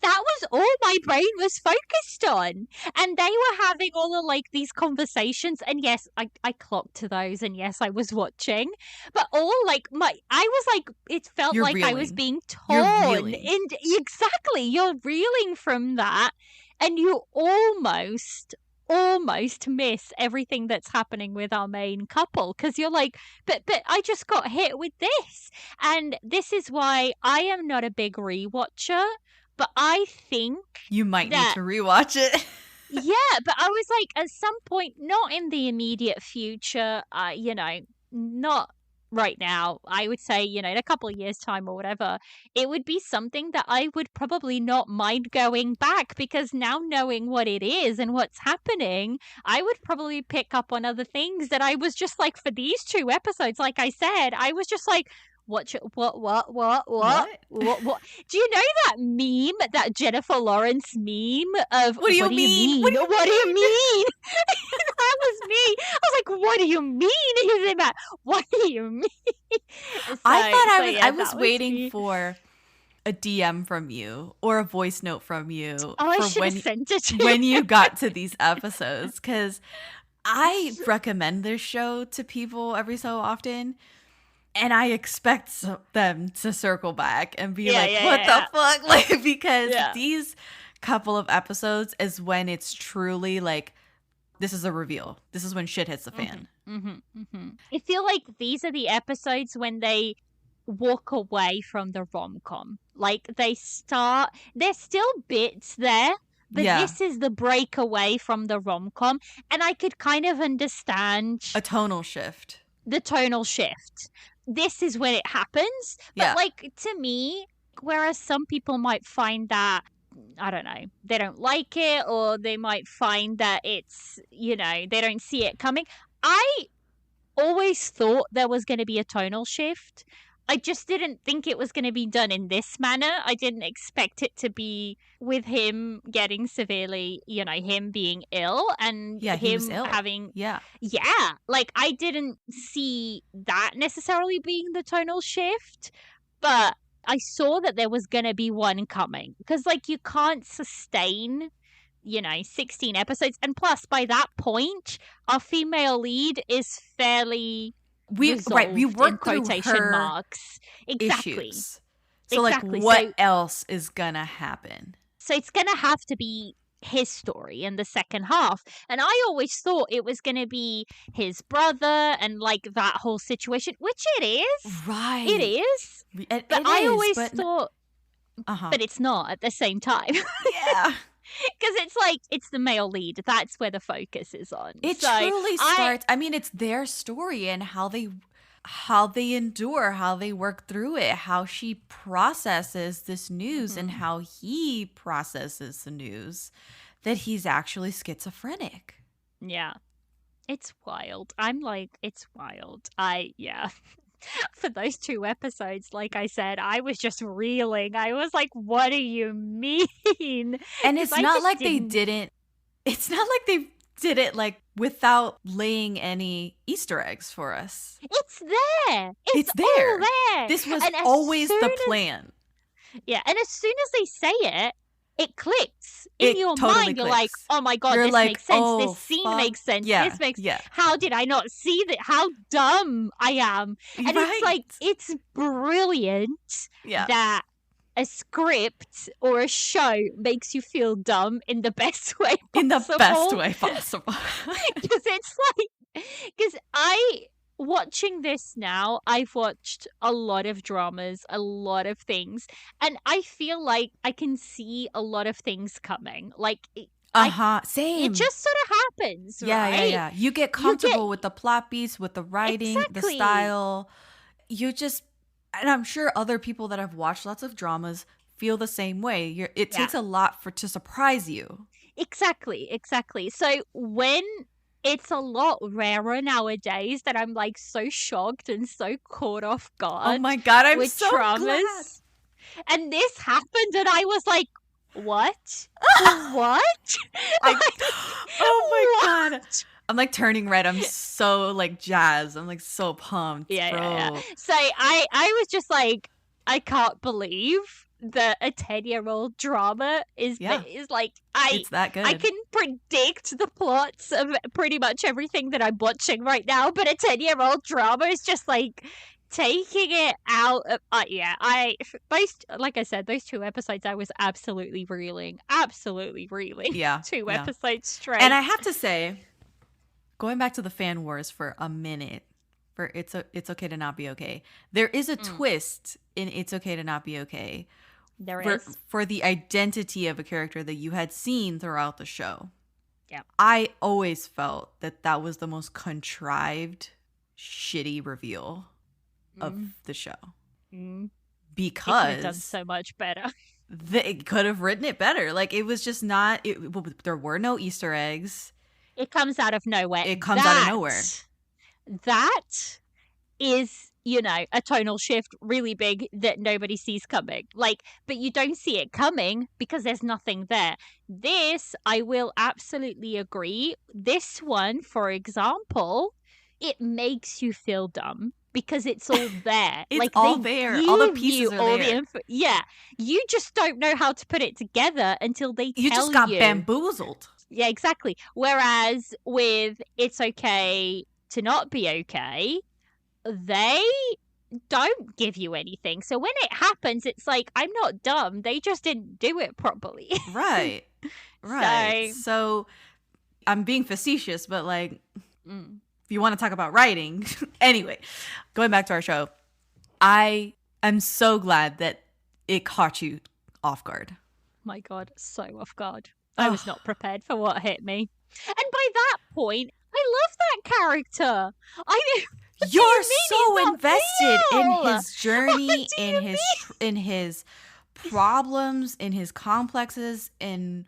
that was all my brain was focused on. And they were having all of like these conversations. And yes, I clocked to those. And yes, I was watching. But all like I was like, it felt You're like reeling. I was being torn. And exactly, you're reeling from that. And you almost miss everything that's happening with our main couple because you're like, but I just got hit with this. And this is why I am not a big rewatcher, but I think you might need to rewatch it. Yeah, but I was like, at some point, not in the immediate future, not right now, I would say, in a couple of years' time or whatever, it would be something that I would probably not mind going back because now knowing what it is and what's happening, I would probably pick up on other things that I was just like, for these 2 episodes, like I said, I was just like, what? Do you know that meme, that Jennifer Lawrence meme of what do you mean? What do you mean? That was me. I was like, what do you mean? He's in that. What do you mean? I was waiting for a DM from you or a voice note from you. Oh, I should have sent it to you. When you got to these episodes, because I recommend this show to people every so often. And I expect them to circle back and be what the fuck? Like, because these couple of episodes is when it's truly like, this is a reveal. This is when shit hits the fan. I feel like these are the episodes when they walk away from the rom-com. Like, there's still bits there, but this is the break away from the rom-com. And I could kind of understand a tonal shift. The tonal shift. This is when it happens. But like, to me, whereas some people might find that, I don't know, they don't like it, or they might find that it's, they don't see it coming. I always thought there was going to be a tonal shift. I just didn't think it was going to be done in this manner. I didn't expect it to be with him getting severely, him being ill and him having... Yeah. Like, I didn't see that necessarily being the tonal shift, but I saw that there was going to be one coming because, like, you can't sustain, 16 episodes. And plus, by that point, our female lead is fairly we worked in through quotation her marks. Exactly. issues. So, like, what else is going to happen? So it's going to have to be his story in the second half. And I always thought it was going to be his brother and, like, that whole situation, which it is. Right. It is. But I always thought, but it's not at the same time. Yeah. Because it's like, it's the male lead. That's where the focus is on. It truly starts. I mean, it's their story and how they endure, how they work through it, how she processes this news and how he processes the news that he's actually schizophrenic. Yeah. It's wild. I'm like, it's wild. For those 2 episodes, like I said, I was just reeling. I was like, what do you mean? And it's not like they did it like without laying any Easter eggs for us. It's there. It's there. All there. This was always the plan. Yeah, and as soon as they say it, it clicks in your totally mind. Clicks. You're like, oh my God, You're this like, makes sense. oh, this scene makes sense. Yeah, this makes yeah. How did I not see that? How dumb I am. And it's like, it's brilliant that a script or a show makes you feel dumb in the best way possible. In the best way possible. Because it's like, watching this now, I've watched a lot of dramas, a lot of things, and I feel like I can see a lot of things coming. Like, same. It just sort of happens, right? Yeah. You get comfortable with the plot beats, with the writing, the style. You just, and I'm sure other people that have watched lots of dramas feel the same way. It takes a lot to surprise you. Exactly. So when it's a lot rarer nowadays that I'm like so shocked and so caught off guard. Oh my God, I'm with so traumas. glad. And this happened and I was like, what? What? Oh my God. I'm like turning red. I'm so like jazzed. I'm like so pumped. Yeah. So I was just like, I can't believe that a 10-year-old drama is like, it's that good. I can predict the plots of pretty much everything that I'm watching right now, but a 10-year-old drama is just like taking it out of, like I said, those 2 episodes, I was absolutely reeling. Yeah. 2 episodes straight. And I have to say, going back to the fan wars for a minute, for It's Okay to Not Be Okay, there is a twist in It's Okay to Not Be Okay. There is. For the identity of a character that you had seen throughout the show. Yeah. I always felt that was the most contrived, shitty reveal of the show. Because it could have done so much better. They could have written it better. Like, it was just not, there were no Easter eggs. It comes out of nowhere. That is, a tonal shift really big that nobody sees coming. Like, but you don't see it coming because there's nothing there. This, I will absolutely agree. This one, for example, it makes you feel dumb because it's all there. It's like, all there. All the pieces are there. You just don't know how to put it together until they tell you. You just got bamboozled. Yeah, exactly. Whereas with It's Okay to Not Be Okay, they don't give you anything. So when it happens, it's like, I'm not dumb. They just didn't do it properly. Right. So I'm being facetious, but like, if you want to talk about writing, anyway, going back to our show, I am so glad that it caught you off guard. My God, so off guard. I was not prepared for what hit me. And by that point, I love that character. You're so invested in his journey, in his problems, in his complexes, in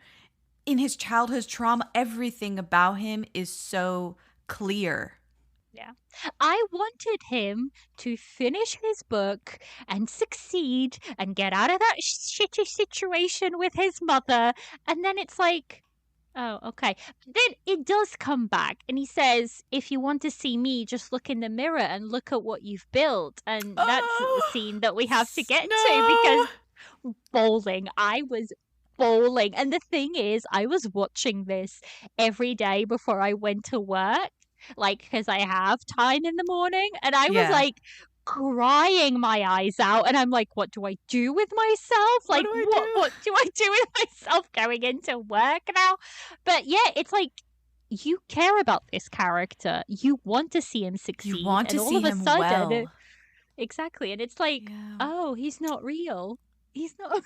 his childhood trauma. Everything about him is so clear. Yeah. I wanted him to finish his book and succeed and get out of that shitty situation with his mother. And then it's like, Oh, okay. Then it does come back, and he says, "If you want to see me, just look in the mirror and look at what you've built." And that's the scene that we have to get to because bowling. I was bowling, and the thing is, I was watching this every day before I went to work, like because I have time in the morning, and I was Yeah. like crying my eyes out, and I'm like, what do I do with myself? Like, what do I do with myself going into work now? But yeah, it's like you care about this character, you want to see him succeed, You want to and all see of a him sudden, well. exactly, and it's like, oh, he's not real. He's not.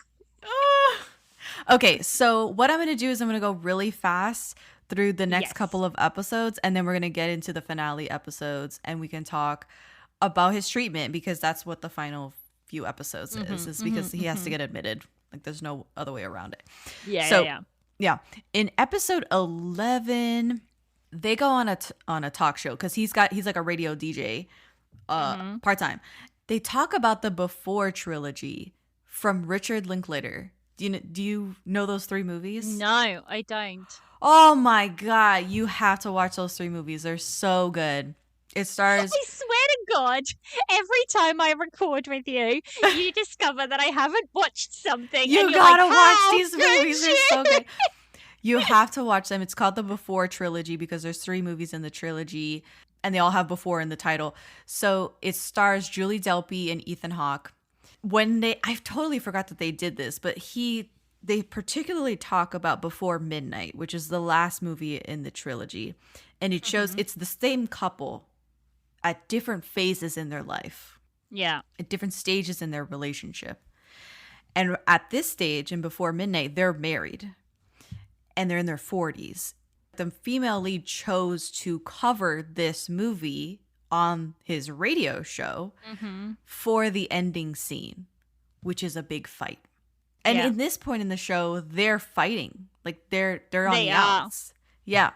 Okay, so what I'm going to do is I'm going to go really fast through the next couple of episodes, and then we're going to get into the finale episodes, and we can talk about his treatment, because that's what the final few episodes is because he has to get admitted. Like, there's no other way around it. Yeah. In episode 11, they go on a talk show because he's like a radio DJ, part-time. They talk about the Before trilogy from Richard Linklater. Do you know those 3 movies? No, I don't. Oh my God, you have to watch those 3 movies. They're so good. It stars. I swear to God, every time I record with you, you discover that I haven't watched something. You and you're gotta like, watch "How these movies. could They're so you?" good. You have to watch them. It's called the Before trilogy because there's 3 movies in the trilogy, and they all have Before in the title. So it stars Julie Delpy and Ethan Hawke. I totally forgot that they did this, but they particularly talk about Before Midnight, which is the last movie in the trilogy, and it shows it's the same couple at different phases in their life. Yeah. At different stages in their relationship. And at this stage, in Before Midnight, they're married. And they're in their 40s. The female lead chose to cover this movie on his radio show for the ending scene, which is a big fight. And in this point in the show, they're fighting. Like, they're on the outs. Yeah.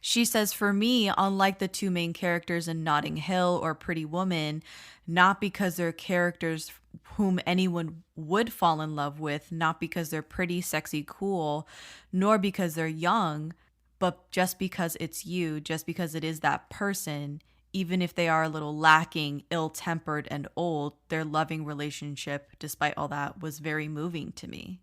She says, for me, unlike the 2 main characters in Notting Hill or Pretty Woman, not because they're characters whom anyone would fall in love with, not because they're pretty, sexy, cool, nor because they're young, but just because it's you, just because it is that person, even if they are a little lacking, ill-tempered, and old, their loving relationship, despite all that, was very moving to me.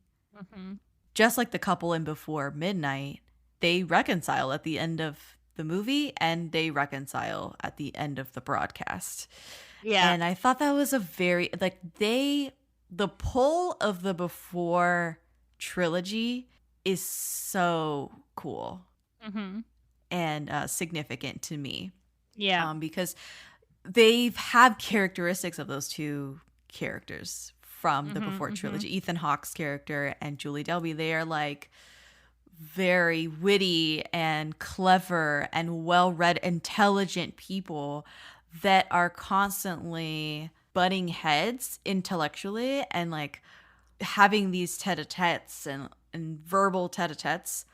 Just like the couple in Before Midnight, they reconcile at the end of the movie and they reconcile at the end of the broadcast. Yeah. And I thought that was a very, the pull of the Before trilogy is so cool and significant to me. Yeah. Because they have characteristics of those 2 characters from the Before trilogy. Ethan Hawke's character and Julie Delpy, they are like very witty and clever and well-read, intelligent people that are constantly butting heads intellectually and like having these tete-a-tetes and verbal tete-a-tetes.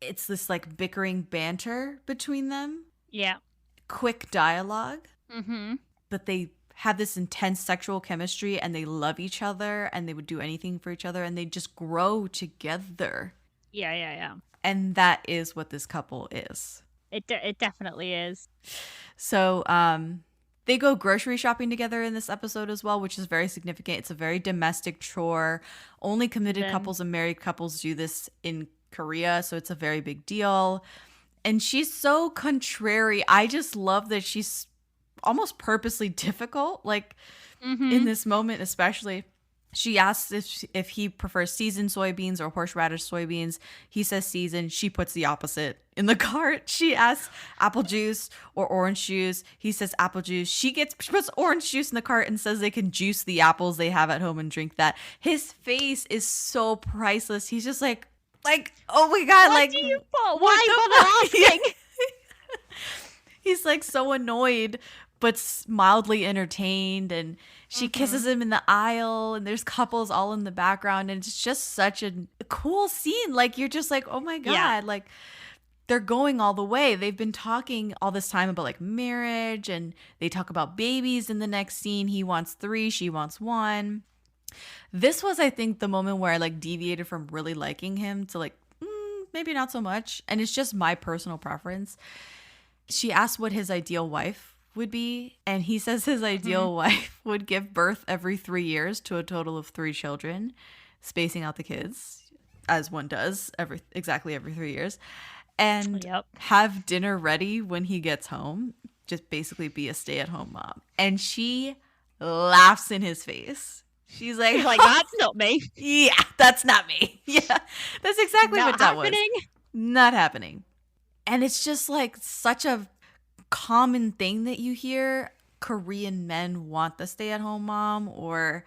It's this like bickering banter between them. Yeah. Quick dialogue. But they have this intense sexual chemistry and they love each other and they would do anything for each other and they just grow together. Yeah. And that is what this couple is. It definitely is. So they go grocery shopping together in this episode as well, which is very significant. It's a very domestic chore. Only committed couples and married couples do this in Korea, so it's a very big deal. And she's so contrary. I just love that she's almost purposely difficult, like in this moment especially. She asks if he prefers seasoned soybeans or horseradish soybeans. He says seasoned. She puts the opposite in the cart. She asks apple juice or orange juice. He says apple juice. She puts orange juice in the cart and says they can juice the apples they have at home and drink that. His face is so priceless. He's just like, oh my God, what like, do you want? Why bother asking? He's like so annoyed, but mildly entertained, and she kisses him in the aisle, and there's couples all in the background, and it's just such a cool scene. Like, you're just like, oh my God, like, they're going all the way. They've been talking all this time about like marriage, and they talk about babies in the next scene. He wants 3, she wants 1. This was, I think, the moment where I like deviated from really liking him to like, maybe not so much. And it's just my personal preference. She asked what his ideal wife would be, and he says his ideal wife would give birth every 3 years to a total of 3 children, spacing out the kids, as one does, exactly every 3 years, and have dinner ready when he gets home, just basically be a stay-at-home mom. And she laughs in his face. She's like, that's not me. Yeah, that's not me. Yeah, that's exactly what that was. Not happening. And it's just like such a common thing that you hear. Korean men want the stay-at-home mom, or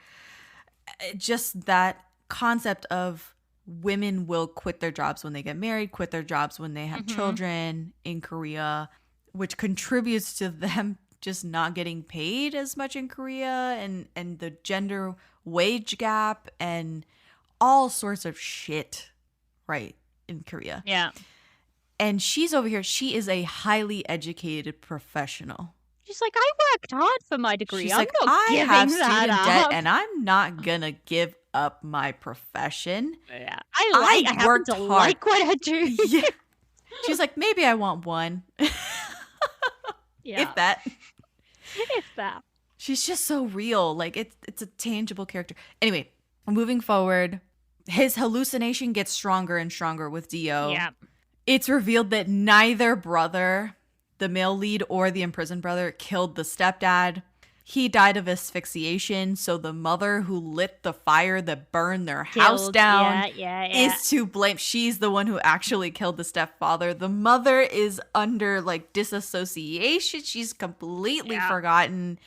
just that concept of women will quit their jobs when they get married, quit their jobs when they have children in Korea, which contributes to them just not getting paid as much in Korea, and the gender wage gap and all sorts of shit, right, in Korea. Yeah. And she's over here. She is a highly educated professional. She's like, I worked hard for my degree. She's I'm like, not I giving have that student up. debt, and I'm not gonna give up my profession. Yeah, I worked happen to hard. like what I do. Yeah. She's like, maybe I want one. Yeah. If that. If that. She's just so real. Like, it's a tangible character. Anyway, moving forward, his hallucination gets stronger and stronger with Dio. Yeah. It's revealed that neither brother, the male lead or the imprisoned brother, killed the stepdad. He died of asphyxiation, so the mother who lit the fire that burned their house down is to blame. She's the one who actually killed the stepfather. The mother is under like disassociation. She's completely forgotten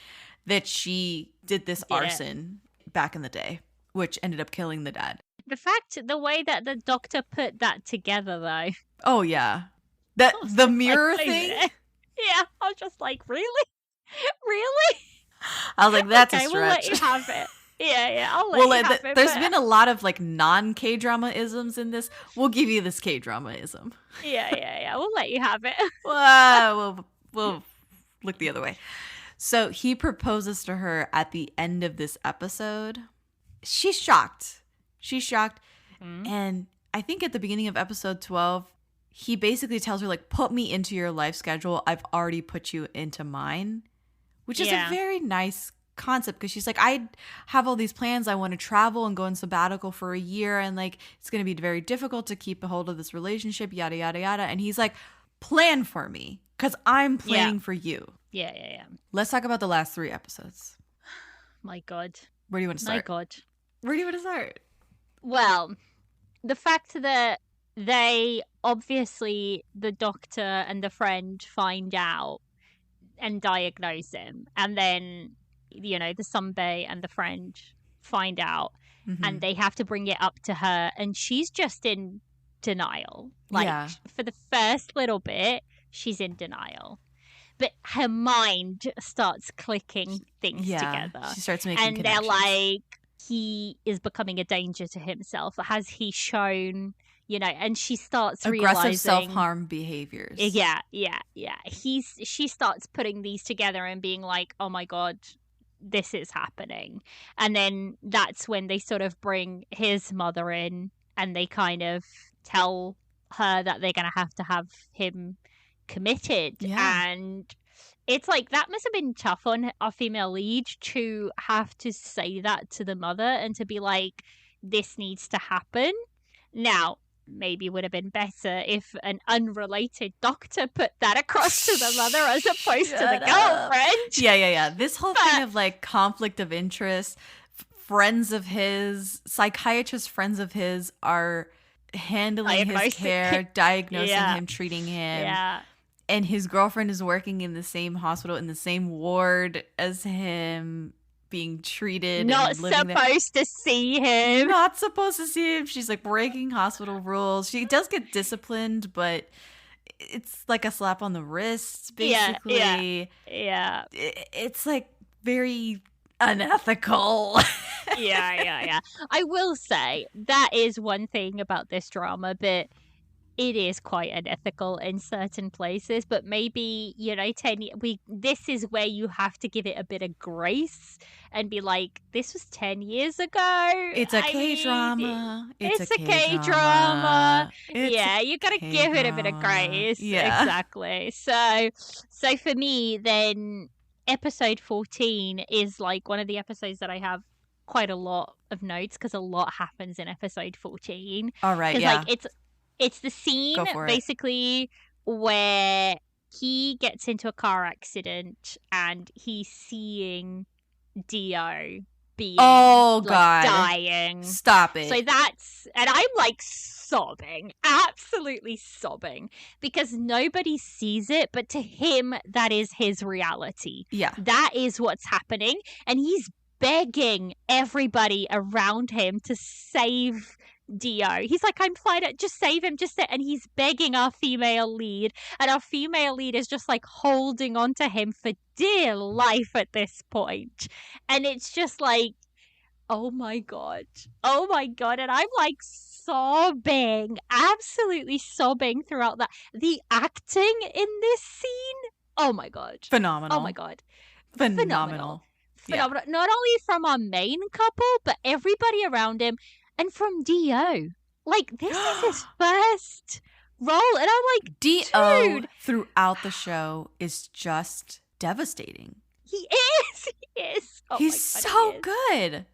that she did this arson back in the day, which ended up killing the dad. The way that the doctor put that together, though. Oh, yeah. The mirror thing? Yeah, I was just like, really? Really? I was like, that's a stretch. We'll let you have it. Yeah, I'll let you have it. There's been a lot of like non-K-drama isms in this. We'll give you this K-drama ism. Yeah. We'll let you have it. We'll look the other way. So he proposes to her at the end of this episode. She's shocked. And I think at the beginning of episode 12, he basically tells her, like, put me into your life schedule. I've already put you into mine. Which is a very nice concept, because she's like, I have all these plans. I want to travel and go on sabbatical for a year, and like it's going to be very difficult to keep a hold of this relationship, yada, yada, yada. And he's like, plan for me, because I'm planning for you. Yeah. Let's talk about the last 3 episodes. My God. Where do you want to start? My God. Where do you want to start? Well, the fact that they obviously, the doctor and the friend, find out and diagnose him, and then the Sunbae and the friend find out, and they have to bring it up to her, and she's just in denial. Like, for the first little bit, she's in denial, but her mind starts clicking things together. She starts making and connections. They're like, he is becoming a danger to himself. Has he shown? And she starts aggressive realizing self-harm behaviors. Yeah. She starts putting these together and being like, oh my God, this is happening. And then that's when they sort of bring his mother in, and they kind of tell her that they're going to have him committed. Yeah. And it's like, that must have been tough on our female lead to have to say that to the mother and to be like, this needs to happen. Now, maybe it would have been better if an unrelated doctor put that across to the mother as opposed to the girlfriend. Yeah. This whole thing of like conflict of interest, friends of his, psychiatrist friends of his are handling his care, diagnosing him, treating him. Yeah. And his girlfriend is working in the same hospital, in the same ward as him, being treated. Not supposed to see him. Not supposed to see him. She's like breaking hospital rules. She does get disciplined, but it's like a slap on the wrist, basically. Yeah. It's like very unethical. Yeah. I will say that is one thing about this drama, but it is quite unethical in certain places, but maybe, 10 this is where you have to give it a bit of grace and be like, this was 10 years ago. It's a K-drama. It's a K-drama. Yeah, you gotta give it a bit of grace. Yeah. Exactly. So for me, then episode 14 is like one of the episodes that I have quite a lot of notes because a lot happens in episode 14. All right, yeah. Like it's the scene basically where he gets into a car accident and he's seeing Dio being dying. Stop it. So and I'm like sobbing, absolutely sobbing, because nobody sees it, but to him, that is his reality. Yeah. That is what's happening. And he's begging everybody around him to save Dio. He's like, I'm fine, just save him, and he's begging our female lead, and our female lead is just like holding on to him for dear life at this point. And it's just like, oh my god, and I'm like sobbing, absolutely sobbing throughout that. The acting in this scene, oh my god, phenomenal. Oh my god, phenomenal. Yeah. Not only from our main couple, but everybody around him. And from Dio. Like, this is his first role. And I'm like, Dio dude, throughout the show is just devastating. He is. Oh He's my God, so he is. good.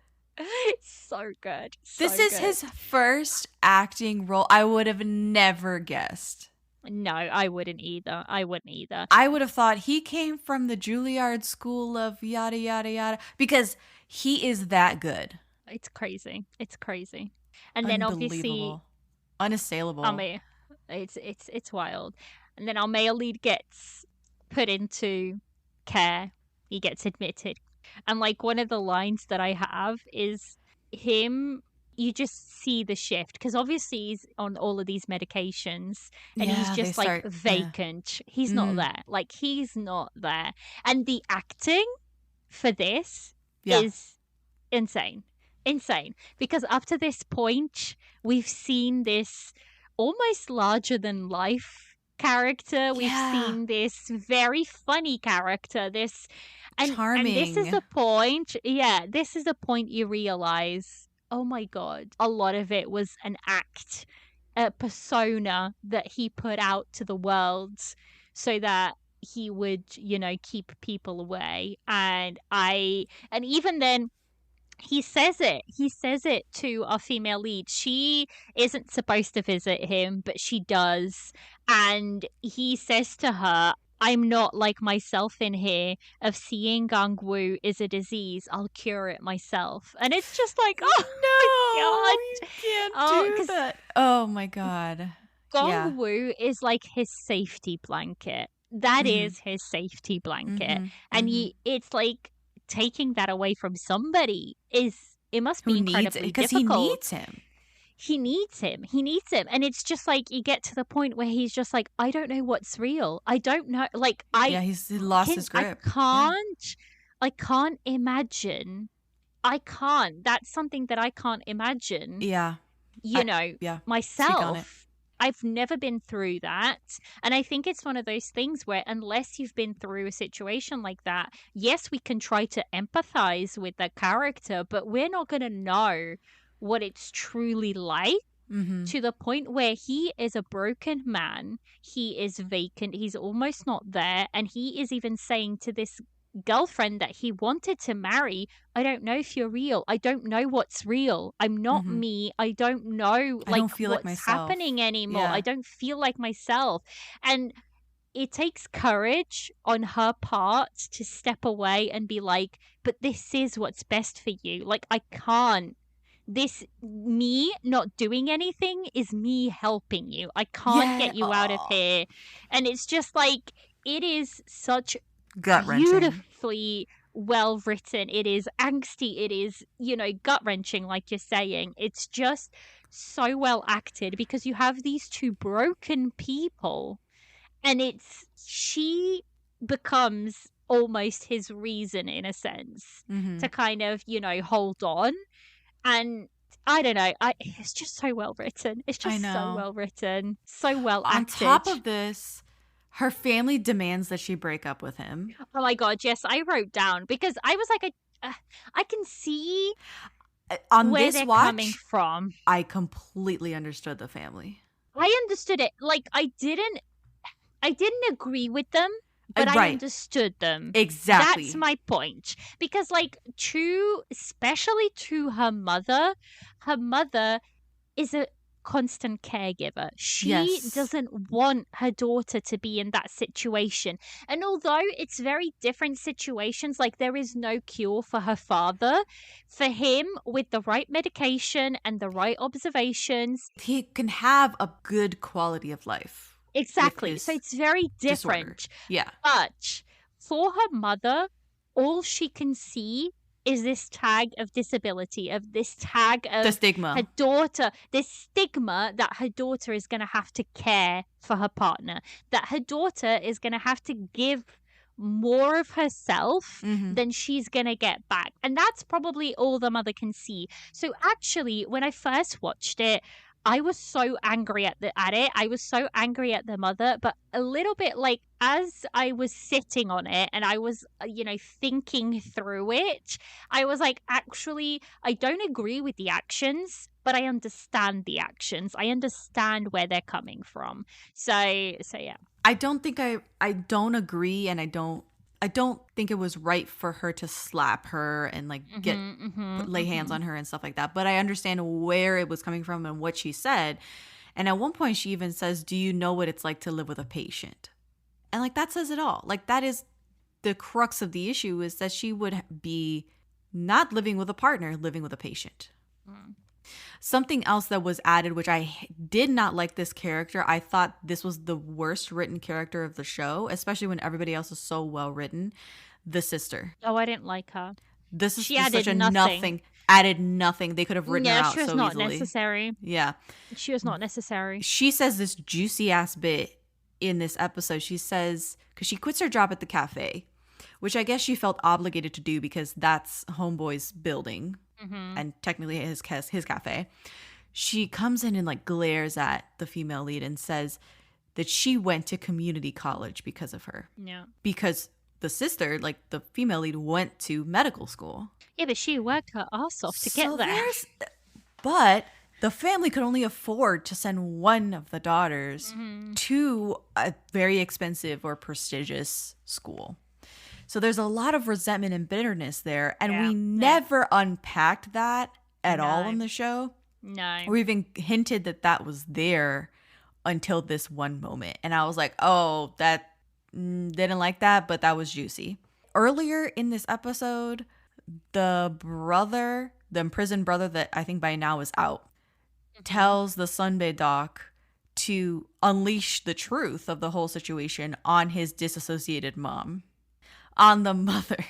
So good. This is his first acting role. I would have never guessed. No, I wouldn't either. I would have thought he came from the Juilliard School of yada, yada, yada. Because he is that good. It's crazy. And then obviously unassailable. It's wild. And then our male lead gets put into care. He gets admitted. And like one of the lines that I have is him, you just see the shift, because obviously he's on all of these medications and he's just like vacant. Yeah. He's not there. Like, he's not there. And the acting for this is insane, because up to this point we've seen this almost larger than life character. We've seen this very funny character, this charming, and this is the point. This is the point you realize, oh my god, a lot of it was an act, a persona that he put out to the world so that he would, keep people away. And even then, he says it to our female lead. She isn't supposed to visit him, but she does. And he says to her, I'm not like myself in here. Of seeing Gangwoo is a disease, I'll cure it myself. And it's just like, oh no, you can't do that. Oh my god. Gangwoo is like his safety blanket. That is his safety blanket. And it's like, taking that away from somebody it must be incredibly difficult. Because he needs him. And it's just like, you get to the point where he's just like, I don't know what's real. I don't know. Like, he lost his grip. I can't imagine. That's something that I can't imagine. Yeah. Myself. I've never been through that. And I think it's one of those things where, unless you've been through a situation like that, yes, we can try to empathize with the character, but we're not going to know what it's truly like, to the point where he is a broken man. He is vacant. He's almost not there. And he is even saying to this girlfriend that he wanted to marry, I don't know if you're real. I don't know what's real. I'm not me. I don't know what's happening anymore. I don't feel like myself. And it takes courage on her part to step away and be like, but this is what's best for you. Like, I can't. Me not doing anything is me helping you. I can't get you out of here. And it's just like, it is such beautifully well written. It is angsty. It is, gut wrenching, like you're saying. It's just so well acted, because you have these two broken people, and she becomes almost his reason, in a sense, to kind of, hold on. And I don't know. It's just so well written. It's just so well written. So well acted. On top of this, her family demands that she break up with him. Oh my God, yes, I wrote down because I was like, I can see on where this they're watch, coming from. I completely understood the family. I understood it. Like I didn't agree with them, but I understood them. Exactly. That's my point. Because like especially to her mother is a constant caregiver. She doesn't want her daughter to be in that situation. And although it's very different situations, like there is no cure for her father, for him, with the right medication and the right observations, he can have a good quality of life. Exactly. So it's very different. Disorder. Yeah. But for her mother, all she can see is this tag of disability, of this tag of the stigma. Her daughter, this stigma that her daughter is going to have to care for her partner, that her daughter is going to have to give more of herself than she's going to get back. And that's probably all the mother can see. So actually, when I first watched it, I was so angry at it. I was so angry at the mother, but a little bit like as I was sitting on it and I was, thinking through it, I was like, actually, I don't agree with the actions, but I understand the actions. I understand where they're coming from. So yeah. I don't don't agree, and I don't think it was right for her to slap her and like lay hands on her and stuff like that. But I understand where it was coming from and what she said. And at one point she even says, "Do you know what it's like to live with a patient?" And like that says it all. Like that is the crux of the issue, is that she would be not living with a partner, living with a patient. Something else that was added, which I did not like this character. I thought this was the worst written character of the show, especially when everybody else is so well written. The sister. Oh, I didn't like her. This is she such added a nothing. Added nothing. They could have written her out so easily. She was not necessary. Yeah. She was not necessary. She says this juicy ass bit in this episode. She says, because she quits her job at the cafe, which I guess she felt obligated to do because that's Homeboy's building. And technically his cafe. She comes in and like glares at the female lead and says that she went to community college because of her. Yeah. Because the sister, like the female lead, went to medical school. Yeah, but she worked her ass off to get there. But the family could only afford to send one of the daughters to a very expensive or prestigious school. So there's a lot of resentment and bitterness there. And we never unpacked that at all in the show. No. Or even hinted that that was there until this one moment. And I was like, oh, that didn't like that, but that was juicy. Earlier in this episode, the imprisoned brother that I think by now is out, tells the Sunbae doc to unleash the truth of the whole situation on his disassociated mom. On the mother.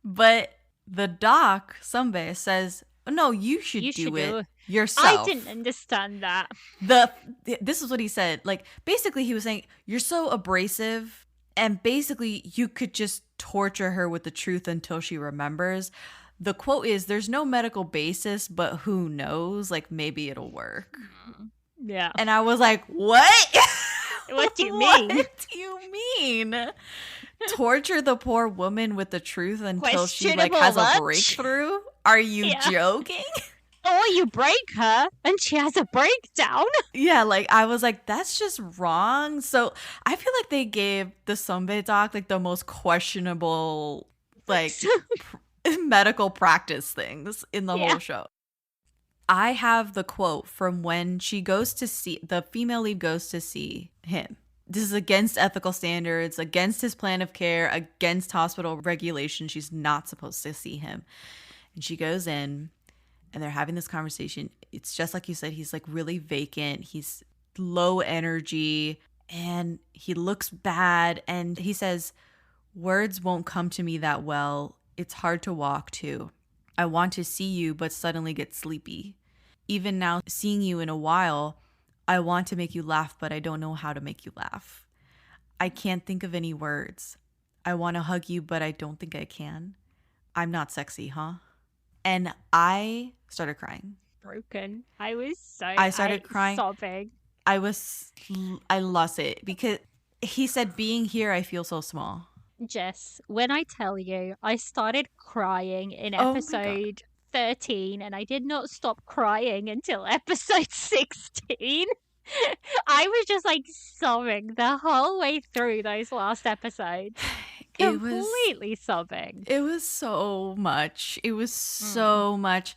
But the doc, Sunbae, says, no, you should do it yourself. I didn't understand that. This is what he said. Like, basically, he was saying, you're so abrasive, and basically, you could just torture her with the truth until she remembers. The quote is, there's no medical basis, but who knows? Like, maybe it'll work. Yeah. And I was like, what? What do you mean? What do you mean? Torture the poor woman with the truth until she like has a breakthrough? Are you joking? Or you break her and she has a breakdown. Yeah, like I was like, that's just wrong. So I feel like they gave the Sunbae doc like the most questionable like medical practice things in the whole show. I have the quote from when she goes to see, the female lead goes to see him. This is against ethical standards, against his plan of care, against hospital regulations. She's not supposed to see him. And she goes in and they're having this conversation. It's just like you said, he's like really vacant. He's low energy and he looks bad. And he says, words won't come to me that well. It's hard to walk too. I want to see you, but suddenly get sleepy. Even now, seeing you in a while, I want to make you laugh, but I don't know how to make you laugh. I can't think of any words. I want to hug you, but I don't think I can. I'm not sexy, huh? and I started crying. Broken. I started crying. Sobbing. I lost it because he said, being here, I feel so small. Jess, when I tell you, I started crying in Oh my episode 13, and I did not stop crying until episode 16. I was just like sobbing the whole way through those last episodes. Completely sobbing. It was so much. It was so much.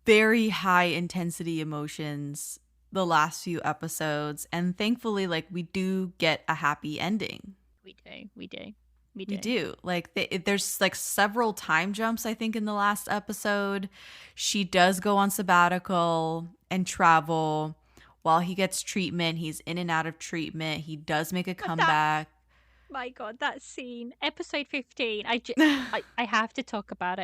Very high intensity emotions the last few episodes, and thankfully, like, we do get a happy ending. We do. Like, there's like several time jumps, I think, in the last episode. She does go on sabbatical and travel while he gets treatment. He's in and out of treatment. He does make a comeback. My God, that scene, episode 15. I have to talk about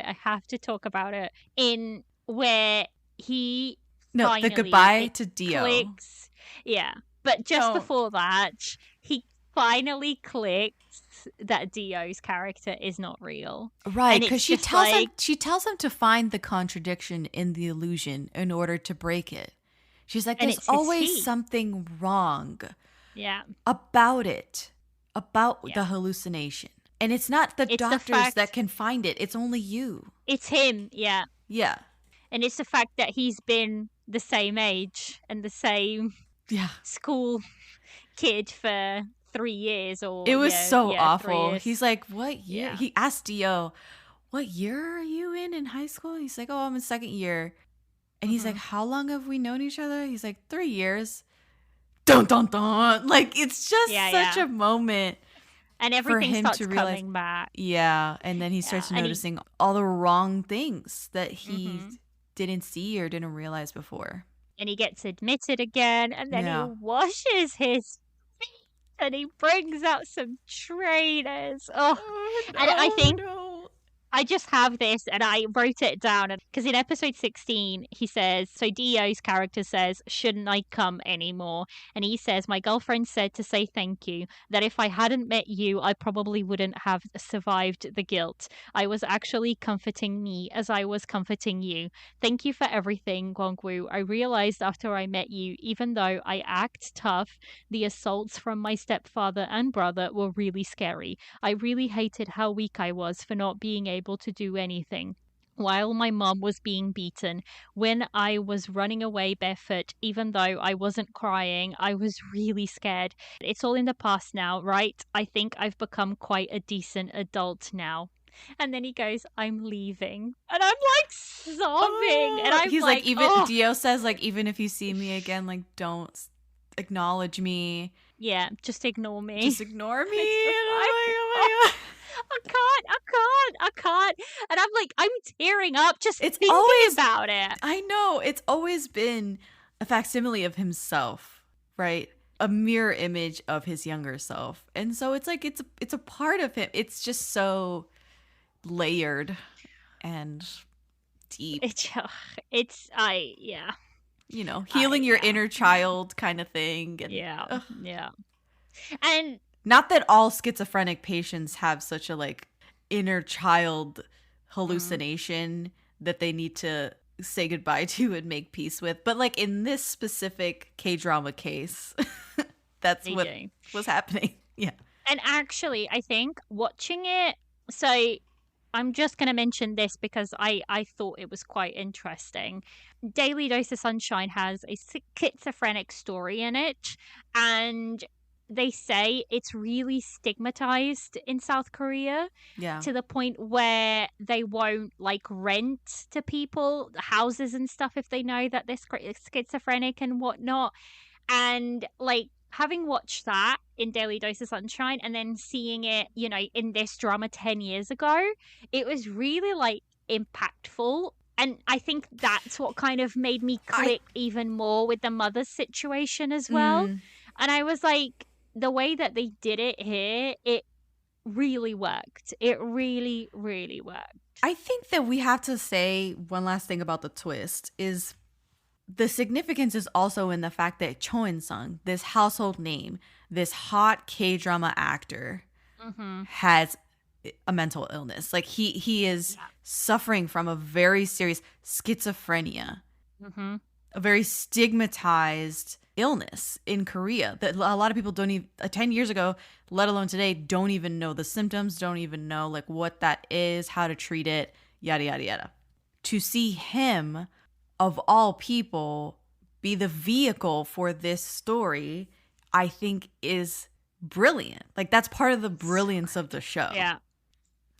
it. In where he the goodbye to Dio. Clicks. Yeah, but just before that, he finally clicks that Dio's character is not real. Right, because she tells him to find the contradiction in the illusion in order to break it. She's like, there's always something wrong. Yeah. About the hallucination. And it's not the doctors that can find it. It's only you. It's him, yeah. Yeah. And it's the fact that he's been the same age and the same school kid for 3 years. It was so awful. He's like, what year? He asked Dio, what year are you in high school? He's like, oh, I'm in second year. And he's like, how long have we known each other? He's like, 3 years. Dun, dun, dun. Like, it's just such a moment. And everything starts coming back. Yeah. And then he starts noticing all the wrong things that he didn't see or didn't realize before. And he gets admitted again. And then he washes his feet. And he brings out some trainers. I just have this, and I wrote it down, because in episode 16, he says, so Dio's character says, shouldn't I come anymore? And he says, my girlfriend said to say thank you, that if I hadn't met you, I probably wouldn't have survived the guilt. I was actually comforting me as I was comforting you. Thank you for everything, Gwangwoo. I realized after I met you, even though I act tough, the assaults from my stepfather and brother were really scary. I really hated how weak I was for not being able to do anything. While my mom was being beaten, when I was running away barefoot, even though I wasn't crying, I was really scared. It's all in the past now, right? I think I've become quite a decent adult now. And then he goes, I'm leaving. And I'm like sobbing. And he's like even Dio says, like, even if you see me again, like, don't acknowledge me. Yeah, just ignore me. Just ignore me. Oh my God. I can't. And I'm like, I'm tearing up just thinking about it. I know. It's always been a facsimile of himself, right? A mirror image of his younger self. And so it's like, it's a part of him. It's just so layered and deep. You know, healing your inner child kind of thing. And, yeah. And not that all schizophrenic patients have such a like inner child hallucination that they need to say goodbye to and make peace with. But like in this specific K-drama case, that's what was happening. Yeah. And actually, I think watching it, so I'm just going to mention this because I thought it was quite interesting. Daily Dose of Sunshine has a schizophrenic story in it, and they say it's really stigmatized in South Korea to the point where they won't like rent to people houses and stuff if they know that they're schizophrenic and whatnot. And like having watched that in Daily Dose of Sunshine and then seeing it, you know, in this drama 10 years ago, it was really like impactful. And I think that's what kind of made me click even more with the mother's situation as well. And I was like, the way that they did it here, it really worked. It really, really worked. I think that we have to say one last thing about the twist is the significance is also in the fact that Cho In-sung, this household name, this hot K-drama actor, a mental illness. Like he is suffering from a very serious schizophrenia, a very stigmatized illness in Korea that a lot of people don't even 10 years ago, let alone today, don't even know the symptoms, don't even know like what that is, how to treat it, yada, yada, yada. To see him, of all people, be the vehicle for this story, I think is brilliant. Like that's part of the brilliance of the show. Yeah.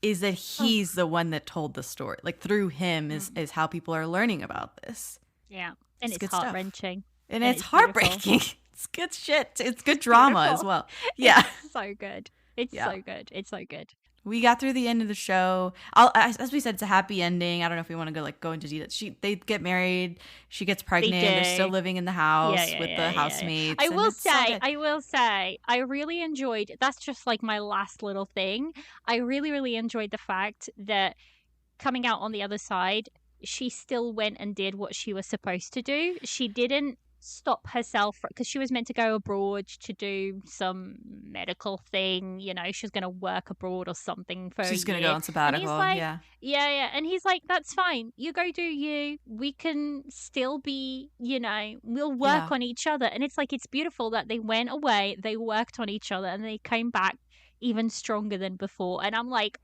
Is that he's the one that told the story. Like through him is how people are learning about this. Yeah. And it's good heart-wrenching. And it's heartbreaking. It's good shit. It's good drama as well. Yeah. It's so good. It's so good. It's so good. We got through the end of the show. As we said, it's a happy ending. I don't know if we want to go into details. They get married. She gets pregnant. They're still living in the house with the housemates. I will say, I really enjoyed. That's just like my last little thing. I really, really enjoyed the fact that coming out on the other side, she still went and did what she was supposed to do. She didn't stop herself because she was meant to go abroad to do some medical thing. You know, she's going to work abroad or something for she's going to go on sabbatical. Like, yeah. And he's like, that's fine. You go do you. We can still be, we'll work on each other. And it's like, it's beautiful that they went away, they worked on each other, and they came back even stronger than before. And I'm like,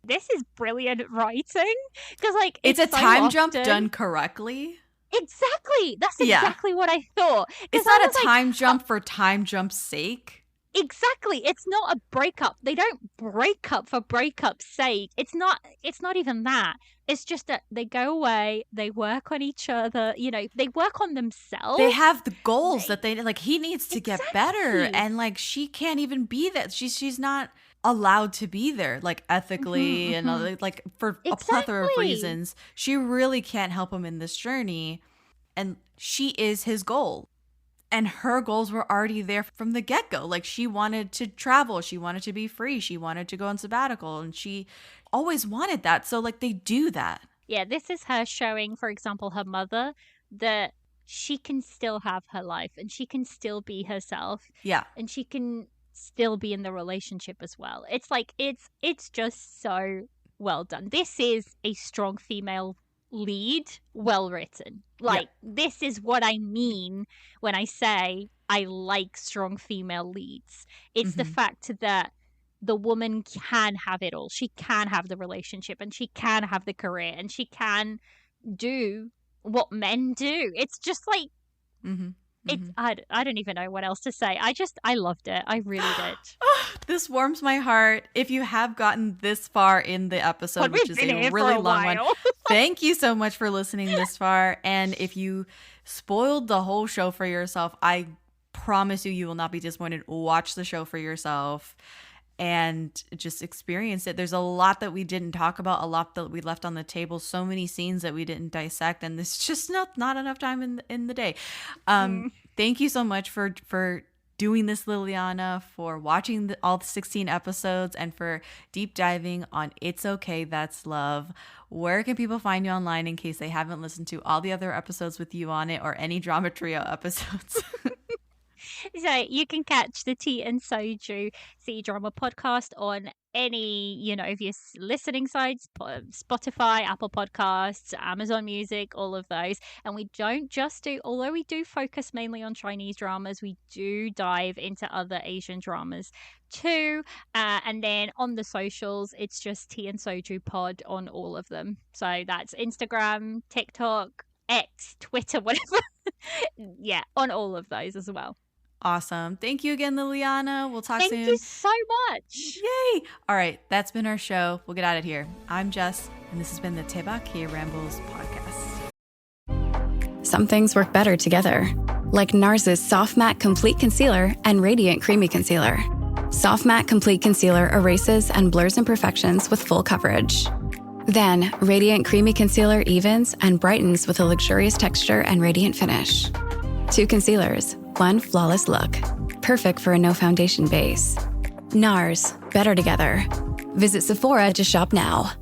this is brilliant writing because like it's a time jump done correctly. Exactly. That's exactly what I thought. It's not a time jump for time jump's sake. Exactly. It's not a breakup. They don't break up for breakup's sake. It's not even that. It's just that they go away, they work on each other, they work on themselves. They have the goals that they like. He needs to get better, and like she can't even be that. She's not allowed to be there, like ethically and like for a plethora of reasons. She really can't help him in this journey, and she is his goal. And her goals were already there from the get-go. Like she wanted to travel, she wanted to be free, she wanted to go on sabbatical, and she always wanted that. So like they do that. Yeah, this is her showing, for example, her mother that she can still have her life and she can still be herself. Yeah. And she can still be in the relationship as well. It's like it's just so well done. This is a strong female lead, well written. Like this is what I mean when I say I like strong female leads. It's the fact that the woman can have it all. She can have the relationship and she can have the career and she can do what men do. It's just like I don't even know what else to say. I loved it. I really did. This warms my heart. If you have gotten this far in the episode, which is a really long one, thank you so much for listening this far. And if you spoiled the whole show for yourself, I promise you will not be disappointed. Watch the show for yourself and just experience it. There's a lot that we didn't talk about, a lot that we left on the table, so many scenes that we didn't dissect, and there's just not enough time in the day. Thank you so much for doing this, Liliana, for watching all the 16 episodes, and for deep diving on It's Okay, That's Love. Where can people find you online in case they haven't listened to all the other episodes with you on it or any Drama Trio episodes? So you can catch the Tea and Soju C-Drama podcast on any, of your listening sites, Spotify, Apple Podcasts, Amazon Music, all of those. And we don't just do, although we do focus mainly on Chinese dramas, we do dive into other Asian dramas too. And then on the socials, it's just Tea and Soju pod on all of them. So that's Instagram, TikTok, X, Twitter, whatever. Yeah, on all of those as well. Awesome. Thank you again, Liliana. We'll talk soon. Thank you so much. Yay. All right. That's been our show. We'll get out of here. I'm Jess, and this has been the Daebak K-Rambles podcast. Some things work better together, like NARS's Soft Matte Complete Concealer and Radiant Creamy Concealer. Soft Matte Complete Concealar erases and blurs imperfections with full coverage. Then, Radiant Creamy Concealer evens and brightens with a luxurious texture and radiant finish. 2 concealers, 1 flawless look. Perfect for a no foundation base. NARS, better together. Visit Sephora to shop now.